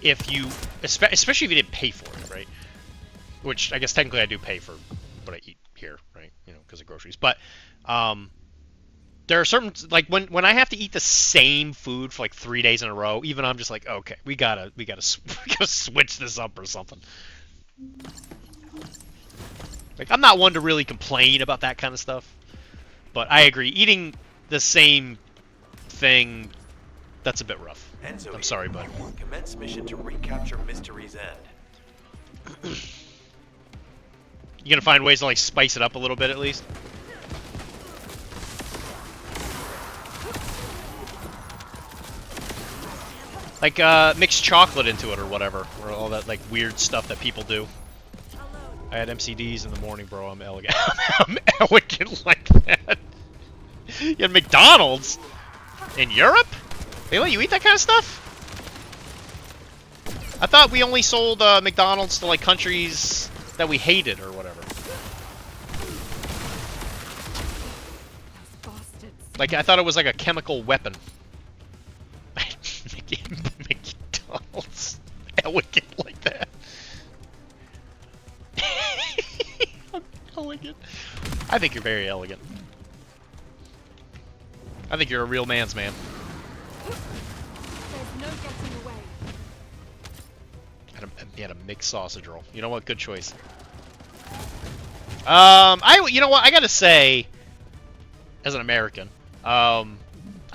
if you, especially if you didn't pay for it, right? Which, I guess technically I do pay for what I eat here, right? You know, because of groceries. But, there are certain, like, when I have to eat the same food for like 3 days in a row, even I'm just like, okay, we gotta switch this up or something. Like, I'm not one to really complain about that kind of stuff, but I agree, eating the same thing, that's a bit rough. Enzo I'm sorry, bud. Commence mission to recapture Mystery's End. You gonna find ways to like spice it up a little bit at least? Like, mix chocolate into it or whatever, or all that, like, weird stuff that people do. I had MCDs in the morning, bro. I'm elegant. I'm elegant like that. You had McDonald's? In Europe? They let you eat that kind of stuff? I thought we only sold, McDonald's to, like, countries that we hated or whatever. Like, I thought it was like a chemical weapon. McDonald's elegant like that. I'm elegant. I think you're very elegant. I think you're a real man's man. There's no getting away. He had a mixed sausage roll. You know what? Good choice. You know what? I gotta say, as an American, I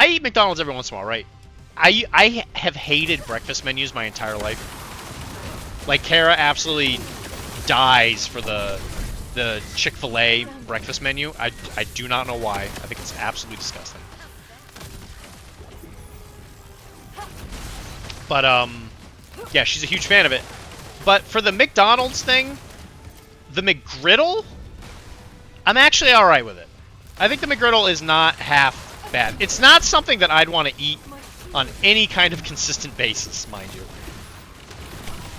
eat McDonald's every once in a while, right? I have hated breakfast menus my entire life. Like, Kara absolutely dies for the Chick-fil-A breakfast menu. I do not know why. I think it's absolutely disgusting. But, yeah, she's a huge fan of it. But for the McDonald's thing, the McGriddle, I'm actually alright with it. I think the McGriddle is not half bad. It's not something that I'd want to eat on any kind of consistent basis, mind you.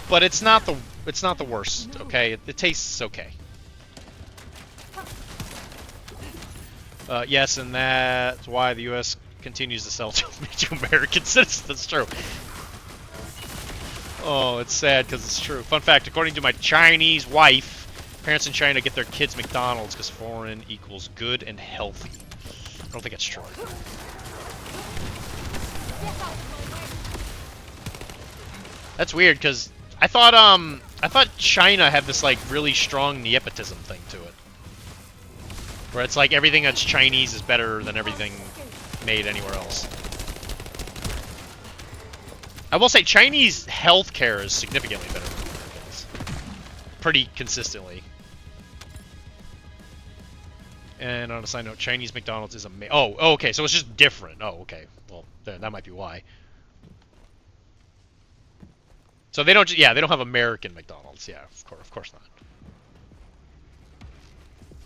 But it's not the worst, okay? It tastes okay. Yes, and that's why the U.S. continues to sell to American citizens. That's true. Oh, it's sad because it's true. Fun fact, according to my Chinese wife, parents in China get their kids McDonald's because foreign equals good and healthy. I don't think it's true. That's weird because I thought China had this like really strong nepotism thing to it. Where it's like everything that's Chinese is better than everything made anywhere else. I will say Chinese healthcare is significantly better than Americans. Pretty consistently. And on a side note, Chinese McDonald's is amazing. Oh, okay, so it's just different. Oh, okay. Well, that might be why. So they don't, yeah, they don't have American McDonald's. Yeah, of course not.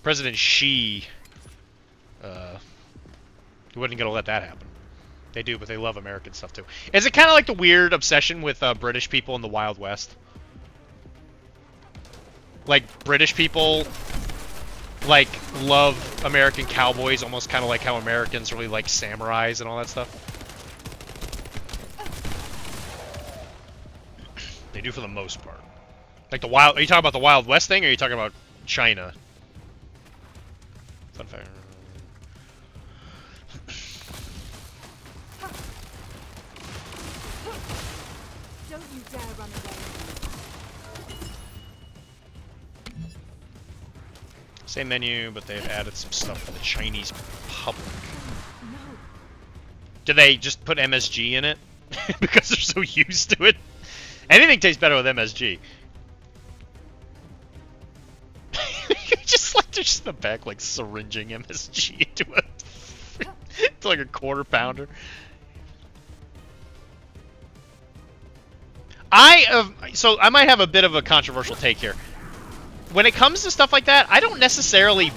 President Xi, he wasn't gonna let that happen. They do, but they love American stuff too. Is it kind of like the weird obsession with British people in the Wild West? Like British people, like love American cowboys, almost kind of like how Americans really like samurais and all that stuff. They do for the most part. Like the wild. Are you talking about the Wild West thing, or are you talking about China? Fun fact. Don't you dare run away. Same menu, but they've added some stuff for the Chinese public. No. Do they just put MSG in it because they're so used to it? Anything tastes better with MSG. They're just in the back, like syringing MSG into like a quarter pounder. So I might have a bit of a controversial take here. When it comes to stuff like that, I don't necessarily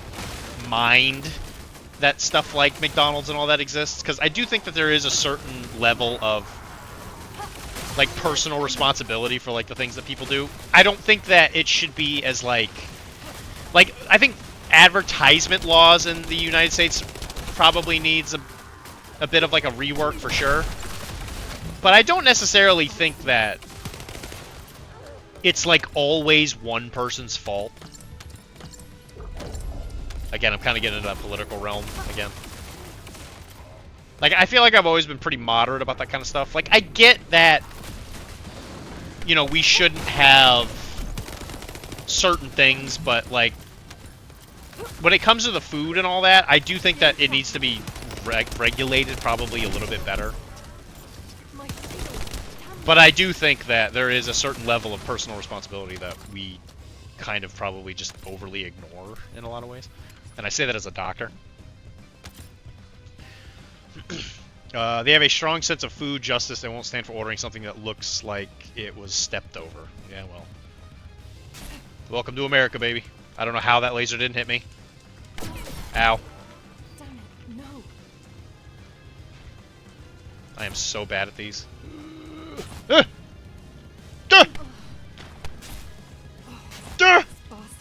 mind that stuff like McDonald's and all that exists, because I do think that there is a certain level of like personal responsibility for like the things that people do. I don't think that it should be as like I think advertisement laws in the United States probably needs a bit of like a rework for sure. But I don't necessarily think that it's like always one person's fault. Again, I'm kind of getting into that political realm again. Like, I feel like I've always been pretty moderate about that kind of stuff. Like, I get that, you know, we shouldn't have certain things, but like, when it comes to the food and all that, I do think that it needs to be regulated probably a little bit better. But I do think that there is a certain level of personal responsibility that we kind of probably just overly ignore in a lot of ways. And I say that as a doctor. They have a strong sense of food justice. They won't stand for ordering something that looks like it was stepped over. Yeah, well. Welcome to America, baby. I don't know how that laser didn't hit me. Ow. Damn it, no. I am so bad at these. Duh! Duh! Duh!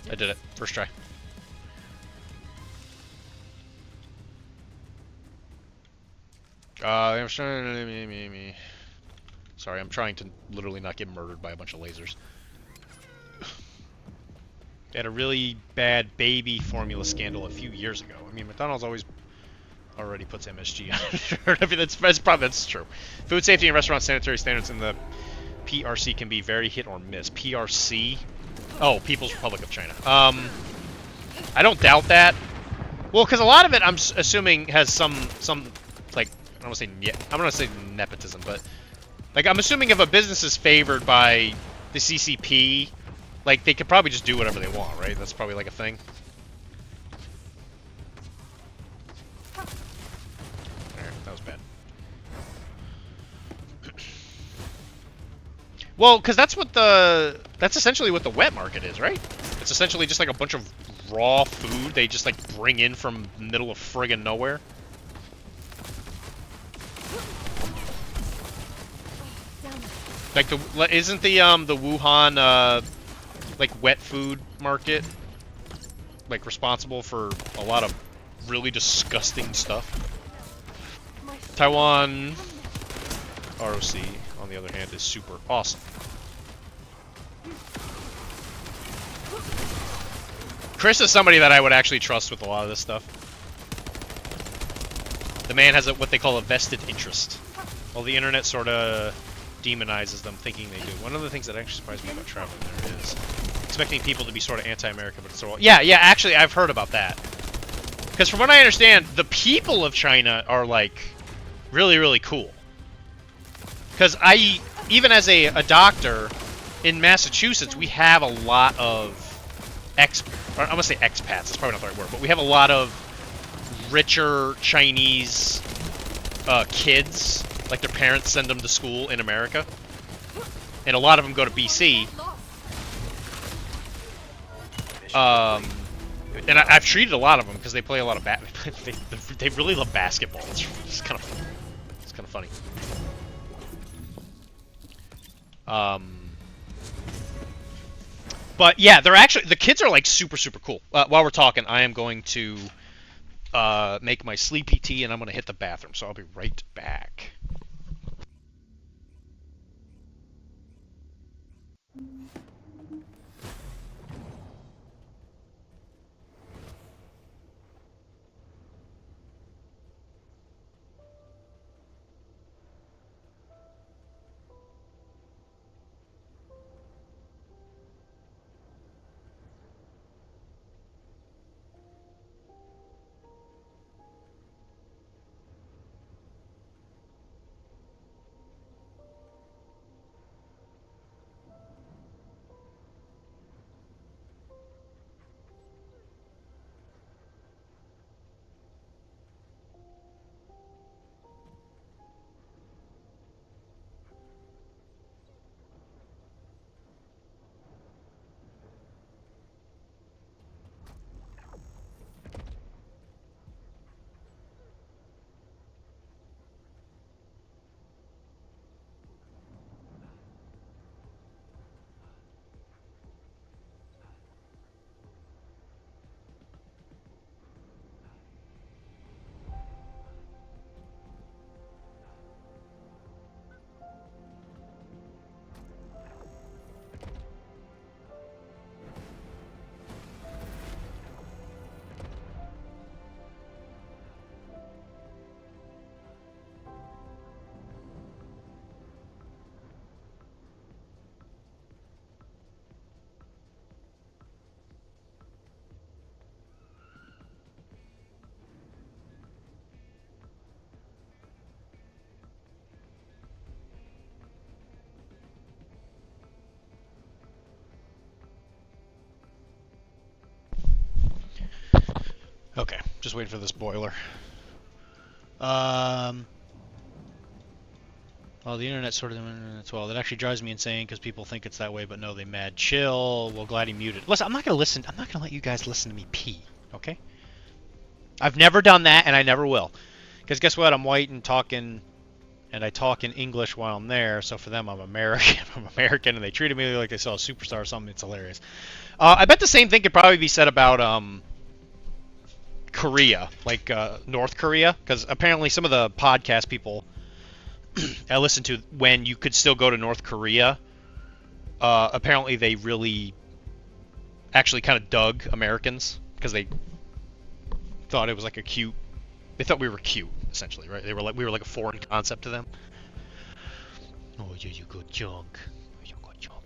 I did it. First try. I'm trying. Sorry, I'm trying to literally not get murdered by a bunch of lasers. They had a really bad baby formula scandal a few years ago. I mean, McDonald's already puts MSG on it. I mean, that's true. Food safety and restaurant sanitary standards in the PRC can be very hit or miss. PRC? Oh, People's Republic of China. I don't doubt that. Well, because a lot of it, I'm assuming, has some like, I don't want to say nepotism, but like, I'm assuming if a business is favored by the CCP, like, they could probably just do whatever they want, right? That's probably like a thing. Alright, that was bad. Well, because that's essentially what the wet market is, right? It's essentially just like a bunch of raw food they just like bring in from the middle of friggin' nowhere. Like isn't the Wuhan like wet food market like responsible for a lot of really disgusting stuff? Taiwan ROC, on the other hand, is super awesome. Chris is somebody that I would actually trust with a lot of this stuff. The man has what they call a vested interest. While the internet sort of demonizes them, thinking they do. One of the things that actually surprised me about traveling there is expecting people to be sort of anti-American, but it's sort of... Yeah, actually, I've heard about that. Because from what I understand, the people of China are, like, really, really cool. Because even as a doctor, in Massachusetts, we have a lot of I'm going to say expats, that's probably not the right word, but we have a lot of richer Chinese kids, like their parents send them to school in America. And a lot of them go to BC. And I've treated a lot of them because they play a lot of they really love basketball. It's kind of funny. But yeah, they're actually the kids are like super cool. While we're talking, I am going to make my sleepy tea and I'm gonna hit the bathroom. So I'll be right back. Okay, just waiting for this boiler. Well, the internet sort of as well. That actually drives me insane because people think it's that way, but no, they mad chill. Well, glad he muted. Listen, I'm not gonna listen. I'm not gonna let you guys listen to me pee. Okay? I've never done that, and I never will. Because guess what? I'm white and talking, and I talk in English while I'm there. So for them, I'm American. I'm American, and they treated me like they saw a superstar or something. It's hilarious. I bet the same thing could probably be said about Korea, like North Korea, because apparently some of the podcast people I listened to when you could still go to North Korea, apparently they really actually kind of dug Americans because they thought it was like they thought we were cute, essentially, right? We were like a foreign concept to them. Oh, yeah, you good junk. You good junk.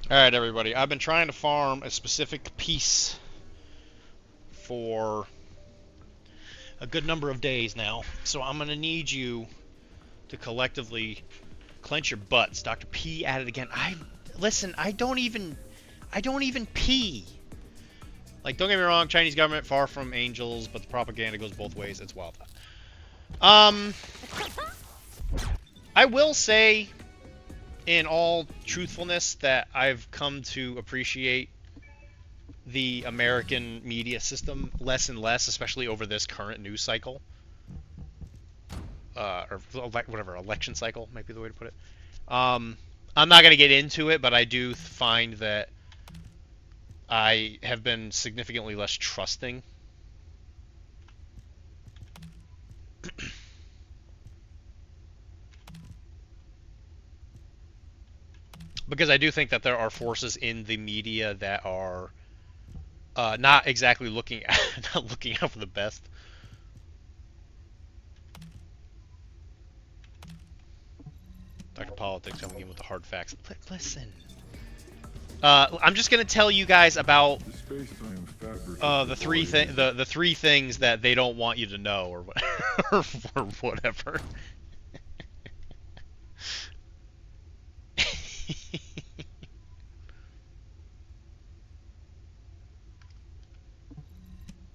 Alright, everybody. I've been trying to farm a specific piece for a good number of days now. So I'm going to need you to collectively clench your butts. Dr. P at it again. Listen, I don't even pee. Like, don't get me wrong, Chinese government, far from angels, but the propaganda goes both ways. It's wild. I will say, in all truthfulness, that I've come to appreciate the American media system less and less, especially over this current news cycle. Or whatever, election cycle might be the way to put it. I'm not going to get into it, but I do find that I have been significantly less trusting. Because I do think that there are forces in the media that are not exactly looking out for the best. Dr. Politics coming in with the hard facts. Listen. I'm just gonna tell you guys about the three things that they don't want you to know, or or whatever.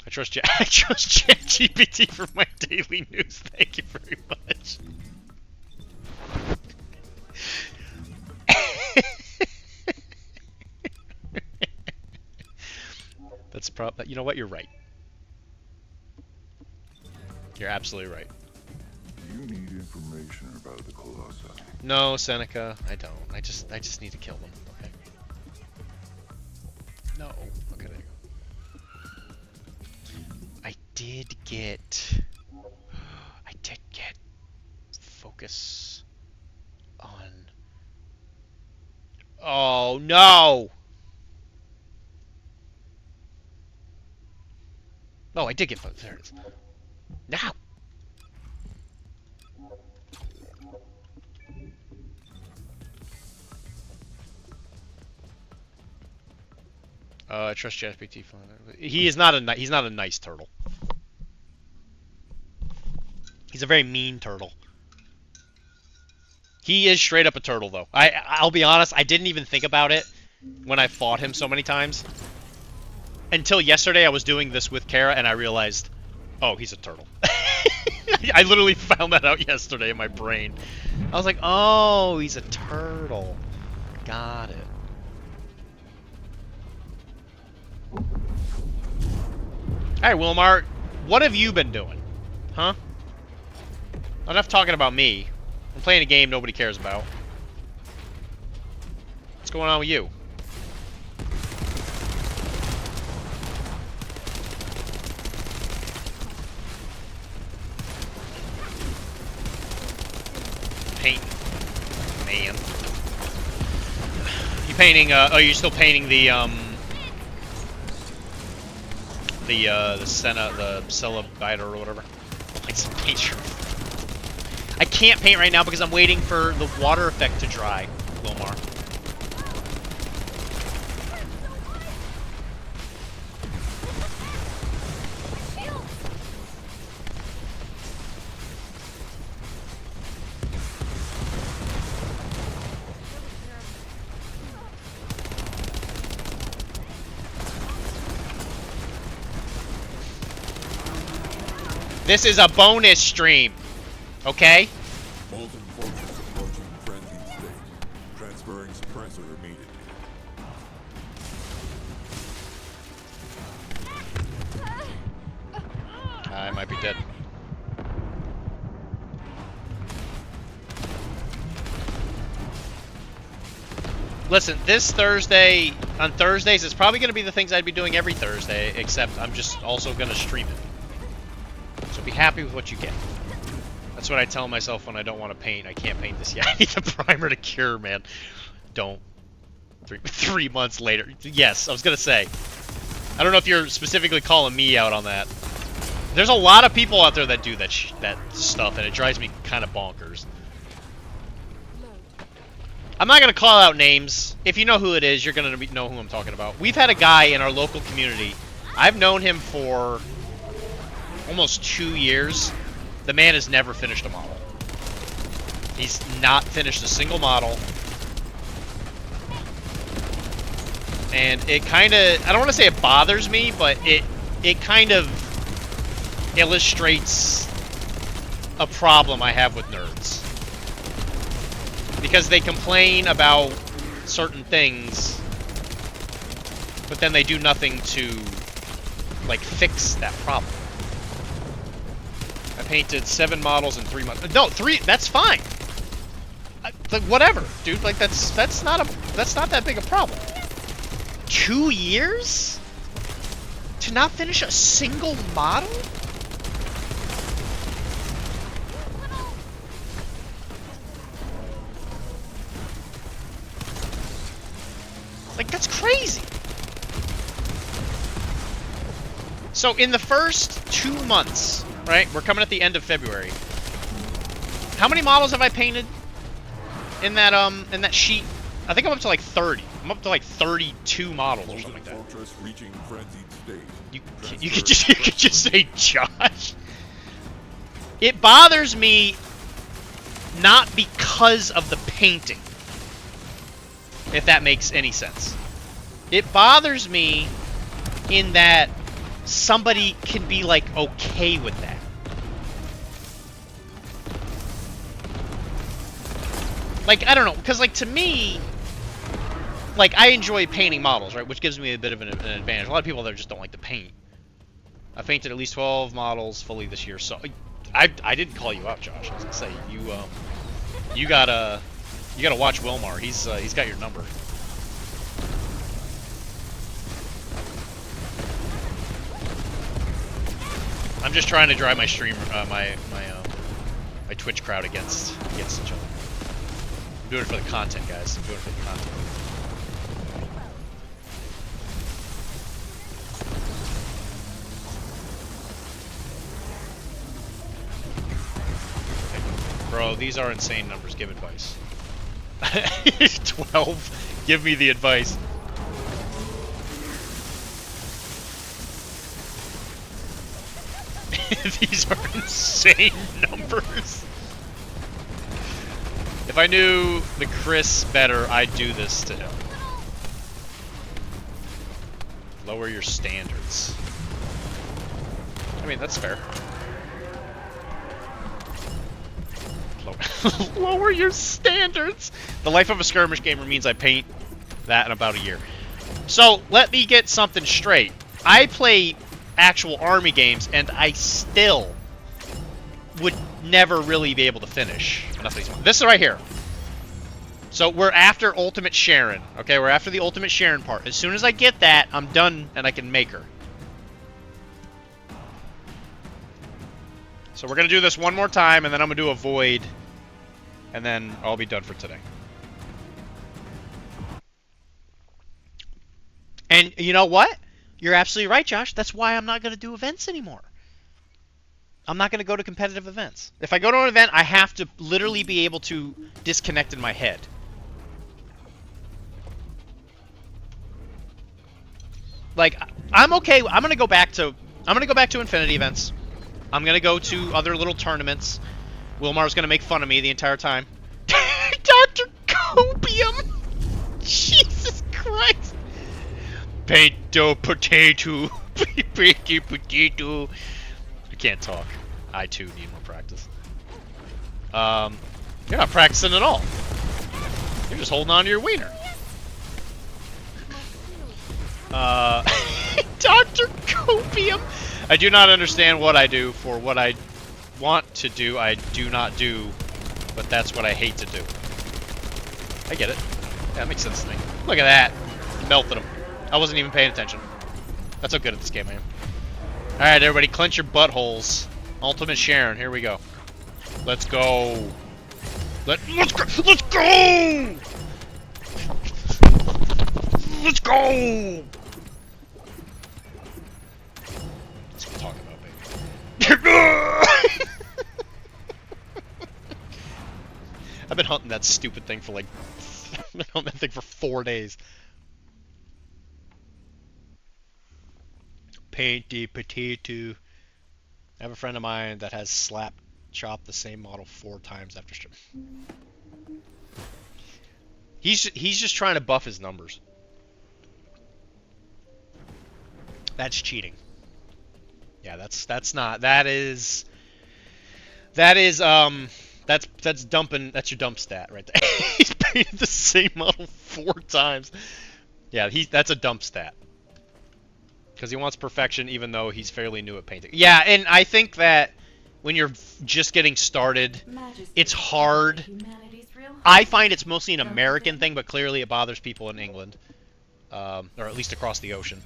I trust ChatGPT for my daily news. Thank you very much. That's you know what? You're right. You're absolutely right. You need information about the Colossi. No, Seneca, I don't. I just need to kill them. Okay. No. Okay, there you go. I did get focus on. Oh no! Oh, I did get focus. There it is. Now. I trust ChatGPT. He's not a nice turtle. He's a very mean turtle. He is straight up a turtle, though. I'll be honest. I didn't even think about it when I fought him so many times until yesterday. I was doing this with Kara, and I realized, oh, he's a turtle. I literally found that out yesterday in my brain. I was like, oh, he's a turtle. Got it. Alright, Wilmar, what have you been doing? Huh? Enough talking about me. I'm playing a game nobody cares about. What's going on with you? Painting. Man. You painting, oh, you're still painting the Celebiter or whatever. Like some paint. I can't paint right now because I'm waiting for the water effect to dry, Wilmar. This is a bonus stream, okay? Molten fortress approaching frenzied state. Transferring suppressor immediately. I might be dead. Listen, this Thursday, on Thursdays, it's probably going to be the things I'd be doing every Thursday, except I'm just also going to stream it. So be happy with what you get. That's what I tell myself when I don't want to paint. I can't paint this yet. I need the primer to cure, man. Don't. 3 months later. Yes, I was going to say. I don't know if you're specifically calling me out on that. There's a lot of people out there that do that stuff, and it drives me kind of bonkers. I'm not gonna call out names. If you know who it is, you're gonna know who I'm talking about. We've had a guy in our local community. I've known him for almost 2 years. The man has never finished a model. He's not finished a single model. And it kind of, I don't want to say it bothers me, but it kind of illustrates a problem I have with nerds. Because they complain about certain things, but then they do nothing to, like, fix that problem. I painted 7 models in 3 months. No, 3, that's fine. Like, whatever, dude. Like, that's not that big a problem. 2 years? To not finish a single model? Like, that's crazy. So in the first 2 months, right? We're coming at the end of February. How many models have I painted in that sheet? I think I'm up to like 30. I'm up to like 32 models or something like that. Fortress reaching frenzied state. You could just say Josh. It bothers me not because of the painting, if that makes any sense. It bothers me in that somebody can be like okay with that. Like, I don't know, because like to me, like, I enjoy painting models, right? Which gives me a bit of an advantage. A lot of people there just don't like to paint. I painted at least 12 models fully this year, so I didn't call you out, Josh. I was gonna say you gotta watch Wilmar. He's got your number. I'm just trying to drive my stream, my Twitch crowd against each other. I'm doing it for the content, guys. I'm doing it for the content. Bro, these are insane numbers. Give advice. 12. Give me the advice. These are insane numbers. If I knew the Chris better, I'd do this to him. Lower your standards. I mean, that's fair. Lower your standards! The life of a skirmish gamer means I paint that in about a year. So, let me get something straight. I play actual army games, and I still would never really be able to finish enough of these ones. This is right here. So, we're after Ultimate Sharon. Okay, we're after the Ultimate Sharon part. As soon as I get that, I'm done, and I can make her. So we're going to do this one more time, and then I'm going to do a void, and then I'll be done for today. And you know what? You're absolutely right, Josh. That's why I'm not going to do events anymore. I'm not going to go to competitive events. If I go to an event, I have to literally be able to disconnect in my head. Like, I'm okay. I'm going to go back to Infinity events. I'm going to go to other little tournaments. Wilmar's going to make fun of me the entire time. Dr. Copium! Jesus Christ! Pinto potato. Pinto potato. I can't talk. I too need more practice. You're not practicing at all. You're just holding on to your wiener. Dr. Copium! I do not understand what I do for what I want to do. I do not do, but that's what I hate to do. I get it. Yeah, that makes sense to me. Look at that. Melted him. I wasn't even paying attention. That's how good at this game I am. Alright, everybody, clench your buttholes. Ultimate Sharon, here we go. Let's go. Let's go! Let's go! Let's go! That's what I'm talking about, baby. I've been hunting that stupid thing for like I've been on that thing for 4 days. Paint the potato. I have a friend of mine that has slap chopped the same model 4 times after strip. He's just trying to buff his numbers. That's cheating. Yeah, that's not. That's dumping. That's your dump stat right there. He's painted the same model 4 times. Yeah, that's a dump stat. Because he wants perfection even though he's fairly new at painting. Yeah, and I think that when you're just getting started, it's hard. I find it's mostly an American thing, but clearly it bothers people in England, or at least across the ocean,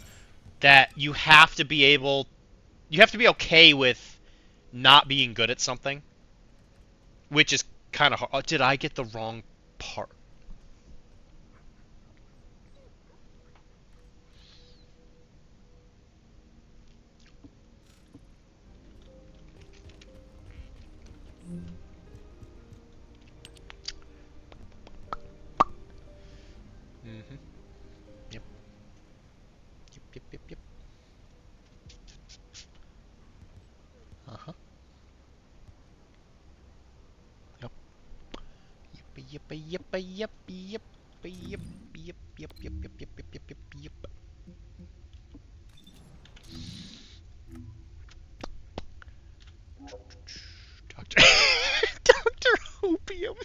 that you have to be okay with not being good at something, which is kind of hard. Oh, did I get the wrong part? Mm-hmm. Yep. Yep. Uh-huh. Yep. Yep. Doctor Dr. Opium.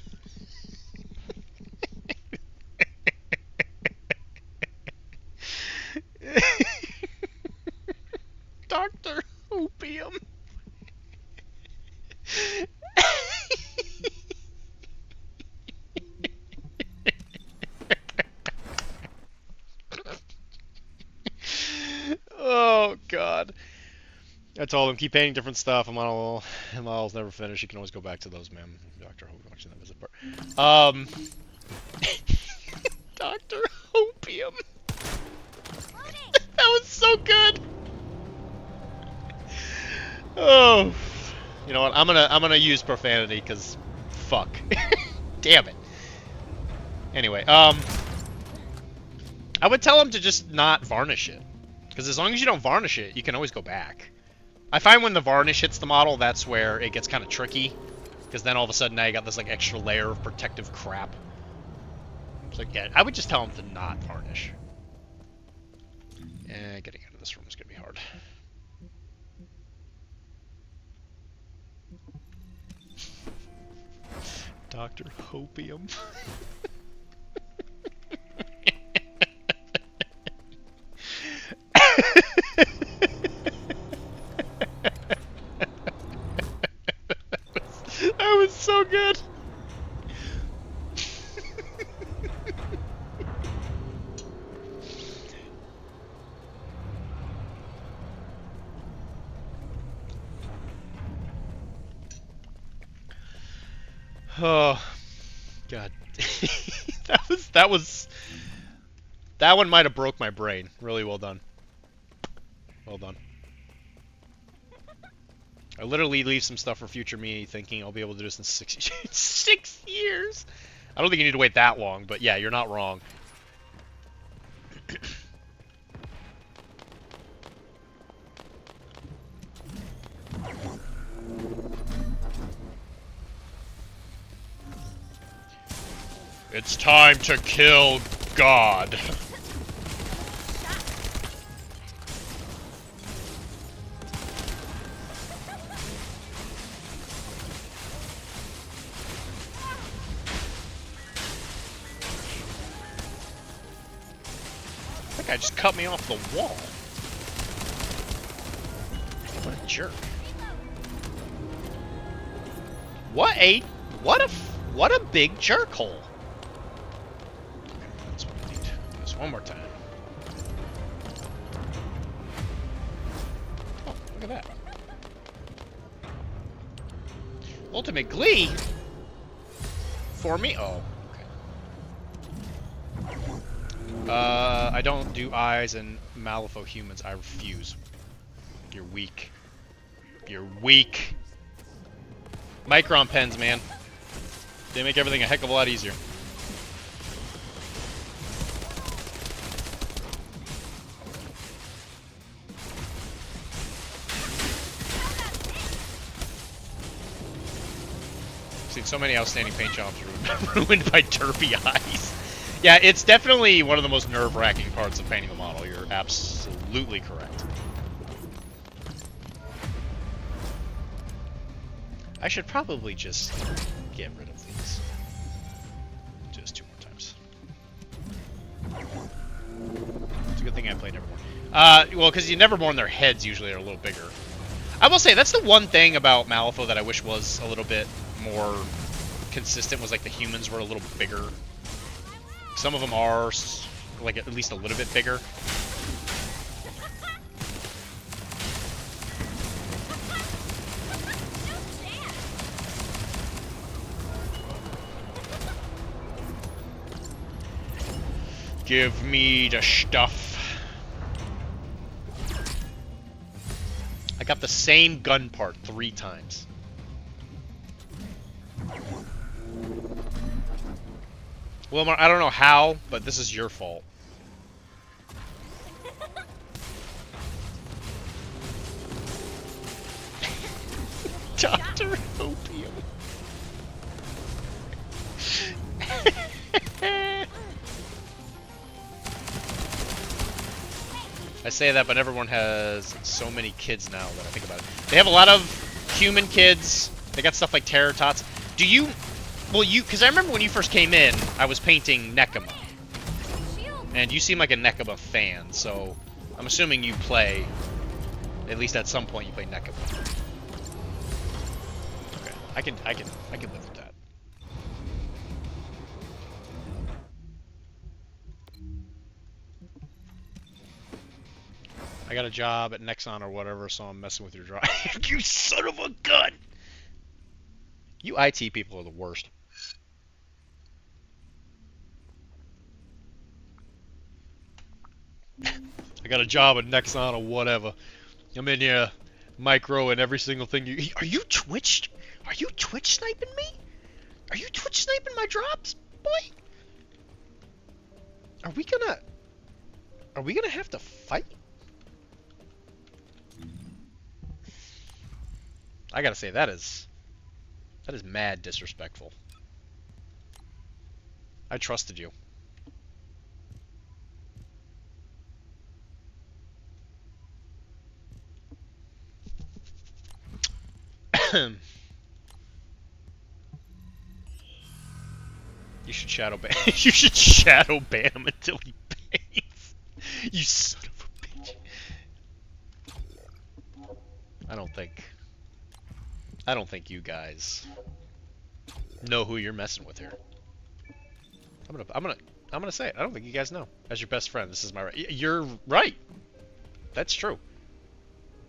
Dr. Opium. Oh God. I told him keep painting different stuff. I'll never finish. You can always go back to those, man. Dr. Hope watching that visit part. Dr. Opium. That was so good. Oh, you know what? I'm gonna use profanity because fuck. Damn it. Anyway, I would tell him to just not varnish it, because as long as you don't varnish it, you can always go back. I find when the varnish hits the model, that's where it gets kind of tricky, because then all of a sudden now you got this like extra layer of protective crap. So yeah, I would just tell him to not varnish. Getting out of this room is gonna be hard. Dr. Hopium. That was so good. Oh, God. That one might have broke my brain. Really well done. Well done. I literally leave some stuff for future me thinking I'll be able to do this in 6 years. I don't think you need to wait that long, but yeah, you're not wrong. It's time to kill God. That guy just cut me off the wall. What a jerk. What a big jerk hole. That's what I need. Do this one more time. Oh, look at that. Ultimate Glee? For me? Oh, okay. I don't do eyes and Malifaux humans. I refuse. You're weak. You're weak. Micron pens, man. They make everything a heck of a lot easier. I've seen so many outstanding paint jobs ruined by derpy eyes. Yeah, it's definitely one of the most nerve-wracking parts of painting the model. You're absolutely correct. I should probably just get rid of these. Just 2 more times. It's a good thing I played Neverborn. Well, because you Neverborn, their heads usually are a little bigger. I will say, that's the one thing about Malifaux that I wish was a little bit more consistent, was like the humans were a little bigger. Some of them are, like, at least a little bit bigger. Give me the stuff. I got the same gun part 3 times. Wilmar, I don't know how, but this is your fault. Dr. Opium. I say that, but everyone has so many kids now that I think about it. They have a lot of human kids. They got stuff like Terratots. Do you... Well, because I remember when you first came in, I was painting Nekama. And you seem like a Nekama fan, so I'm assuming you play, at least at some point you play Nekama. Okay, I can live with that. I got a job at Nexon or whatever, so I'm messing with your drive. You son of a gun! You IT people are the worst. I got a job at Nexon or whatever. I'm in here micro and every single thing you... Are you Twitch? Are you Twitch sniping me? Are you Twitch sniping my drops, boy? Are we gonna have to fight? I gotta say, that is mad disrespectful. I trusted you. You should shadow ban. You should shadow ban him until he pays. You son of a bitch. I don't think you guys know who you're messing with here. I'm gonna say it. I don't think you guys know. As your best friend, this is my right. You're right. That's true.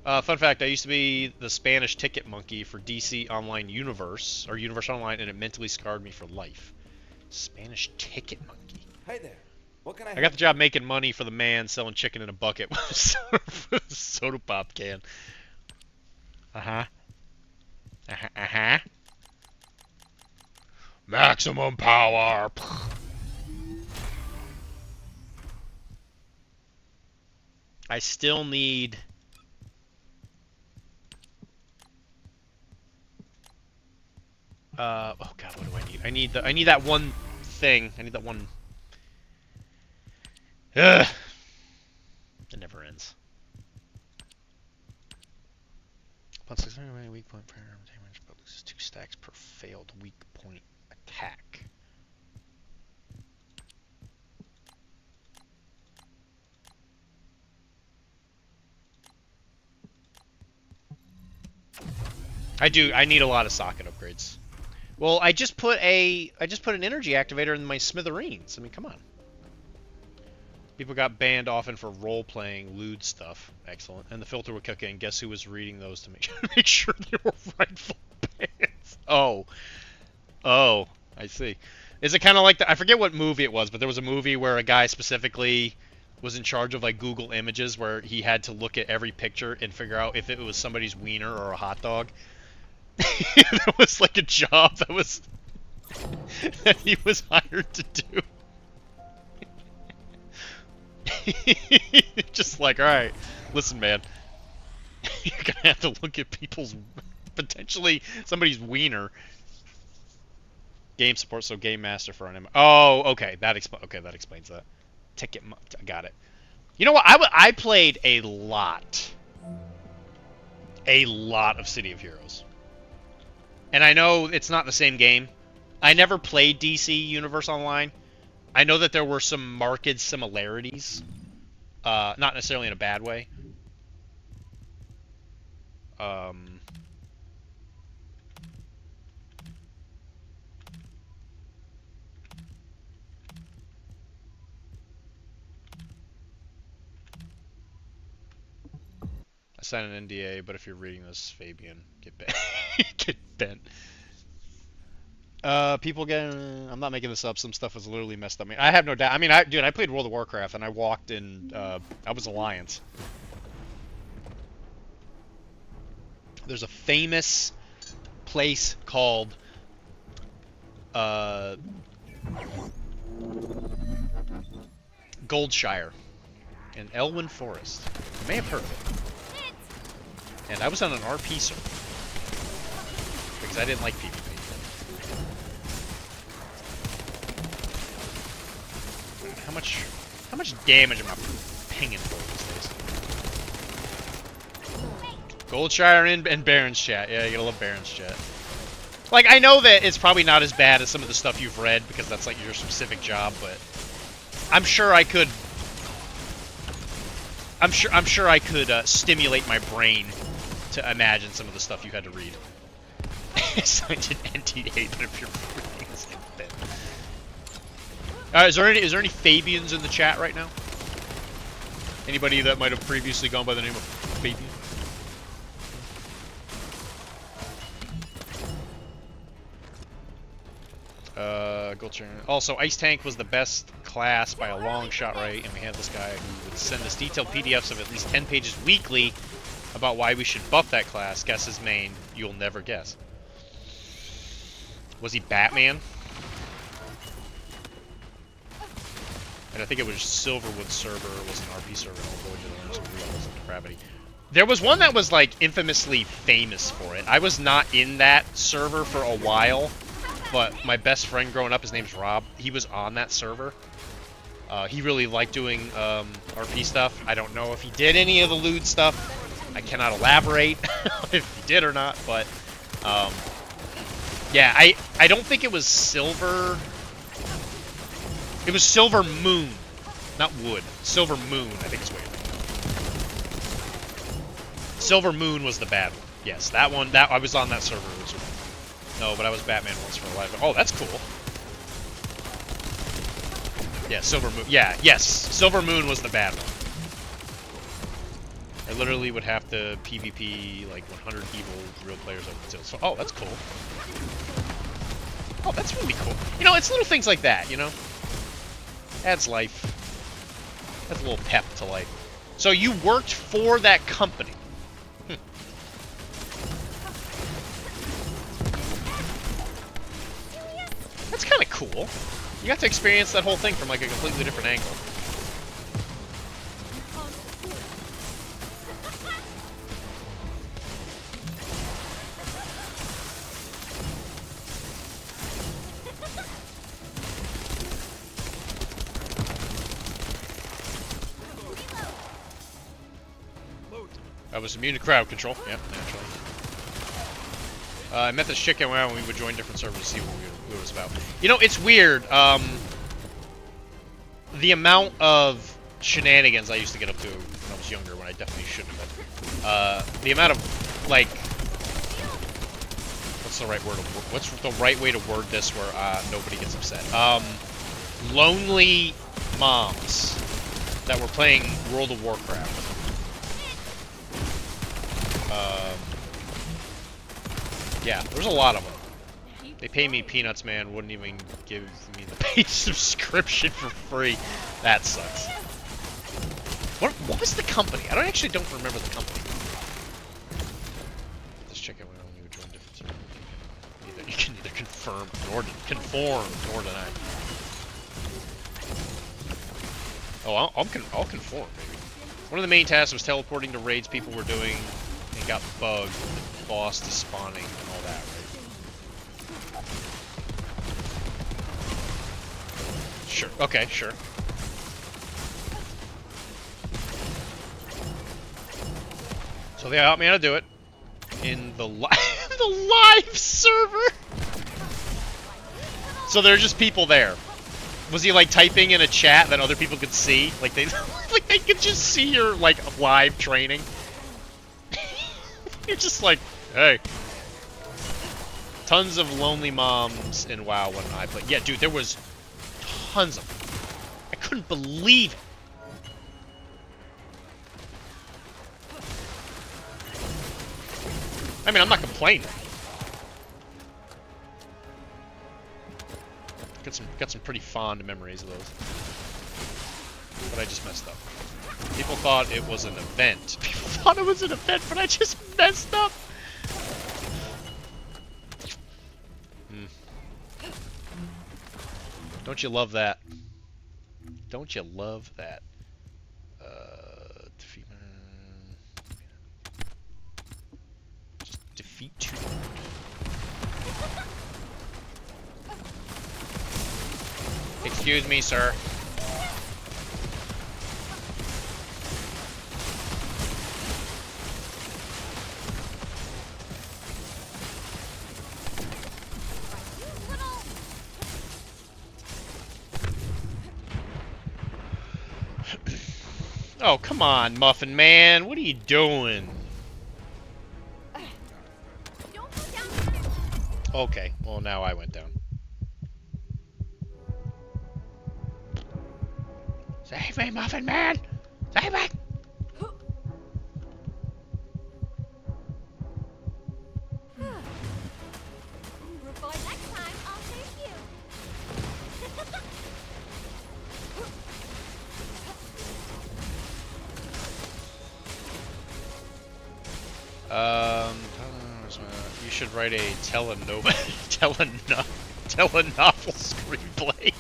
Fun fact, I used to be the Spanish ticket monkey for DC Online Universe, or Universe Online, and it mentally scarred me for life. Spanish ticket monkey. Hey there. What can I got the job making money for the man selling chicken in a bucket with a soda pop can. Uh-huh. Uh-huh. Maximum power. I still need... oh god, what do I need? I need that one thing. I need that one... Ugh. It never ends. Plus 600 weak point prayer damage, but loses 2 stacks per failed weak point attack. I need a lot of socket upgrades. Well, I just put an energy activator in my smithereens. I mean, come on. People got banned often for role-playing lewd stuff. Excellent. And the filter would kick in. Guess who was reading those to make sure they were rightful bans? Oh. Oh, I see. Is it kind of like I forget what movie it was, but there was a movie where a guy specifically was in charge of like Google Images, where he had to look at every picture and figure out if it was somebody's wiener or a hot dog. That was like a job that he was hired to do. Just like, alright, listen man, you're gonna have to look at people's, potentially somebody's wiener. game support, so Game Master for an. Oh, okay. That explains that. Got it. You know what? I played a lot of City of Heroes, and I know it's not the same game. I never played DC Universe Online. I know that there were some marked similarities, not necessarily in a bad way. I signed an NDA, but if you're reading this, Fabian, get bent. Get bent. People getting. I'm not making this up. Some stuff was literally messed up. I have no doubt. I mean, dude, I played World of Warcraft and I walked in. I was Alliance. There's a famous place called Goldshire in Elwyn Forest. You may have heard of it. And I was on an RP server because I didn't like PvP. How much damage am I pinging for these days? Goldshire and Baron's chat. Yeah, you gotta love Baron's chat. Like, I know that it's probably not as bad as some of the stuff you've read because that's like your specific job, but I'm sure I could. I'm sure I could stimulate my brain to imagine some of the stuff you had to read. Signed an NDA, but if you're reading this, get bent. Is there any Fabians in the chat right now? Anybody that might have previously gone by the name of Fabian? Goldshire. Also, Ice Tank was the best class by a long shot, right? And we had this guy who would send us detailed PDFs of at least 10 pages weekly about why we should buff that class. Guess his main. You'll never guess. Was he Batman? And I think it was Silverwood server. It was an RP server. I'll go into the some real levels of depravity. There was one that was like infamously famous for it. I was not in that server for a while, but my best friend growing up, his name's Rob. He was on that server. He really liked doing RP stuff. I don't know if he did any of the lewd stuff. I cannot elaborate if he did or not, but yeah, I don't think it was Silver. It was Silver Moon, not Wood. Silver Moon, I think is what you're thinking. Silver Moon was the bad one. Yes, that one. That I was on that server. No, but I was Batman once for a while. Oh, that's cool. Yeah, Silver Moon. Yeah, yes, Silver Moon was the bad one. I literally would have to PvP like 100 evil real players up until. So, oh, that's cool. Oh, that's really cool. You know, it's little things like that. You know. Adds life. Adds a little pep to life. So you worked for that company. That's kind of cool. You got to experience that whole thing from like a completely different angle. I was immune to crowd control. Yep, naturally. I met this chick when we would join different servers to see what it was about. You know, it's weird. The amount of shenanigans I used to get up to when I was younger, when I definitely shouldn't have. The amount of, like, what's the right way to word this where nobody gets upset? Lonely moms that were playing World of Warcraft. Yeah, there's a lot of them. They pay me peanuts, man. Wouldn't even give me the paid subscription for free. That sucks. What was the company? I don't remember the company. Let's check out when you join different servers. You can neither confirm nor conform nor deny. Oh, I'll conform, maybe. One of the main tasks was teleporting to raids people were doing and got bugged. Boss despawning and all that, right? Sure. Okay, sure. So they taught me how to do it in the the live server. So there are just people there. Was he like typing in a chat that other people could see? Like they like they could just see your like live training. You're just like, hey. Tons of lonely moms in WoW when I played. Yeah, dude, there was tons of them. I couldn't believe it. I mean, I'm not complaining. Got some pretty fond memories of those. But I just messed up. People thought it was an event. People thought it was an event, but I just messed up. Don't you love that? Don't you love that? Defeat. Just defeat two. Excuse me, sir. Oh, come on, Muffin Man. What are you doing? Okay, well, now I went down. Save me, Muffin Man! Save me! Next time, I'll save you. You should write a telenovel screenplay.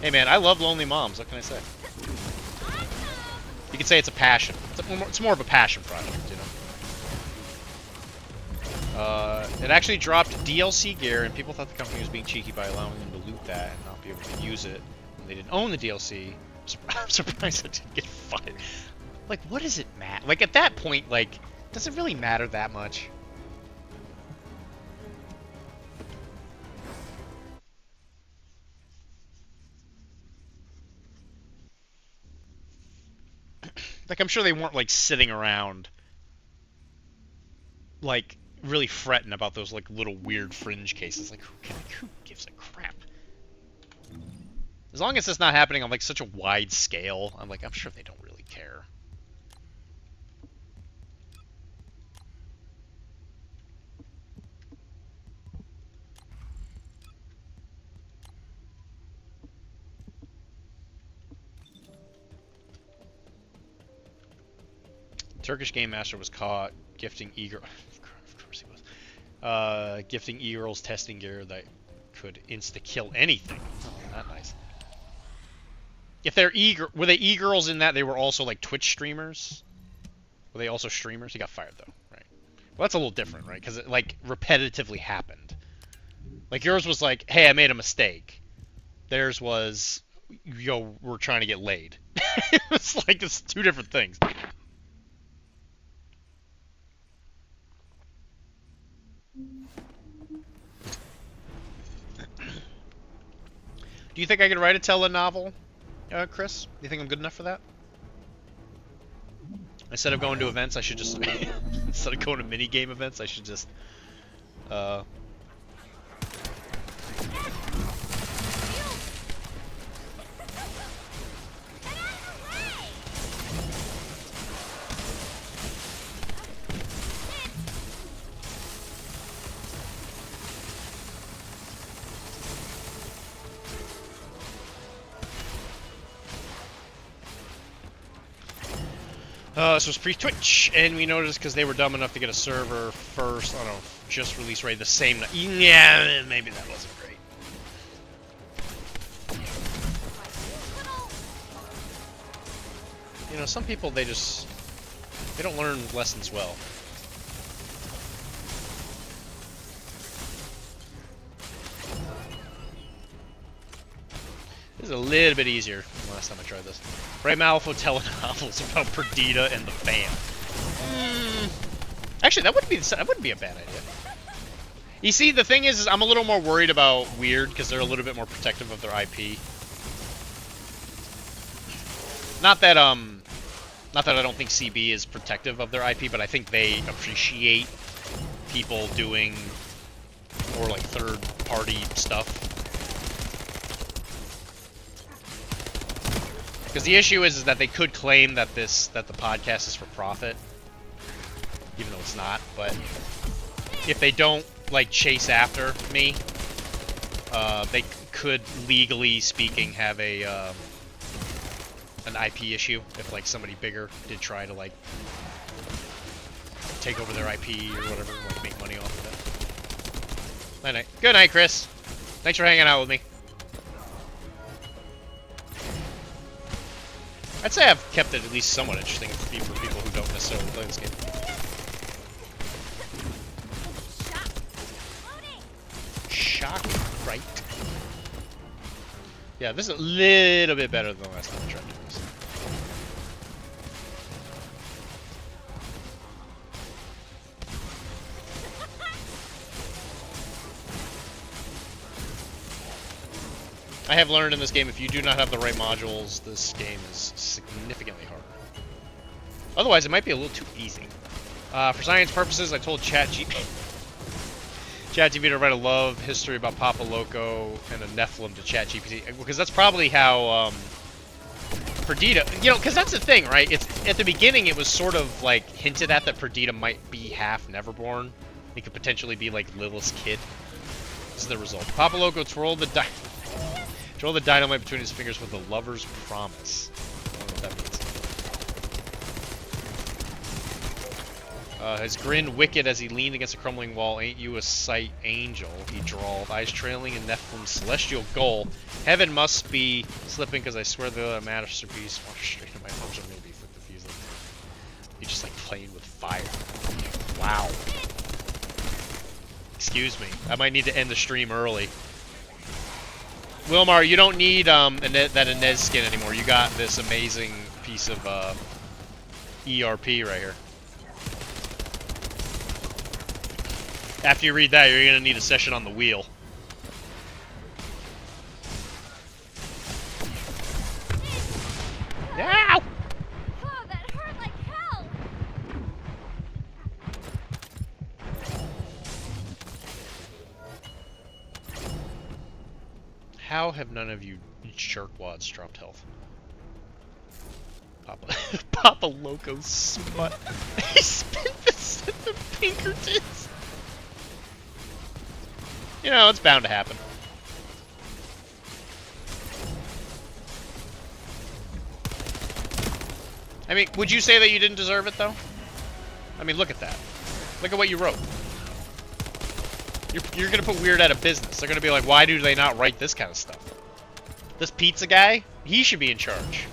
Hey man, I love lonely moms. What can I say? You could say it's a passion. It's more of a passion project, you know. It actually dropped DLC gear, and people thought the company was being cheeky by allowing them to loot that and not be able to use it. And they didn't own the DLC. I'm surprised I didn't get fired. Like, what does it matter? Like, at that point, like, does it really matter that much? Like, I'm sure they weren't, like, sitting around, like, really fretting about those, like, little weird fringe cases. Like, who gives a crap? As long as it's not happening on, like, such a wide scale, I'm sure they don't really care. Turkish Game Master was caught gifting Of course he was. Gifting e-girls testing gear that could insta-kill anything. Oh, not nice. If they're were they e-girls in that they were also like Twitch streamers? Were they also streamers? He got fired though, right? Well, that's a little different, right? Because it like repetitively happened. Like yours was like, hey, I made a mistake. Theirs was, yo, we're trying to get laid. It's two different things. Do you think I could write a telenovel, Chris? Do you think I'm good enough for that? Instead of going to events, I should just... instead of going to mini-game events, I should just... This was pre-Twitch, and we noticed because they were dumb enough to get a server first. I don't know, just released right the same night. Yeah, maybe that wasn't great. You know, some people, they don't learn lessons well. is a little bit easier than last time I tried this. Write Malifaux telenovels about Perdita and the fam. Actually, that wouldn't be a bad idea. You see, the thing is I'm a little more worried about Weird because they're a little bit more protective of their IP. Not that I don't think CB is protective of their IP, but I think they appreciate people doing more like third-party stuff. Because the issue is that they could claim that the podcast is for profit, even though it's not. But if they don't like chase after me, they could, legally speaking, have a an IP issue if like somebody bigger did try to like take over their IP or whatever, like make money off of it. Night night. Good night, Chris. Thanks for hanging out with me. I'd say I've kept it at least somewhat interesting for people who don't necessarily play this game. Shock, right? Yeah, this is a little bit better than the last time I tried to do this. I have learned in this game, if you do not have the right modules, this game is significantly harder. Otherwise, it might be a little too easy. For science purposes, I told ChatGPT to write a love history about Papa Loco and a Nephilim to ChatGPT, because that's probably how Perdita, you know, because that's the thing, right? It's at the beginning, it was sort of like hinted at that Perdita might be half Neverborn. It could potentially be like Lilith's kid. This is the result. Papa Loco twirled the dynamite between his fingers with the lover's promise. I don't know what that means. His grin wicked as he leaned against a crumbling wall. Ain't you a sight, angel? He drawled, eyes trailing in Nephilim's celestial goal. Heaven must be slipping, because I swear the masterpiece walked straight in my arms and maybe for the fuse. You just like playing with fire. Wow. Excuse me. I might need to end the stream early. Wilmar, you don't need that Inez skin anymore. You got this amazing piece of ERP right here. After you read that, you're gonna need a session on the wheel. Ow! Oh, that hurt like hell. How have none of you jerkwads dropped health? Papa Loco smut. He spent this at the Pinkertons. You know, it's bound to happen. I mean, would you say that you didn't deserve it, though? I mean, look at that. Look at what you wrote. You're gonna put Weird out of business. They're gonna be like, why do they not write this kind of stuff? This pizza guy? He should be in charge.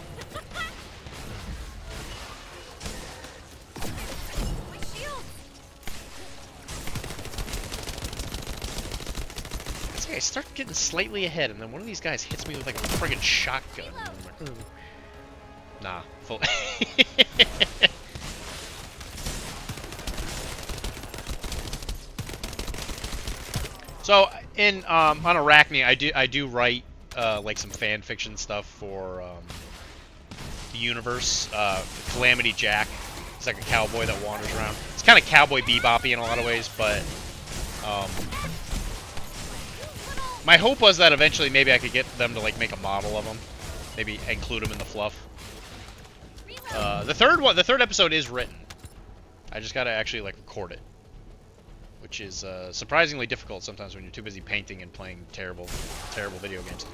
This guy starts getting slightly ahead, and then one of these guys hits me with like a friggin' shotgun. And I'm like, ooh. Nah, full. So in on Arachne, I do write like some fan fiction stuff for the universe. Calamity Jack. He's like a cowboy that wanders around. It's kind of Cowboy Bebop-y in a lot of ways, but my hope was that eventually maybe I could get them to like make a model of him, maybe include him in the fluff. The third episode is written. I just gotta actually like record it, which is surprisingly difficult sometimes when you're too busy painting and playing terrible video games.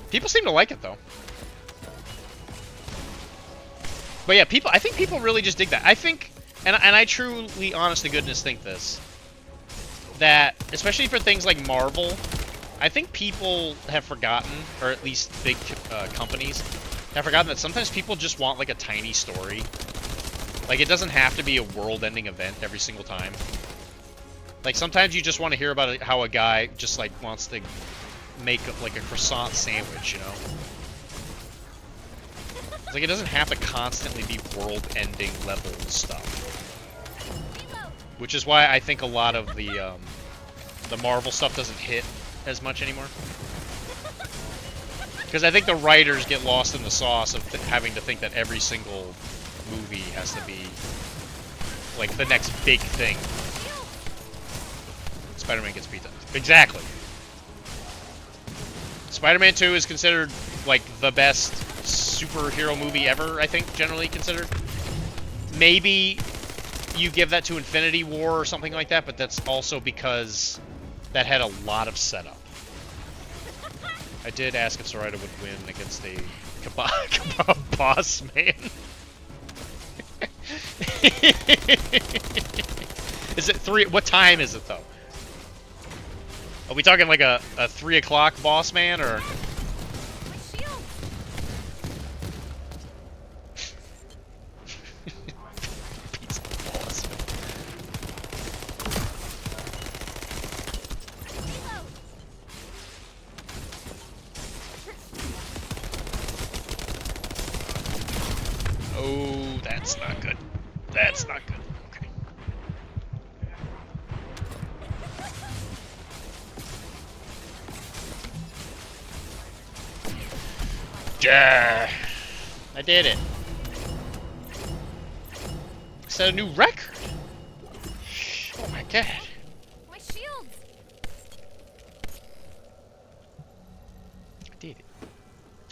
People seem to like it though. But yeah, I think people really just dig that. I think, and I truly, honest to goodness think this, that especially for things like Marvel, I think people have forgotten, or at least big companies have forgotten that sometimes people just want like a tiny story. Like, it doesn't have to be a world-ending event every single time. Like, sometimes you just want to hear about how a guy just, like, wants to make, like, a croissant sandwich, you know? It's like, it doesn't have to constantly be world-ending level stuff. Which is why I think a lot of the Marvel stuff doesn't hit as much anymore. Because I think the writers get lost in the sauce of having to think that every single movie has to be, like, the next big thing. Spider-Man gets pizza. Exactly. Spider-Man 2 is considered, like, the best superhero movie ever, I think, generally considered. Maybe you give that to Infinity War or something like that, but that's also because that had a lot of setup. I did ask if Zoraida would win against a kebab boss man. Is it 3? What time is it, though? Are we talking like a 3 o'clock boss man, or? Pizza boss man. Oh, that's not good. That's not good. Okay. Yeah, I did it. Set a new record. Oh my god. My shields. I did it.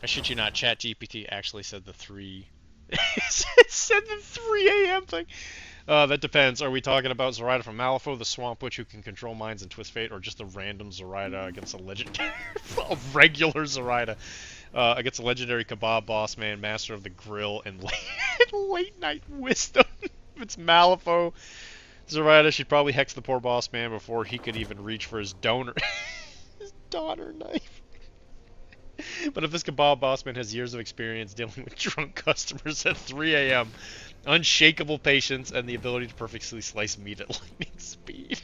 I shit you not, ChatGPT actually said the 3. It said the 3 a.m. thing. That depends. Are we talking about Zoraida from Malifaux, the Swamp Witch who can control minds and twist fate, or just a random Zoraida against a legendary, a regular Zoraida against a legendary kebab boss man, master of the grill, and late night wisdom? If it's Malifaux Zoraida, she'd probably hex the poor boss man before he could even reach for his his daughter knife. But if this kebab boss man has years of experience dealing with drunk customers at 3 a.m., unshakable patience, and the ability to perfectly slice meat at lightning speed.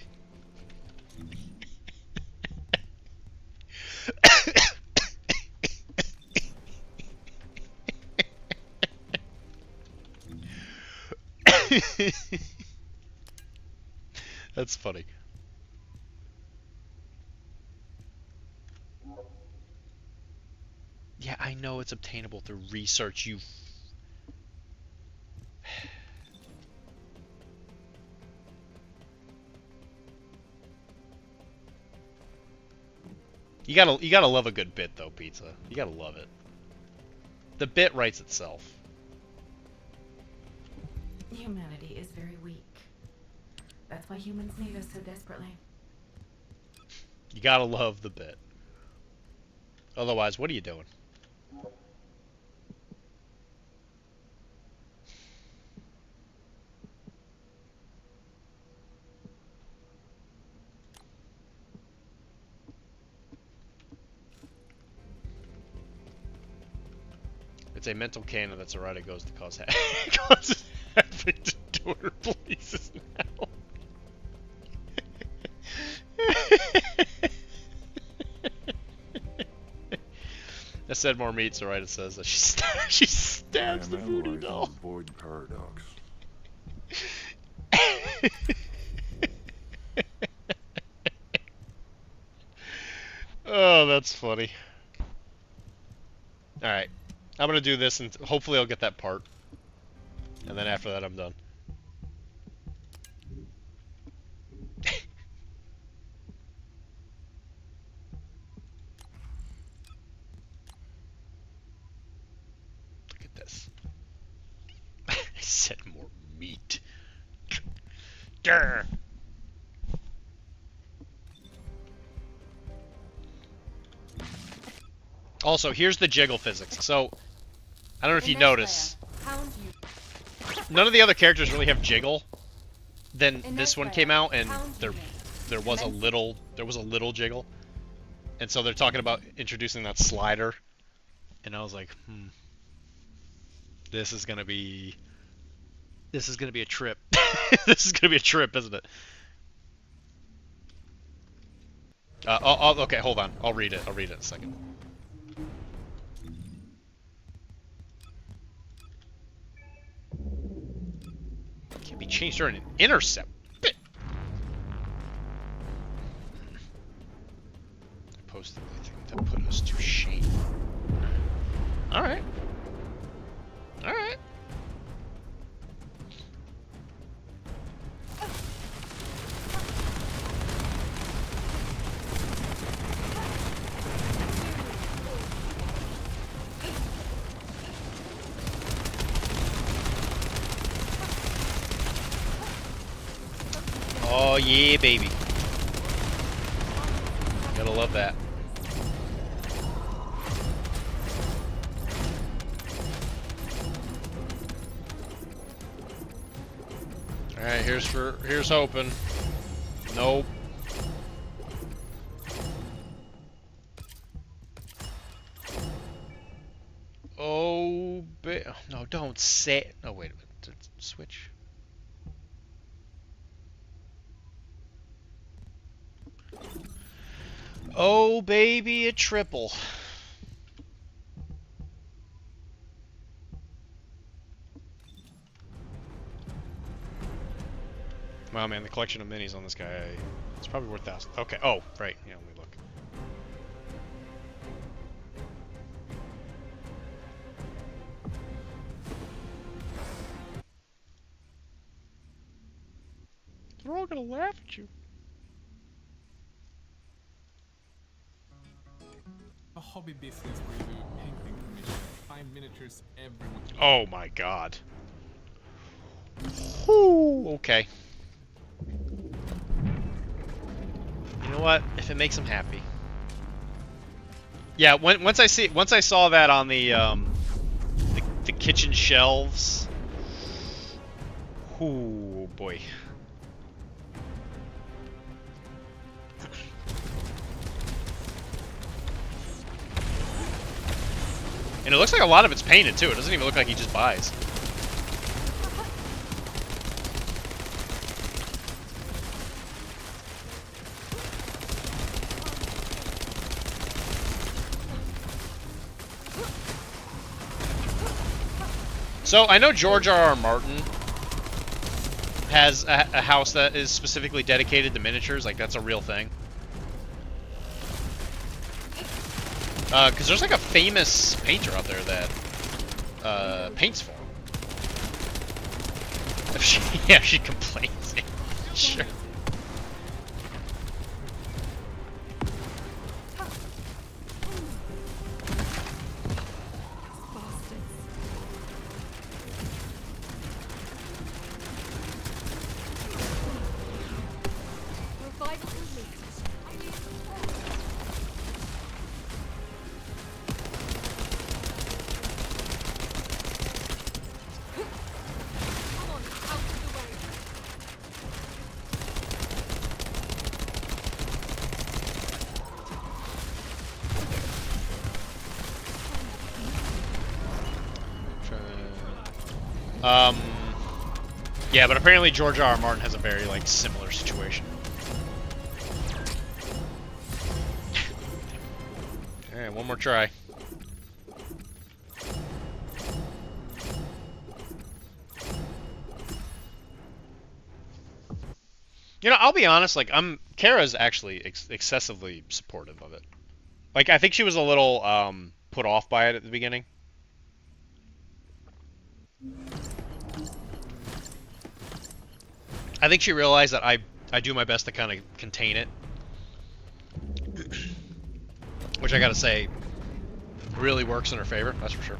That's funny. Yeah, I know it's obtainable through research, you... You gotta love a good bit, though, Pizza. You gotta love it. The bit writes itself. Humanity is very weak. That's why humans need us so desperately. You gotta love the bit. Otherwise, what are you doing? It's a mental canon that Zoraida goes to cause causes havoc to daughter places now. I said more meat, Zoraida says that she stabs the voodoo doll. Void paradox. Oh, that's funny. Alright. I'm gonna do this and hopefully I'll get that part. And then after that I'm done. Look at this. I said more meat. Grr. Also, here's the jiggle physics. So, I don't know if you notice, none of the other characters really have jiggle. Then this one came out, and there was a little jiggle, and so they're talking about introducing that slider, and I was like, this is gonna be This is gonna be a trip. This is gonna be a trip, isn't it? Okay, hold on. I'll read it. I'll read it in a second. Can't be changed during an intercept. Bit. I posted the thing that put us to shame. Alright. Alright. Oh yeah, baby. Gotta love that. Alright, here's hoping. Nope. Oh, no, don't say. No, wait a minute. Switch. Oh, baby, a triple. Wow, man, the collection of minis on this guy, it's probably worth thousands. Okay, oh, right, yeah, let me look. They're all gonna laugh at you. A hobby business where you do painting commission, 5 miniatures every month. Oh my god. Whew, okay. You know what? If it makes him happy. Yeah, once I saw that on the kitchen shelves. Ooh boy. And it looks like a lot of it's painted too. It doesn't even look like he just buys. So I know George R.R. Martin has a house that is specifically dedicated to miniatures. Like that's a real thing. Because there's like a famous painter out there that paints for him. Yeah, she complains. Sure. Yeah, but apparently George R.R. Martin has a very, like, similar situation. Alright, one more try. You know, I'll be honest, like, Kara's actually excessively supportive of it. Like, I think she was a little, put off by it at the beginning. I think she realized that I do my best to kind of contain it. Which I gotta say, really works in her favor, that's for sure.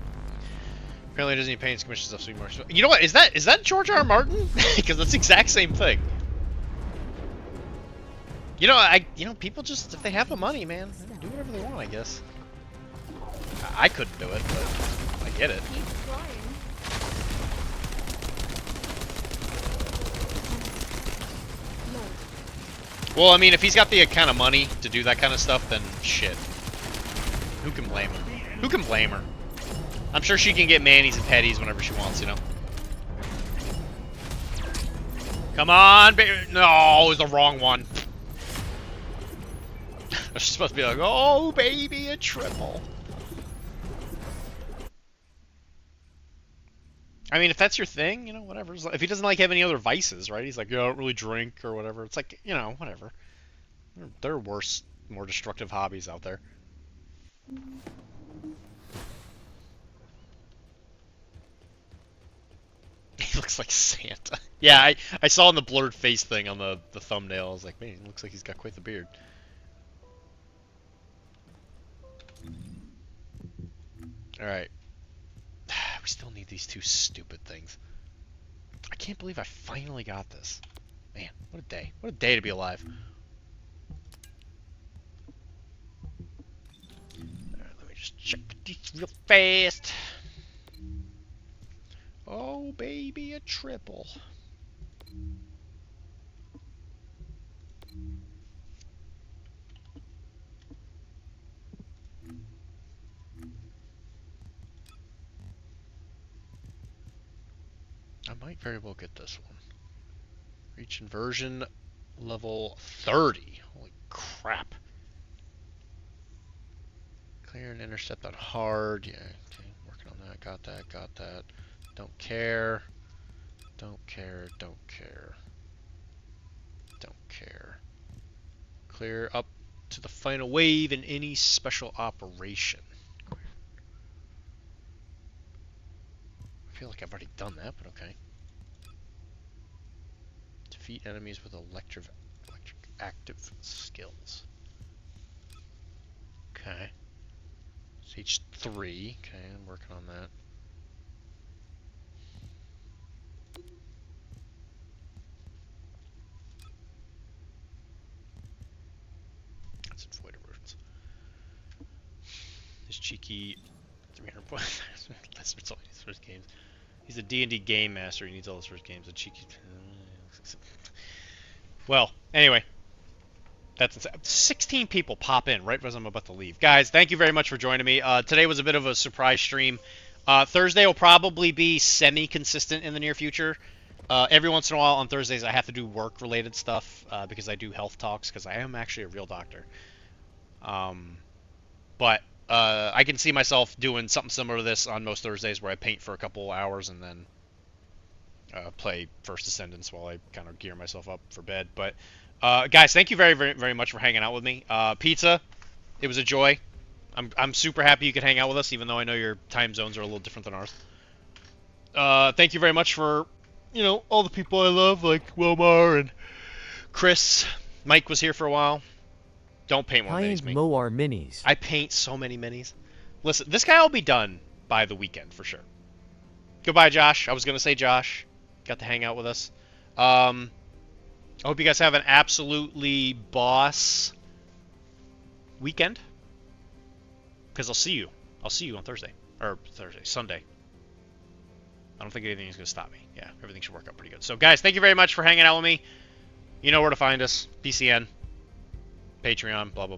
Apparently Disney paints commission stuff so more. You know what, is that George R. R. Martin? Because that's the exact same thing. You know, people just, if they have the money, man, they can do whatever they want, I guess. I couldn't do it, but I get it. Well, I mean, if he's got the kind of money to do that kind of stuff, then shit. Who can blame him? Who can blame her? I'm sure she can get manis and petties whenever she wants, you know? Come on, baby. No, it was the wrong one. I was supposed to be like, oh, baby, a triple. I mean, if that's your thing, you know, whatever. If he doesn't like have any other vices, right? He's like, yeah, I don't really drink or whatever. It's like, you know, whatever. There are worse, more destructive hobbies out there. He looks like Santa. Yeah, I saw in the blurred face thing on the thumbnail. I was like, man, it looks like he's got quite the beard. Alright. We still need these two stupid things. I can't believe I finally got this. Man, what a day. What a day to be alive. Alright, let me just check these real fast. Oh, baby, a triple. I might very well get this one. Reach inversion level 30. Holy crap. Clear and intercept on hard. Yeah, okay, working on that. Got that, got that. Don't care. Don't care, don't care. Don't care. Clear up to the final wave in any special operation. I feel like I've already done that, but okay. Defeat enemies with electric active skills. Okay. Stage 3. Okay, I'm working on that. That's in void erosions. His cheeky 300 points. That's all his first games. He's a D&D game master. He needs all his first games. A cheeky. Well, anyway. That's insane. 16 people pop in right as I'm about to leave. Guys, thank you very much for joining me. Today was a bit of a surprise stream. Thursday will probably be semi-consistent in the near future. Every once in a while on Thursdays I have to do work-related stuff because I do health talks because I am actually a real doctor. But I can see myself doing something similar to this on most Thursdays where I paint for a couple hours and then play First Descendants while I kind of gear myself up for bed. But guys, thank you very, very, very much for hanging out with me. Pizza, it was a joy. I'm super happy you could hang out with us, even though I know your time zones are a little different than ours. Thank you very much for, you know, all the people I love, like Wilmar and Chris. Mike was here for a while. Don't paint more minis, me. Moar minis. I paint so many minis. Listen, this guy will be done by the weekend for sure. Goodbye, Josh. I was gonna say Josh. Got to hang out with us. I hope you guys have an absolutely boss weekend. Because I'll see you. I'll see you on Thursday. Or Sunday. I don't think anything is going to stop me. Yeah, everything should work out pretty good. So, guys, thank you very much for hanging out with me. You know where to find us. PCN. Patreon. Blah, blah, blah.